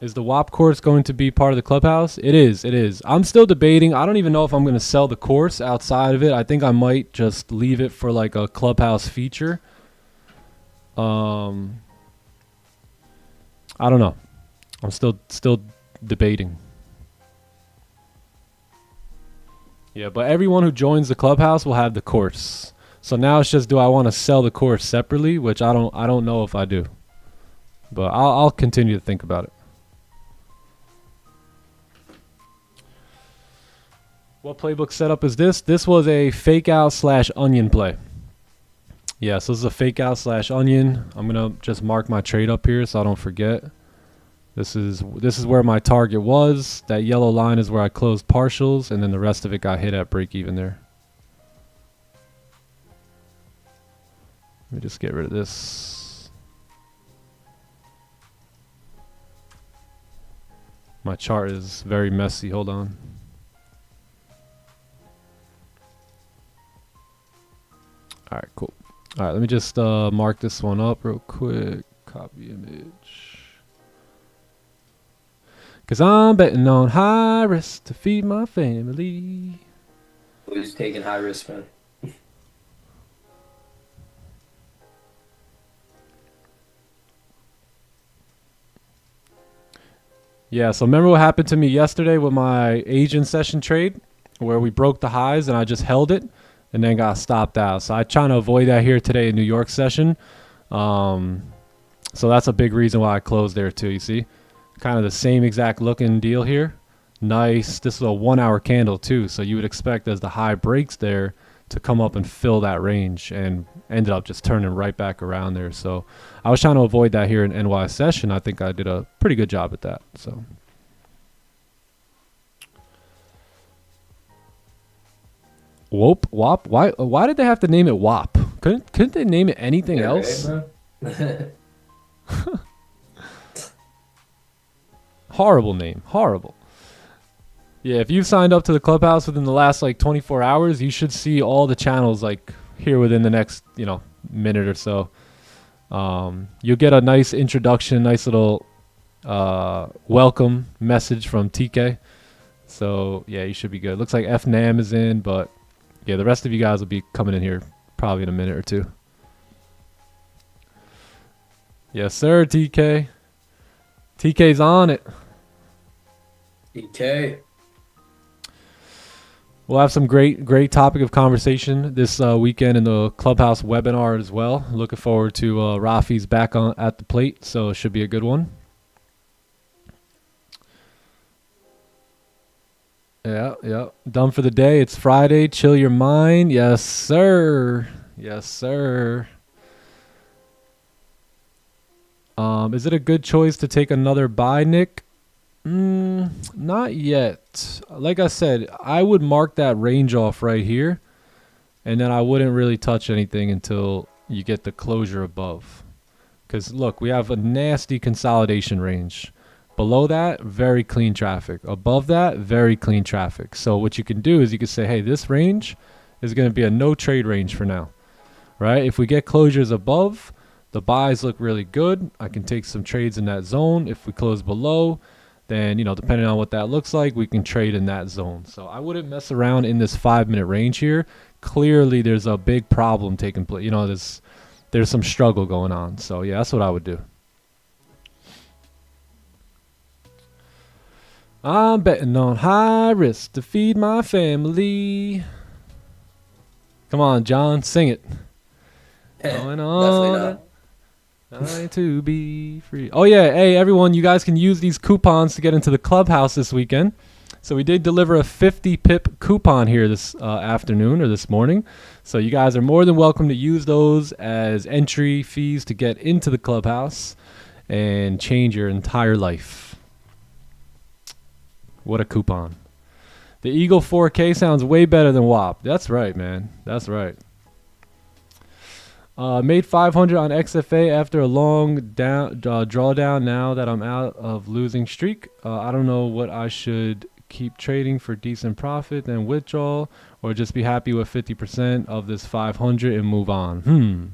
Is the WAP course going to be part of the clubhouse? It is. It is. I'm still debating. I don't even know if I'm going to sell the course outside of it. I think I might just leave it for like a clubhouse feature. I don't know. I'm still debating. Yeah, but everyone who joins the clubhouse will have the course. So now it's just, do I want to sell the course separately, which I don't know if I do. But I'll continue to think about it. What playbook setup is this? This was a fake out / onion play. Yeah, so this is a fake out / onion. I'm going to just mark my trade up here so I don't forget. This is where my target was. That yellow line is where I closed partials, and then the rest of it got hit at break even there. Let me just get rid of this. My chart is very messy. Hold on. All right, cool. All right, let me just mark this one up real quick. Copy image. Cause I'm betting on high risk to feed my family. Always taking high risk, man. Yeah, so remember what happened to me yesterday with my Asian session trade where we broke the highs and I just held it and then got stopped out. So I'm trying to avoid that here today in New York session. So that's a big reason why I closed there too, you see? Kind of the same exact looking deal here. Nice. This is a 1 hour candle too, so you would expect as the high breaks there to come up and fill that range, and ended up just turning right back around there. So I was trying to avoid that here in NY session. I think I did a pretty good job at that. So Whoop, WAP. Why did they have to name it WAP? Couldn't they name it anything else? Right, Horrible name. Horrible. Yeah, if you've signed up to the clubhouse within the last like 24 hours, you should see all the channels like here within the next, minute or so. You'll get a nice introduction, nice little welcome message from TK. So yeah, you should be good. Looks like FNAM is in, but yeah, the rest of you guys will be coming in here probably in a minute or two. Yes, sir, TK. TK's on it. DK. We'll have some great topic of conversation this weekend in the Clubhouse webinar as well. Looking forward to Rafi's back on at the plate, so it should be a good one. Yeah. Done for the day. It's Friday. Chill your mind. Yes, sir. Yes, sir. Is it a good choice to take another buy, Nick? Not yet. Like I said, I would mark that range off right here, and then I wouldn't really touch anything until you get the closure above. Because look, we have a nasty consolidation range. Below that, very clean traffic. Above that, very clean traffic. So what you can do is you can say, hey, this range is going to be a no trade range for now, right? If we get closures above, the buys look really good. I can take some trades in that zone. If we close below, then, depending on what that looks like, we can trade in that zone. So I wouldn't mess around in this 5-minute range here. Clearly, there's a big problem taking place. There's some struggle going on. So yeah, that's what I would do. I'm betting on high risk to feed my family. Come on, John, sing it. Going Definitely on. not. To be free. Oh yeah, hey everyone, you guys can use these coupons to get into the clubhouse this weekend. So we did deliver a 50 pip coupon here this afternoon or this morning. So you guys are more than welcome to use those as entry fees to get into the clubhouse and change your entire life. What a coupon. The Eagle 4K sounds way better than WAP. That's right, man. That's right. Made 500 on XFA after a long drawdown now that I'm out of losing streak. I don't know what I should keep trading for decent profit, then withdraw, or just be happy with 50% of this 500 and move on.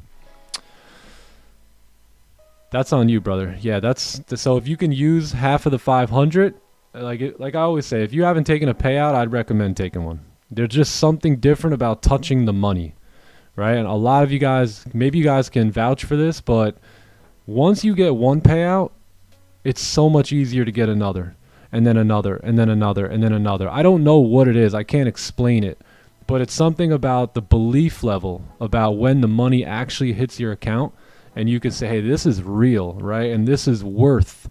That's on you, brother. Yeah, so if you can use half of the 500, like I always say, if you haven't taken a payout, I'd recommend taking one. There's just something different about touching the money. Right, and a lot of you guys, maybe you guys can vouch for this, but once you get one payout, it's so much easier to get another, and then another, and then another, and then another. I don't know what it is. I can't explain it, but it's something about the belief level about when the money actually hits your account, and you can say, hey, this is real, right? And this is worth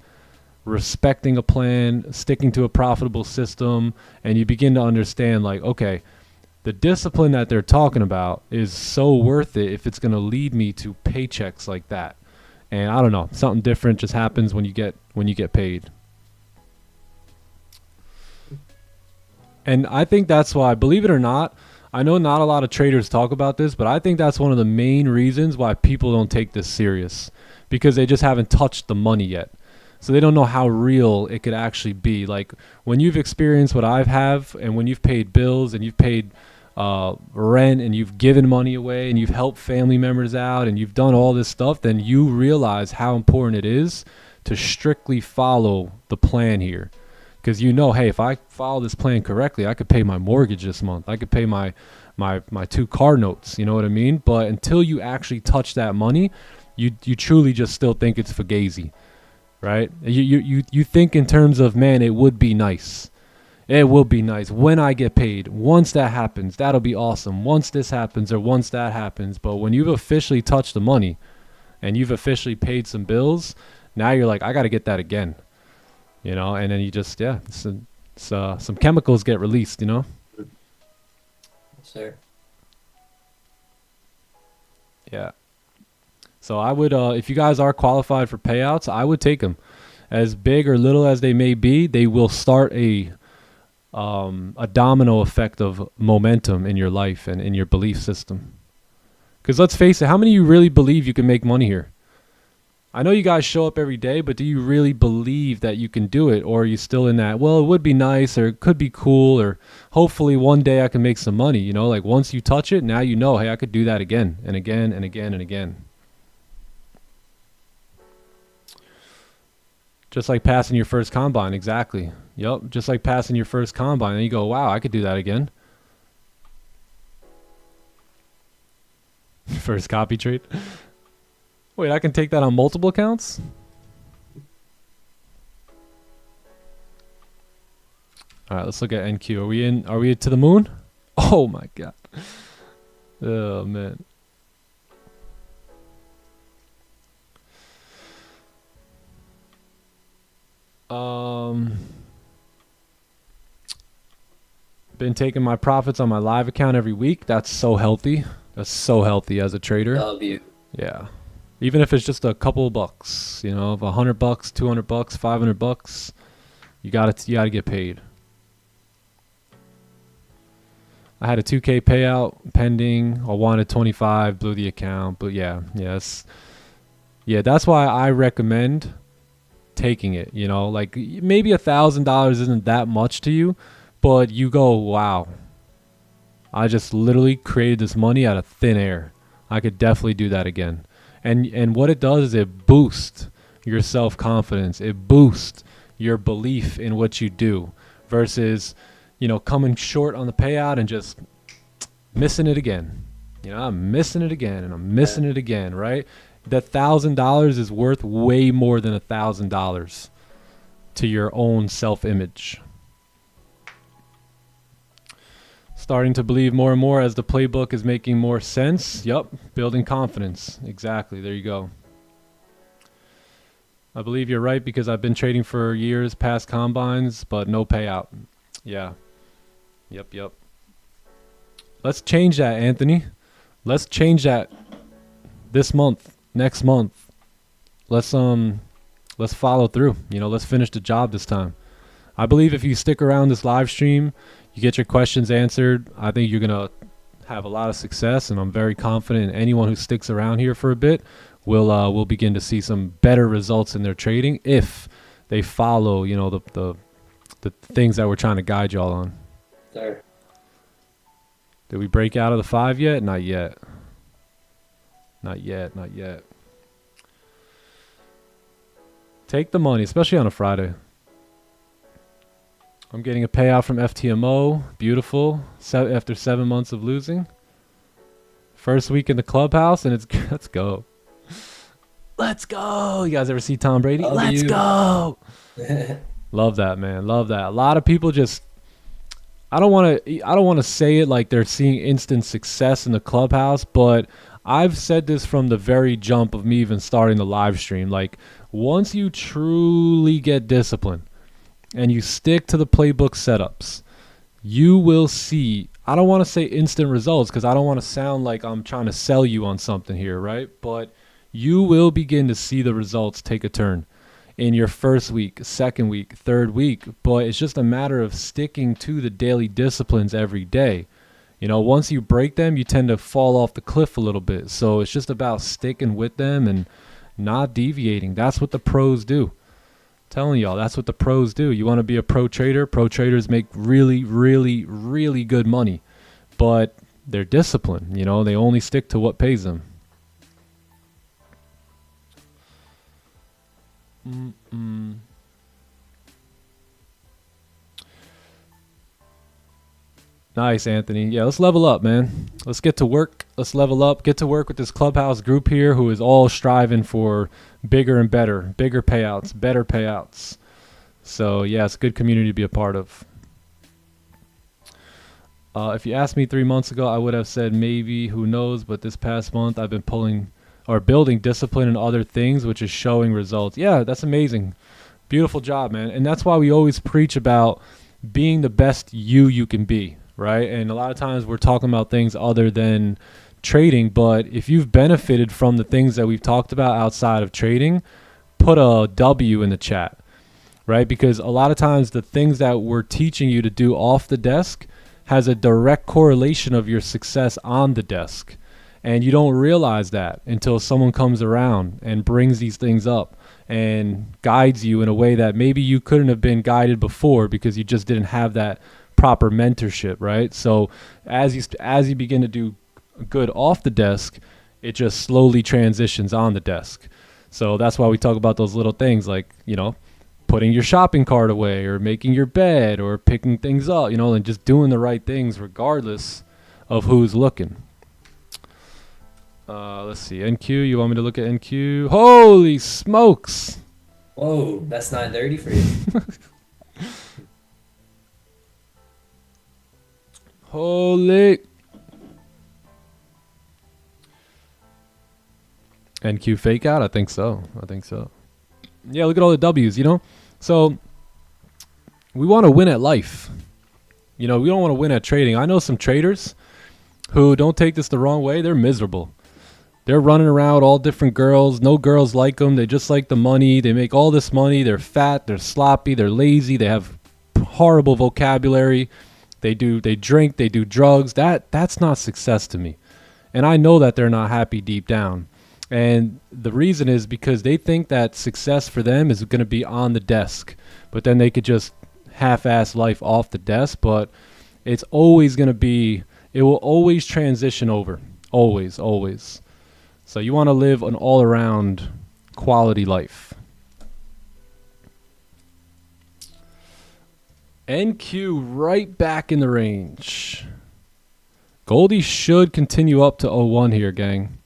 respecting a plan, sticking to a profitable system, and you begin to understand, like, okay, the discipline that they're talking about is so worth it if it's going to lead me to paychecks like that. And I don't know, something different just happens when you get paid. And I think that's why, believe it or not, I know not a lot of traders talk about this, but I think that's one of the main reasons why people don't take this serious, because they just haven't touched the money yet. So they don't know how real it could actually be. Like when you've experienced what I have, and when you've paid bills and you've paid rent and you've given money away and you've helped family members out and you've done all this stuff, then you realize how important it is to strictly follow the plan here, Because you know, hey, if I follow this plan correctly, I could pay my mortgage this month. I could pay my 2 car notes. You know what I mean? But until you actually touch that money, you truly just still think it's fugazi, right? You think in terms of, man, it would be nice. It will be nice when I get paid. Once that happens, that'll be awesome. Once this happens or once that happens. But when you've officially touched the money and you've officially paid some bills, now you're like, I got to get that again. You know, and then you just, some chemicals get released, you know? Yes, sir. Yeah. So I would, if you guys are qualified for payouts, I would take them. As big or little as they may be, they will start a domino effect of momentum in your life and in your belief system. Because let's face it, how many of you really believe you can make money here? I know you guys show up every day, but do you really believe that you can do it? Or are you still in that, well, it would be nice, or it could be cool, or hopefully one day I can make some money, you know? Like once you touch it, now you know, hey, I could do that again and again and again and again. Just like passing your first combine, exactly. Yep, just like passing your first combine. And you go, wow, I could do that again. First copy trade. Wait, I can take that on multiple accounts? All right, let's look at NQ. Are we to the moon? Oh my God. Oh man. Been taking my profits on my live account every week. That's so healthy. That's so healthy as a trader. W. Yeah. Even if it's just a couple of bucks, you know, of $100, $200, $500, you gotta get paid. I had a 2K payout pending. I wanted 25, blew the account, but yes. Yeah, that's why I recommend taking it, you know, like maybe $1,000 isn't that much to you, but you go, wow, I just literally created this money out of thin air. I could definitely do that again. And what it does is it boosts your self-confidence. It boosts your belief in what you do versus, you know, coming short on the payout and just missing it again. You know, I'm missing it again and I'm missing it again, right? That $1,000 is worth way more than $1,000 to your own self-image. Starting to believe more and more as the playbook is making more sense. Yup, building confidence. Exactly, there you go. I believe you're right because I've been trading for years past combines, but no payout. Yeah. Yep. Let's change that, Anthony. Let's change that this month, next month. Let's follow through. You know, let's finish the job this time. I believe if you stick around this live stream, you get your questions answered, I think you're going to have a lot of success, and I'm very confident anyone who sticks around here for a bit will begin to see some better results in their trading if they follow, you know, the things that we're trying to guide y'all on. Sir. Did we break out of the 5 yet? Not yet. Not yet. Take the money, especially on a Friday. I'm getting a payout from FTMO. Beautiful. After 7 months of losing. First week in the clubhouse, and it's let's go. Let's go. You guys ever see Tom Brady? Let's go. Love that, man. Love that. A lot of people just I don't want to say it like they're seeing instant success in the clubhouse, but I've said this from the very jump of me even starting the live stream. Like, once you truly get disciplined and you stick to the playbook setups, you will see, I don't want to say instant results because I don't want to sound like I'm trying to sell you on something here, right? But you will begin to see the results take a turn in your first week, second week, third week. But it's just a matter of sticking to the daily disciplines every day. You know, once you break them, you tend to fall off the cliff a little bit. So it's just about sticking with them and not deviating. That's what the pros do. Telling y'all, that's what the pros do. You want to be a pro trader? Pro traders make really, really, really good money, but they're disciplined. You know, they only stick to what pays them. Nice, Anthony. Yeah, let's level up, man. Let's get to work. Let's level up. Get to work with this Clubhouse group here who is all striving for bigger and better, bigger payouts, better payouts. So, yeah, it's a good community to be a part of. If you asked me 3 months ago, I would have said maybe, who knows, but this past month I've been building discipline in other things, which is showing results. Yeah, that's amazing. Beautiful job, man. And that's why we always preach about being the best you can be, right? And a lot of times we're talking about things other than trading, but if you've benefited from the things that we've talked about outside of trading, put a W in the chat, right? Because a lot of times the things that we're teaching you to do off the desk has a direct correlation of your success on the desk. And you don't realize that until someone comes around and brings these things up and guides you in a way that maybe you couldn't have been guided before because you just didn't have that proper mentorship, right? So as you begin to do good off the desk, it just slowly transitions on the desk. So that's why we talk about those little things like, you know, putting your shopping cart away or making your bed or picking things up, you know, and just doing the right things regardless of who's looking. Let's see. NQ, you want me to look at NQ? Holy smokes. Whoa, that's 930 for you. Holy. NQ fake out? I think so. Yeah, look at all the W's, you know? So we want to win at life. You know, we don't want to win at trading. I know some traders who, don't take this the wrong way, they're miserable. They're running around with all different girls. No girls like them. They just like the money. They make all this money. They're fat. They're sloppy. They're lazy. They have horrible vocabulary. They drink. They do drugs. That's not success to me. And I know that they're not happy deep down. And the reason is because they think that success for them is going to be on the desk. But then they could just half-ass life off the desk. But it's always going to be, it will always transition over. Always, always. So you want to live an all-around quality life. NQ right back in the range. Goldie should continue up to 01 here, gang.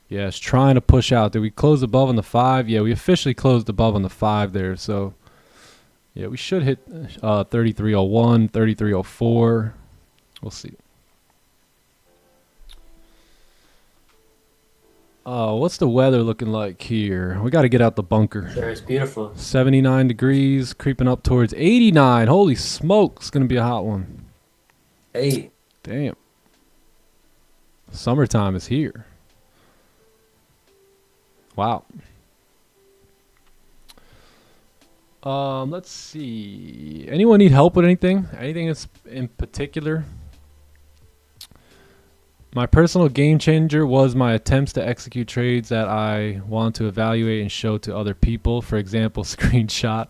Yeah, it's trying to push out. Did we close above on the 5? Yeah, we officially closed above on the 5 there. So, yeah, we should hit 3301, 3304. We'll see. What's the weather looking like here? We got to get out the bunker. Sure, it's beautiful. 79 degrees, creeping up towards 89. Holy smoke, it's going to be a hot one. Hey. Damn. Summertime is here. Wow. Let's see. Anyone need help with anything? Anything that's in particular? My personal game changer was my attempts to execute trades that I want to evaluate and show to other people. For example, screenshot.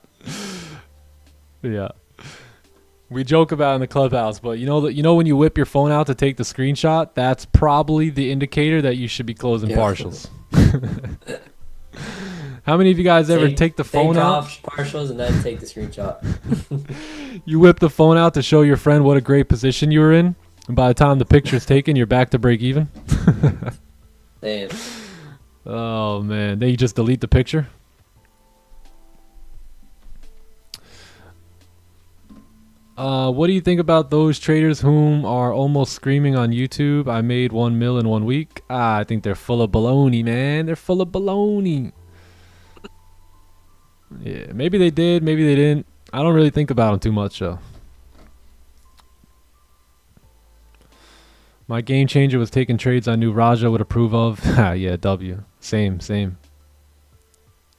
Yeah. We joke about it in the clubhouse, but you know when you whip your phone out to take the screenshot, that's probably the indicator that you should be closing partials. How many of you guys ever take the phone out? Partials and then take the screenshot. You whip the phone out to show your friend what a great position you were in, and by the time the picture's taken, you're back to break even. Damn. Oh man, then you just delete the picture. What do you think about those traders whom are almost screaming on YouTube, I made 1 mil in 1 week? I think they're full of baloney, man. They're full of baloney. Yeah, maybe they did, maybe they didn't. I don't really think about them too much, though. My game changer was taking trades I knew Raja would approve of. Yeah, W. Same.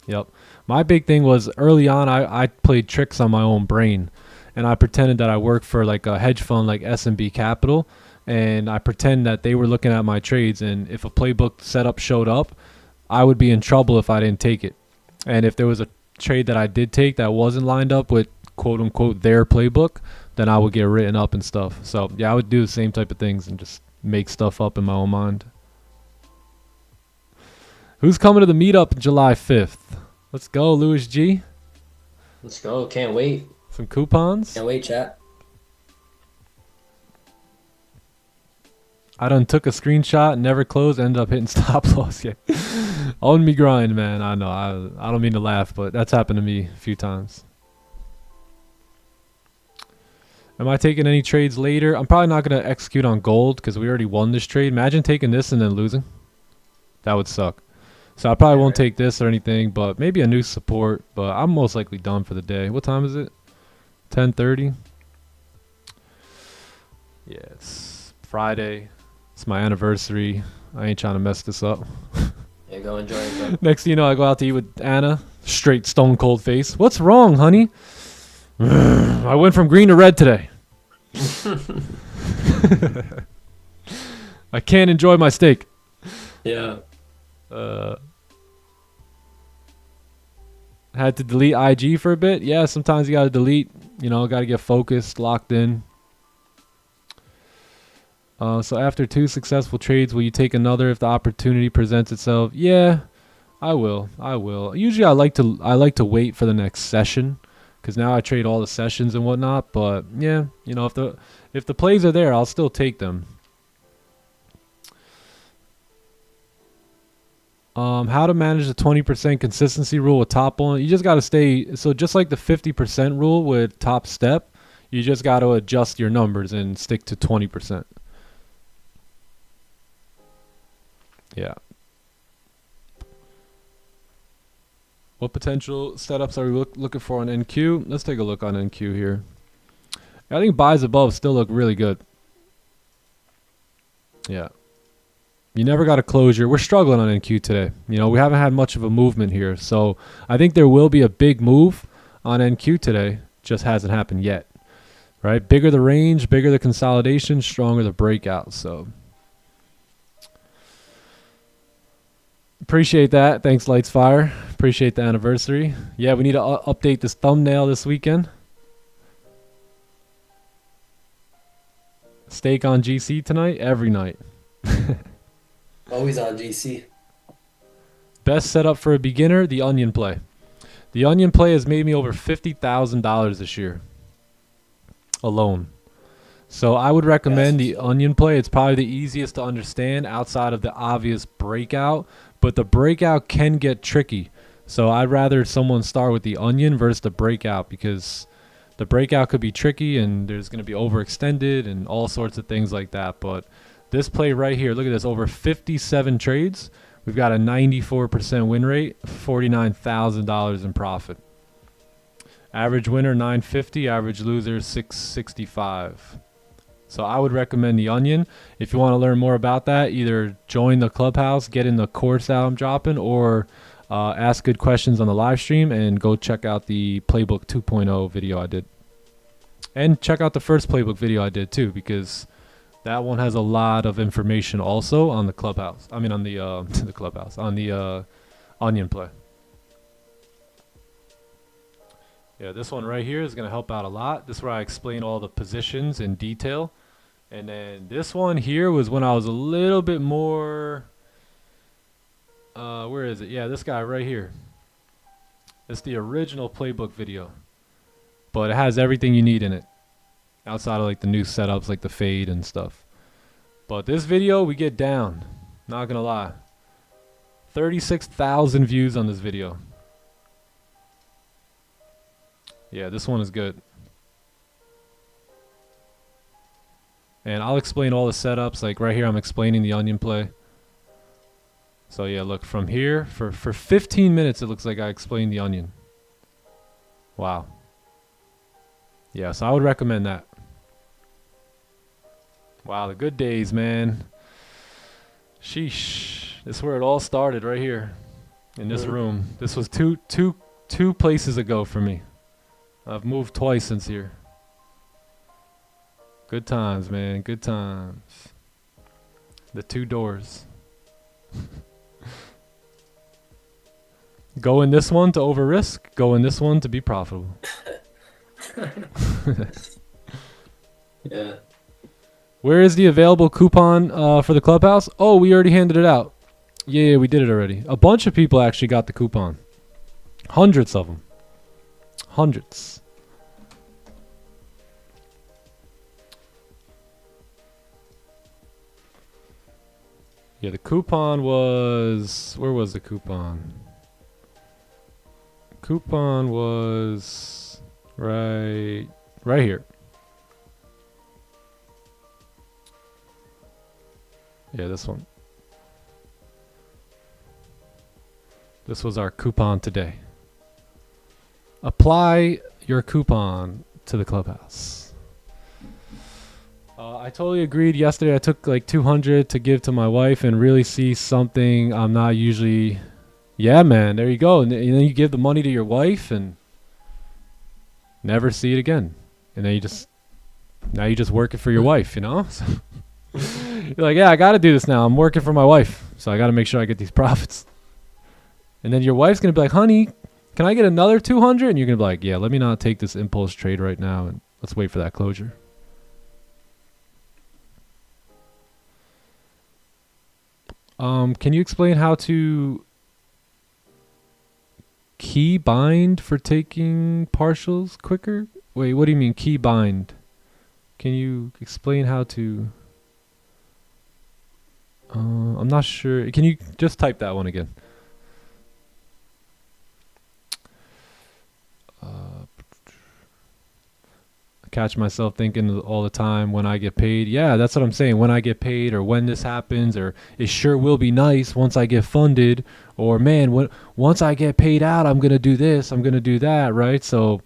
Yep. My big thing was early on, I played tricks on my own brain. And I pretended that I worked for like a hedge fund like S&B Capital. And I pretend that they were looking at my trades. And if a playbook setup showed up, I would be in trouble if I didn't take it. And if there was a trade that I did take that wasn't lined up with quote unquote their playbook, then I would get written up and stuff. So yeah, I would do the same type of things and just make stuff up in my own mind. Who's coming to the meetup July 5th? Let's go, Louis G. Let's go. Can't wait. Some coupons. Can't wait, chat. I done took a screenshot, never closed, ended up hitting stop loss. Yeah, on me grind, man. I know. I don't mean to laugh, but that's happened to me a few times. Am I taking any trades later? I'm probably not going to execute on gold because we already won this trade. Imagine taking this and then losing. That would suck. So I probably won't take this or anything, but maybe a new support. But I'm most likely done for the day. What time is it? 10:30. Yeah, it's Friday. It's my anniversary. I ain't trying to mess this up. Yeah, go enjoy it, bro. Next thing you know, I go out to eat with Anna. Straight stone cold face. What's wrong, honey? I went from green to red today. I can't enjoy my steak. Yeah. Had to delete IG for a bit. Yeah, sometimes you got to delete. You know, got to get focused, locked in. So after 2 successful trades, will you take another if the opportunity presents itself? Yeah, I will. Usually I like to wait for the next session because now I trade all the sessions and whatnot. But yeah, you know, if the plays are there, I'll still take them. How to manage the 20% consistency rule with TopOne? You just got to stay. So just like the 50% rule with Top Step, you just got to adjust your numbers and stick to 20%. Yeah. What potential setups are we looking for on NQ? Let's take a look on NQ here. I think buys above still look really good. Yeah. You never got a closure. We're struggling on NQ today. You know, we haven't had much of a movement here. So I think there will be a big move on NQ today. Just hasn't happened yet. Right? Bigger the range, bigger the consolidation, stronger the breakout. So appreciate that. Thanks, Lights Fire. Appreciate the anniversary. Yeah, we need to update this thumbnail this weekend. Steak on GC tonight? Every night. Always on GC. Best setup for a beginner, the onion play. The onion play has made me over $50,000 this year alone. So I would recommend the onion play. It's probably the easiest to understand outside of the obvious breakout, but the breakout can get tricky. So I'd rather someone start with the onion versus the breakout because the breakout could be tricky and there's going to be overextended and all sorts of things like that. But this play right here, look at this, over 57 trades. We've got a 94% win rate, $49,000 in profit. Average winner, $950. Average loser, $665. So I would recommend the onion. If you want to learn more about that, either join the clubhouse, get in the course that I'm dropping, or ask good questions on the live stream and go check out the Playbook 2.0 video I did. And check out the first Playbook video I did too, because that one has a lot of information also on the clubhouse. I mean on the the clubhouse, on the onion play. Yeah, this one right here is going to help out a lot. This is where I explain all the positions in detail. And then this one here was when I was a little bit more where is it? Yeah, this guy right here. It's the original Playbook video. But it has everything you need in it. Outside of like the new setups like the fade and stuff. But this video we get down. Not gonna lie. 36,000 views on this video. Yeah, this one is good. And I'll explain all the setups. Like right here I'm explaining the onion play. So yeah, look, from here for 15 minutes it looks like I explained the onion. Wow. Yeah, so I would recommend that. Wow, the good days, man. Sheesh. This is where it all started, right here. In this room. This was two places ago for me. I've moved twice since here. Good times, man. Good times. The 2 doors. Go in this one to over risk. Go in this one to be profitable. Yeah. Where is the available coupon for the clubhouse? Oh, we already handed it out. Yeah, we did it already. A bunch of people actually got the coupon. Hundreds of them. Hundreds. Yeah, the coupon was, where was the coupon? Coupon was right here. Yeah, this one. This was our coupon today. Apply your coupon to the clubhouse. I totally agreed. Yesterday I took like 200 to give to my wife and really see something I'm not usually. Yeah, man, there you go. And then you give the money to your wife and never see it again. And then now you just work it for your wife, you know? So you're like, yeah, I got to do this now. I'm working for my wife, so I got to make sure I get these profits. And then your wife's going to be like, honey, can I get another 200? And you're going to be like, yeah, let me not take this impulse trade right now, and let's wait for that closure. Can you explain how to key bind for taking partials quicker? Wait, what do you mean key bind? Can you explain how to... I'm not sure. Can you just type that one again? I catch myself thinking all the time when I get paid. Yeah, that's what I'm saying. When I get paid, or when this happens, or it sure will be nice once I get funded, or man, once I get paid out, I'm gonna do this, I'm gonna do that, right? So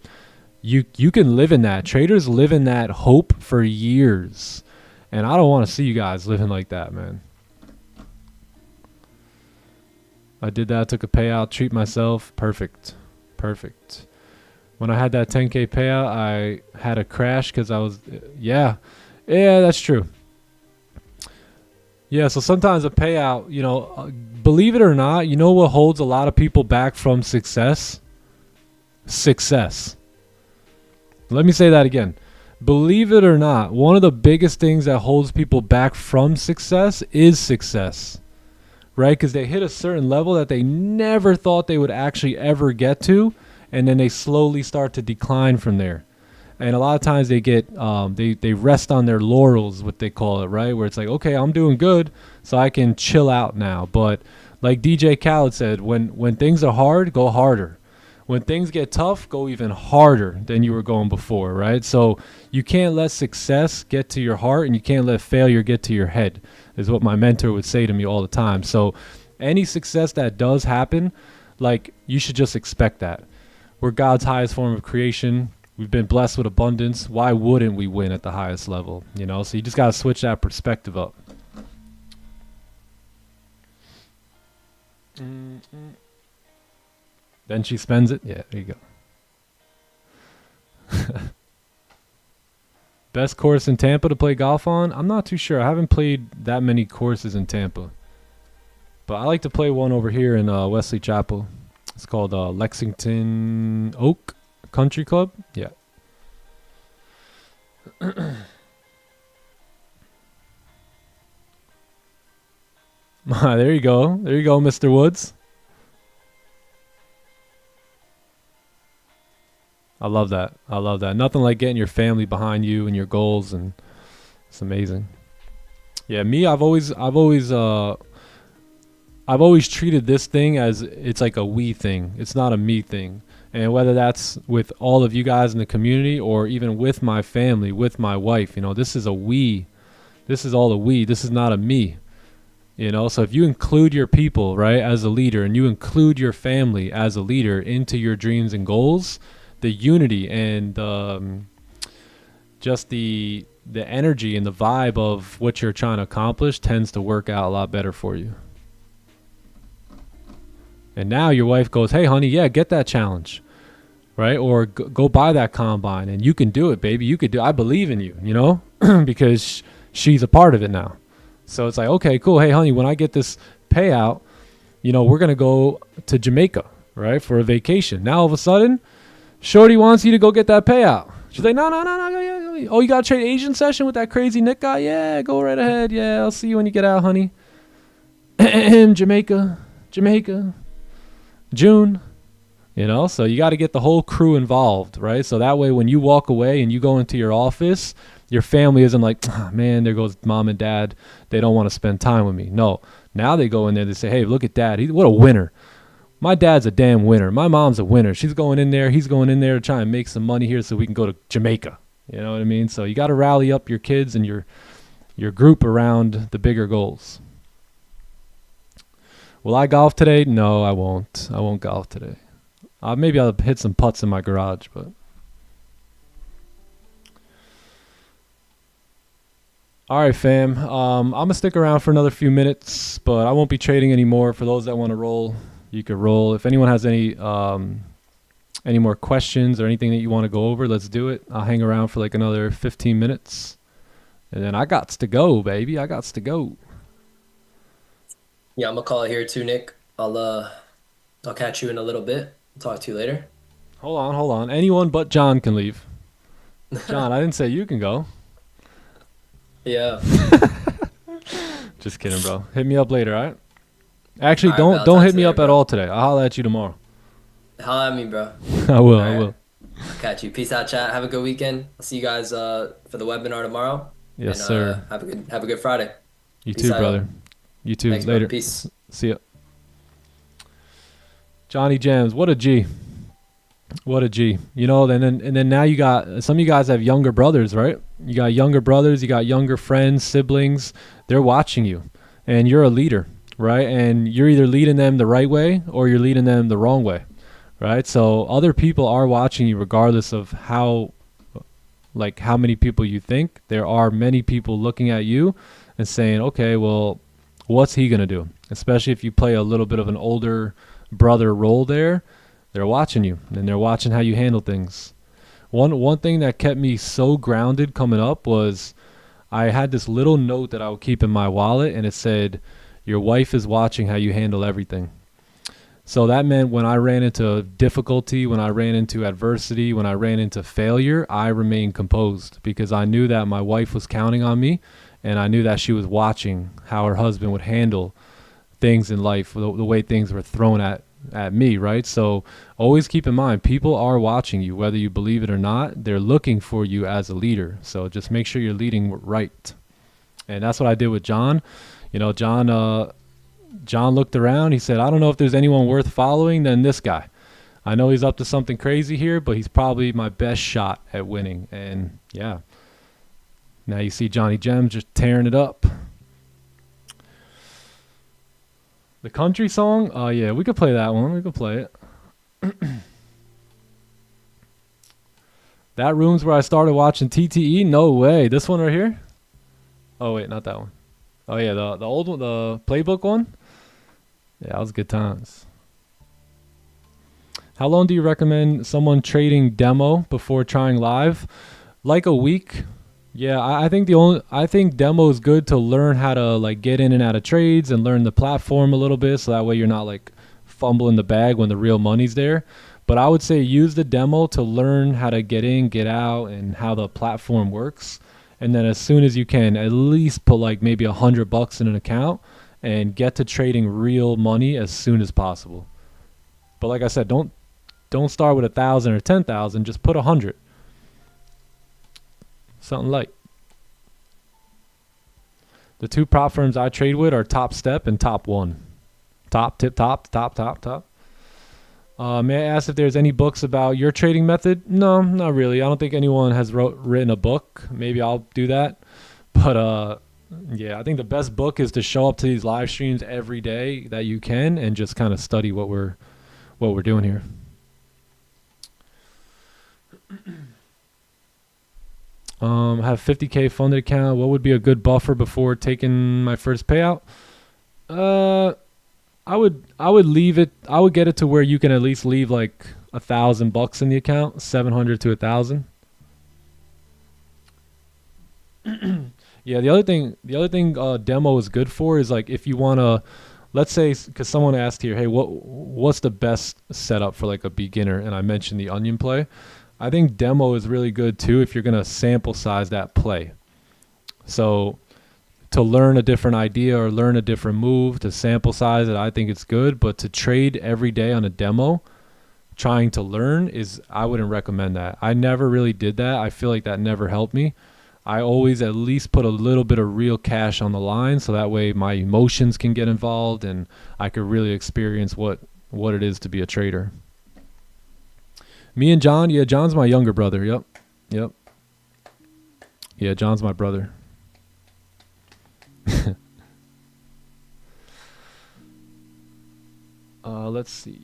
you can live in that. Traders live in that hope for years, and I don't want to see you guys living like that, man. I did that, took a payout, treat myself. Perfect. When I had that 10K payout, I had a crash because I was, yeah, that's true. Yeah, so sometimes a payout, you know, believe it or not, you know what holds a lot of people back from success? Success. Let me say that again. Believe it or not, one of the biggest things that holds people back from success is success. Right? Because they hit a certain level that they never thought they would actually ever get to, and then they slowly start to decline from there. And a lot of times they get they rest on their laurels, what they call it, right? Where it's like, okay, I'm doing good, so I can chill out now. But like DJ Khaled said, when things are hard, go harder. When things get tough, go even harder than you were going before, right? So you can't let success get to your heart, and you can't let failure get to your head, is what my mentor would say to me all the time. So any success that does happen, like, you should just expect that. We're God's highest form of creation. We've been blessed with abundance. Why wouldn't we win at the highest level? You know, so you just got to switch that perspective up. Then she spends it. Yeah, there you go. Best course in Tampa to play golf on? I'm not too sure. I haven't played that many courses in Tampa. But I like to play one over here in Wesley Chapel. It's called Lexington Oak Country Club. Yeah. There you go. There you go, Mr. Woods. I love that. I love that. Nothing like getting your family behind you and your goals, and it's amazing. Yeah, me, I've always treated this thing as it's like a we thing. It's not a me thing. And whether that's with all of you guys in the community, or even with my family, with my wife, you know, this is a we. This is all a we. This is not a me. You know, so if you include your people, right, as a leader, and you include your family as a leader into your dreams and goals, the unity and just the energy and the vibe of what you're trying to accomplish tends to work out a lot better for you. And now your wife goes, hey, honey, yeah, get that challenge, right? Or go buy that combine, and you can do it, baby. You could do. I believe in you, you know, because she's a part of it now. So it's like, okay, cool. Hey, honey, when I get this payout, you know, we're going to go to Jamaica, right, for a vacation. Now all of a sudden, Shorty wants you to go get that payout. She's like, no. Oh, you got a trade Asian session with that crazy Nick guy? Yeah, go right ahead. Yeah, I'll see you when you get out, honey. Jamaica, June. You know, so you got to get the whole crew involved, right? So that way when you walk away and you go into your office, your family isn't like, oh, man, there goes mom and dad. They don't want to spend time with me. No, now they go in there, they say, hey, look at dad. What a winner. My dad's a damn winner. My mom's a winner. She's going in there. He's going in there to try and make some money here so we can go to Jamaica. You know what I mean? So you got to rally up your kids and your group around the bigger goals. Will I golf today? No, I won't. I won't golf today. Maybe I'll hit some putts in my garage, but. All right, fam. I'm going to stick around for another few minutes, but I won't be trading anymore. For those that want to roll, you could roll. If anyone has any more questions or anything that you want to go over, let's do it. I'll hang around for like another 15 minutes. And then I got to go, baby. I got to go. Yeah, I'm gonna call it here too, Nick. I'll catch you in a little bit. Talk to you later. Hold on. Anyone but John can leave. John, I didn't say you can go. Yeah. Just kidding, bro. Hit me up later, all right? Actually, All right, don't talk hit to me you up later, at bro. all today. I'll holler at you tomorrow. Holla at me, bro. I will. All I will. right. Catch you. Peace out, chat. Have a good weekend. I'll see you guys for the webinar tomorrow. Yes, and, sir. Have a good Friday. You Peace too, out. brother. You too. Thanks, bro. Later. Peace. See ya. Johnny Jams, what a G. What a G. You know, and then now you got, some of you guys have younger brothers, right? You got younger brothers, you got younger friends, siblings. They're watching you. And you're a leader, right? And you're either leading them the right way or you're leading them the wrong way, right? So other people are watching you regardless of how many people you think. There are many people looking at you and saying, okay, well, what's he going to do? Especially if you play a little bit of an older brother role there. They're watching you, and they're watching how you handle things. One thing that kept me so grounded coming up was I had this little note that I would keep in my wallet, and it said, your wife is watching how you handle everything. So that meant when I ran into difficulty, when I ran into adversity, when I ran into failure, I remained composed because I knew that my wife was counting on me, and I knew that she was watching how her husband would handle things in life, the way things were thrown at me, right? So always keep in mind, people are watching you, whether you believe it or not. They're looking for you as a leader. So just make sure you're leading right. And that's what I did with John. You know, John looked around. He said, I don't know if there's anyone worth following than this guy. I know he's up to something crazy here, but he's probably my best shot at winning. And yeah, now you see Johnny Gems just tearing it up. The country song? Oh, yeah, we could play that one. We could play it. That room's where I started watching TTE? No way. This one right here? Oh, wait, not that one. Oh, yeah, the old one, the playbook one? Yeah, that was good times. How long do you recommend someone trading demo before trying live? Like a week. Yeah, I think demo is good to learn how to like get in and out of trades and learn the platform a little bit, so that way you're not like fumbling the bag when the real money's there. But I would say use the demo to learn how to get in, get out, and how the platform works. And then as soon as you can, at least put like maybe $100 in an account and get to trading real money as soon as possible. But like I said, don't start with 1,000 or 10,000. Just put 100. Something light. The two prop firms I trade with are Top Step and TopOne. Top. May I ask if there's any books about your trading method? No, not really. I don't think anyone has written a book. Maybe I'll do that. But yeah, I think the best book is to show up to these live streams every day that you can and just kind of study what we're doing here. I have 50K funded account. What would be a good buffer before taking my first payout? I would leave it. I would get it to where you can at least leave like $1,000 in the account, 700 to 1,000. Yeah, the other thing demo is good for is like if you want to, let's say, because someone asked here, hey, what's the best setup for like a beginner? And I mentioned the onion play. I think demo is really good too if you're going to sample size that play. So to learn a different idea or learn a different move, to sample size it, I think it's good. But to trade every day on a demo, trying to learn, I wouldn't recommend that. I never really did that. I feel like that never helped me. I always at least put a little bit of real cash on the line, so that way my emotions can get involved and I could really experience what it is to be a trader. Me and John, yeah, John's my younger brother. Yep. Yeah, John's my brother. Let's see.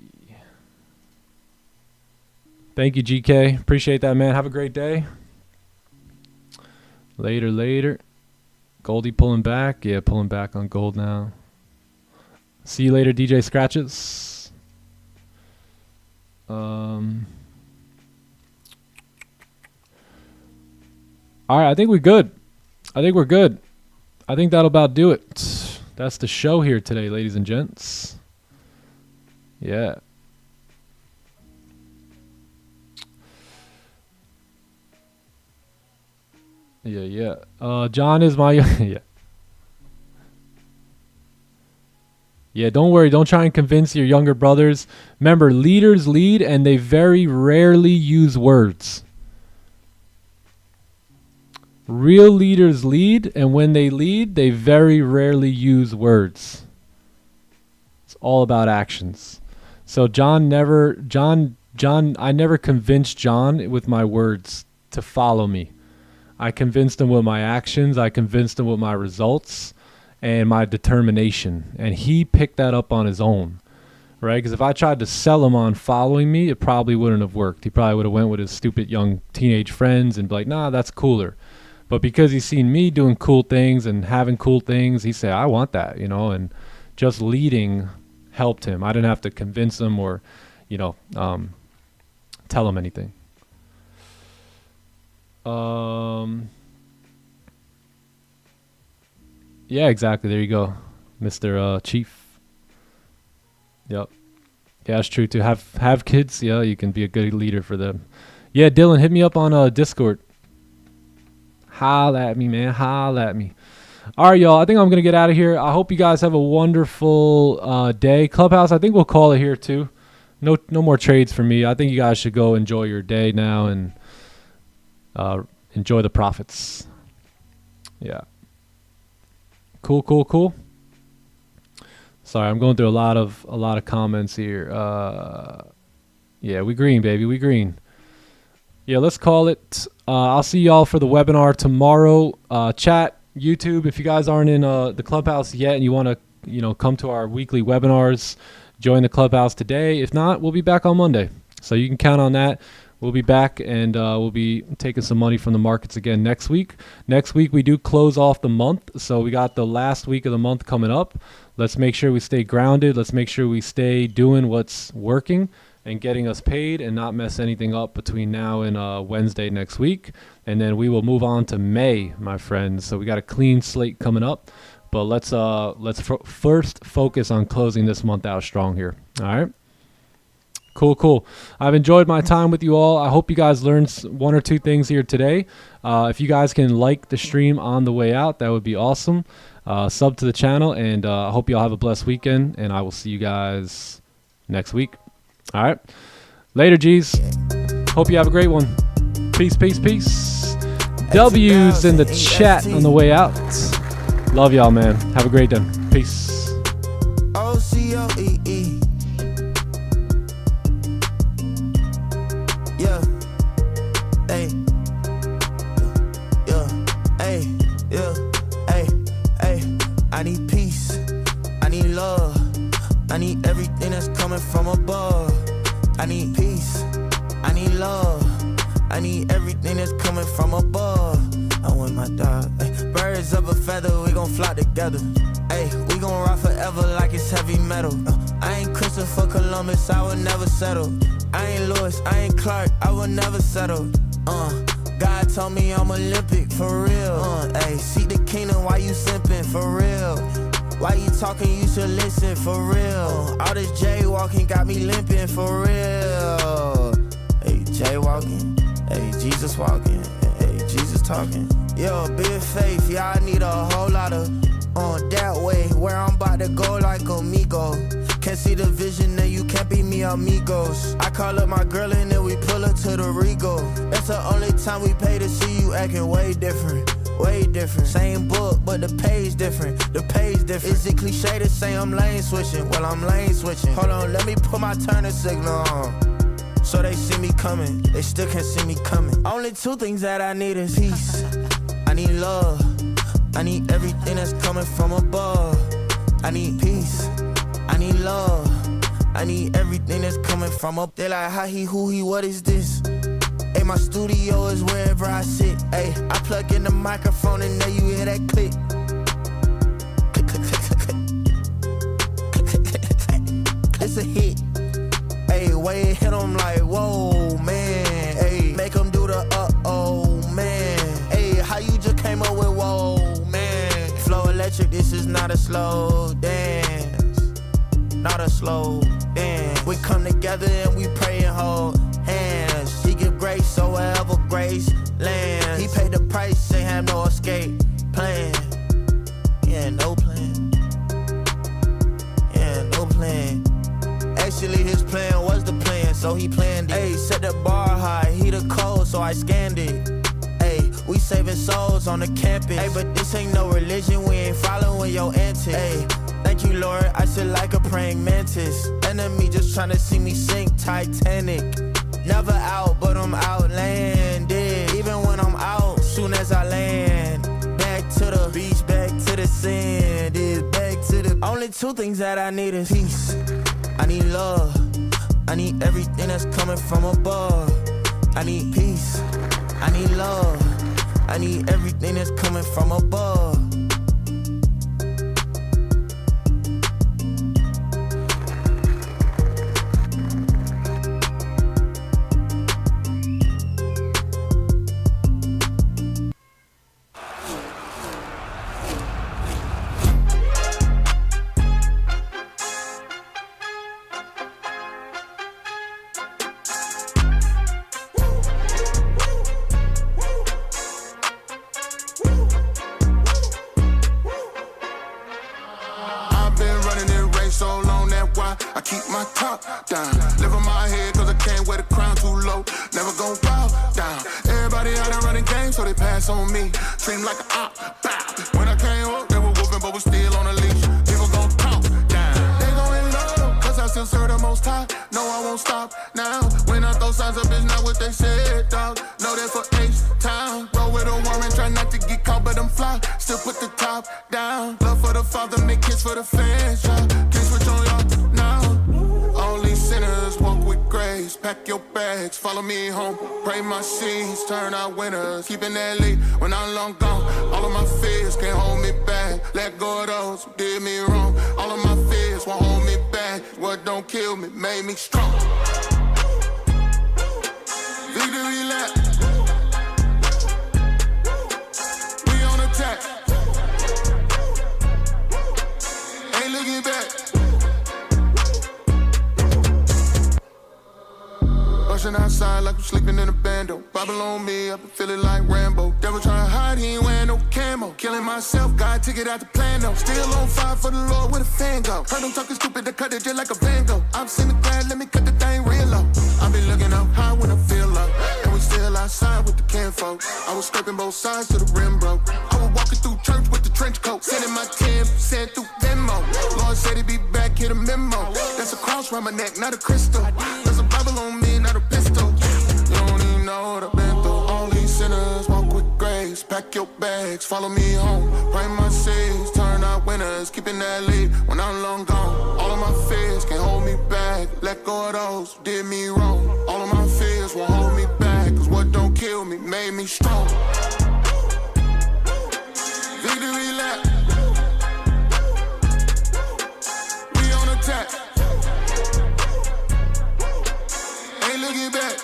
Thank you, GK. Appreciate that, man. Have a great day. Later. Goldie pulling back. Yeah, pulling back on gold now. See you later, DJ Scratches. All right, I think we're good. I think that'll about do it. That's the show here today, ladies and gents. Yeah. Yeah. John is my yeah. Yeah, don't worry. Don't try and convince your younger brothers. Remember, leaders lead and they very rarely use words. Real leaders lead, and when they lead, they very rarely use words. It's all about actions. So I never convinced John with my words to follow me. I convinced him with my actions. I convinced him with my results and my determination. And he picked that up on his own, right? Because if I tried to sell him on following me, it probably wouldn't have worked. He probably would have went with his stupid young teenage friends and be like, nah, that's cooler. But because he's seen me doing cool things and having cool things, he said, I want that, and just leading helped him. I didn't have to convince him or, tell him anything. Yeah, exactly. There you go, Mr. Chief. Yep. Yeah, that's true too. Have kids. Yeah, you can be a good leader for them. Yeah, Dylan, hit me up on Discord. Holla at me, man. Holla at me. All right, y'all. I think I'm going to get out of here. I hope you guys have a wonderful day. Clubhouse, I think we'll call it here too. No more trades for me. I think you guys should go enjoy your day now and enjoy the profits. Yeah. Cool. Sorry, I'm going through a lot of comments here. Yeah, we green, baby. We green. Yeah, let's call it. I'll see y'all for the webinar tomorrow. Chat, YouTube, if you guys aren't in the Clubhouse yet and you want to, come to our weekly webinars, join the Clubhouse today. If not, we'll be back on Monday. So you can count on that. We'll be back and we'll be taking some money from the markets again next week. Next week, we do close off the month. So we got the last week of the month coming up. Let's make sure we stay grounded. Let's make sure we stay doing what's working and getting us paid and not mess anything up between now and Wednesday next week. And then we will move on to May, my friends. So we got a clean slate coming up. But let's first focus on closing this month out strong here. All right? Cool. I've enjoyed my time with you all. I hope you guys learned one or two things here today. If you guys can like the stream on the way out, that would be awesome. Sub to the channel, and I hope you all have a blessed weekend, and I will see you guys next week. All right. Later, G's. Hope you have a great one. Peace. W's in the chat on the way out. Love y'all, man. Have a great day. Peace. OCOEE. Yeah. Hey. Hey. I need peace. I need love. I need everything that's coming from above. I need peace. I need love. I need everything that's coming from above. I want my dog. Ay, birds of a feather, we gon' fly together. Ay, we gon' ride forever like it's heavy metal. I ain't Christopher Columbus, I will never settle. I ain't Lewis, I ain't Clark, I will never settle. God told me I'm Olympic, for real. Ay, seek the kingdom while you simping, for real. Why you talking, you should listen, for real. All this jaywalking got me limping, for real. Hey, jaywalking, hey, Jesus walking, hey, Jesus talking. Yo, big faith, yeah, I need a whole lot of that way, where I'm about to go like Amigo. Can't can't see the vision, then you can't be me amigos. I call up my girl and then we pull up to the Regal. That's the only time we pay to see you acting way different. Way different. Same book, but the page different. The page different. Is it cliche to say I'm lane switching? Well, I'm lane switching. Hold on, let me put my turner signal on. So they see me coming, they still can't see me coming. Only two things that I need is peace. I need love. I need everything that's coming from above. I need peace. I need love. I need everything that's coming from up. They like, how he, who he, what is this? Hey, my studio is wherever I sit. Hey, I plug in the microphone and there you hear that click. Click, click, click, click, click. It's a hit. Hey, way it hit them like, whoa, man. Hey, make them do the uh-oh, man. Hey, how you just came up with whoa, man. Flow electric, this is not a slow dance. Not a slow dance. We come together and we pray and hold hands. He give grace, so wherever grace lands. He paid the price, ain't have no escape plan. Yeah, no plan. Yeah, no plan. Actually, his plan was the plan, so he planned it. Ayy, set the bar high, he the code, so I scanned it. Ayy, we saving souls on the campus. Ayy, but this ain't no religion, we ain't following your antics. Ayy, thank you, Lord, I sit like a praying mantis. Enemy just tryna see me sink Titanic. Never out, but I'm outlanded. Even when I'm out, soon as I land. Back to the beach, back to the sand. Is back to the... Only two things that I need is peace. I need love. I need everything that's coming from above. I need peace. I need love. I need everything that's coming from above. So long, that why I keep my top down. Live on my head cause I can't wear the crown too low. Never go bow down. Everybody out there running games so they pass on me. Treat 'em like a op, bow. When I came up, they were whooping but was still on a leash. People gon' talk down. They gon' low cause I still serve the most high. No, I won't stop now. When I throw signs up, it's not what they said, dog. Know that for H-Town. Roll with a warrant, try not to get caught, but I'm fly. Still put the top down. Love for the father, make kids for the fans, child. Can't switch on y'all now. Only sinners walk with grace. Pack your bags, follow me home. Pray my seeds, turn out winners. Keeping that lead when I'm long gone. All of my fears can't hold me back. Let go of those who did me wrong. All of my fears won't hold me back. What don't kill me made me strong. Victory lap. We on attack. Ain't looking back. Rushing outside like I'm sleeping in a bando. Bible on me, I've been feeling like Rambo. Devil trying to hide, he ain't wearing no camo. Killing myself, God took it out the plan though. Still on fire for the Lord, where the fan go? Heard them talking stupid, they cut it just like a Van Gogh. I'm sitting the ground, let me cut the thing real low. I been looking up high when I feel low. And we still outside with the kinfolk. I was scraping both sides to the rim, bro. I was walking through church with the trench coat. Sending my 10% through Venmo. Lord said he'd be back, hit a memo. That's a cross around my neck, not a crystal. There's a Bible on me, not a pistol. You don't even know what I've been through. All these sinners walk with grace. Pack your bags, follow me home. Pray my seeds, turn out winners. Keeping that lead when I'm long gone. All of my fears can't hold me back. Let go of those who did me wrong. All of my fears won't hold me back. Cause what don't kill me made me strong. Victory lap. We on attack. Ain't looking back.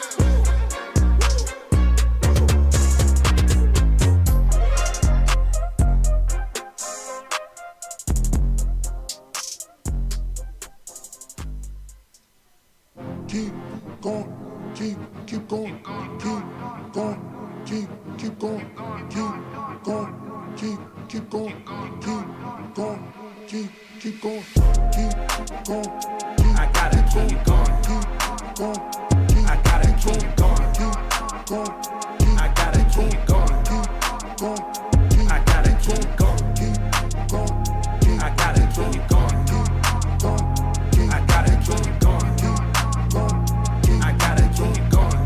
Keep going, keep going, keep going, keep going, keep going, keep going, keep going, keep going, keep going, I gotta keep going. keep going, I gotta keep going. keep going, I gotta keep going. keep going, I gotta keep going. keep going, I gotta keep going. I gotta keep going. I gotta keep going.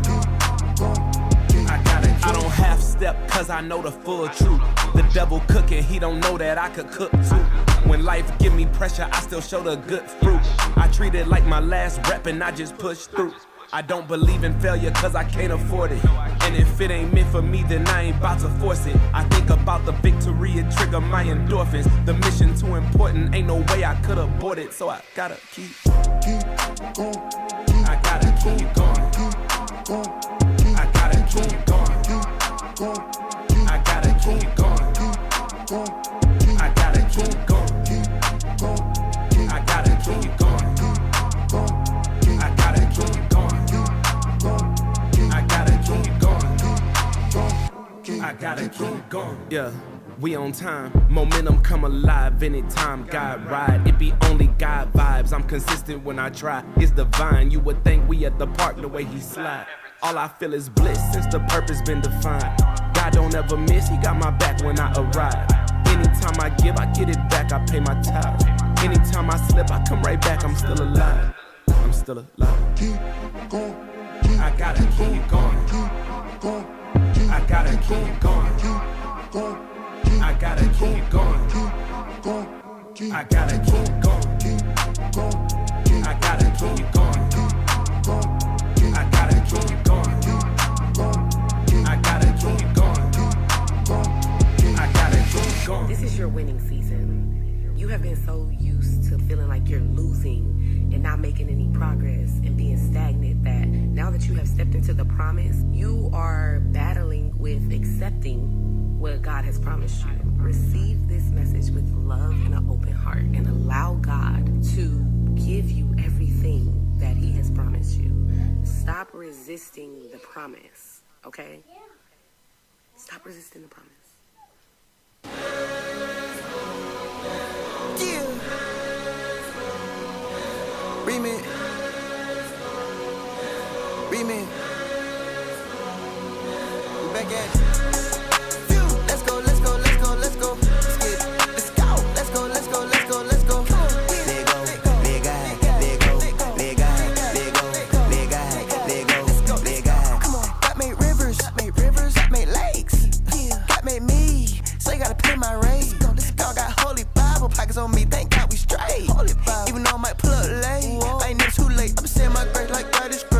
I gotta keep. I don't half step cause I know the full truth. The devil cooking, he don't know that I could cook too. When life give me pressure, I still show the good fruit. I treat it like my last rep and I just push through. I don't believe in failure cause I can't afford it. And if it ain't meant for me, then I ain't about to force it. I think about the victory and trigger my endorphins. The mission too important, ain't no way I could abort it. So I gotta keep going, I gotta keep going. going, I gotta keep going. going, I gotta keep going. going, I gotta keep going. going, I gotta keep going. I gotta keep going. I gotta keep going. I gotta keep going. Yeah, we on time. Momentum come alive anytime God ride. It be only God vibes. I'm consistent when I try. It's divine. You would think we at the park the way he slide. All I feel is bliss since the purpose been defined. God don't ever miss. He got my back when I arrive. Anytime I give, I get it back. I pay my tithes. Anytime I slip, I come right back. I'm still alive. I'm still alive. keep going, I gotta keep going. going, I gotta keep going. going, I gotta keep going. going, keep I gotta keep going. going, I gotta keep going. I gotta keep going. I gotta keep going. I gotta keep going. This is your winning season. You have been so used to feeling like you're losing and not making any progress and being stagnant that now that you have stepped into the promise, you are battling with accepting what God has promised you. Receive this message with love and an open heart and allow God to give you everything that He has promised you. Stop resisting the promise, okay? Stop resisting the promise. Yeah. Remix. Remix. We back at it. Phew. Let's go, let's go, let's go, let's go. Let's get it. Let's go. Let's go, let's go, let's go, let's go. Let go, let God, let go, let God, let go, let God, let go, let God. Come on. God made rivers, God made lakes. God made me, so you gotta pay my rate. God got holy Bible pockets on me, thank God we straight. Even though I might pull up late, I ain't never too late. I'm saying my grace like God is great.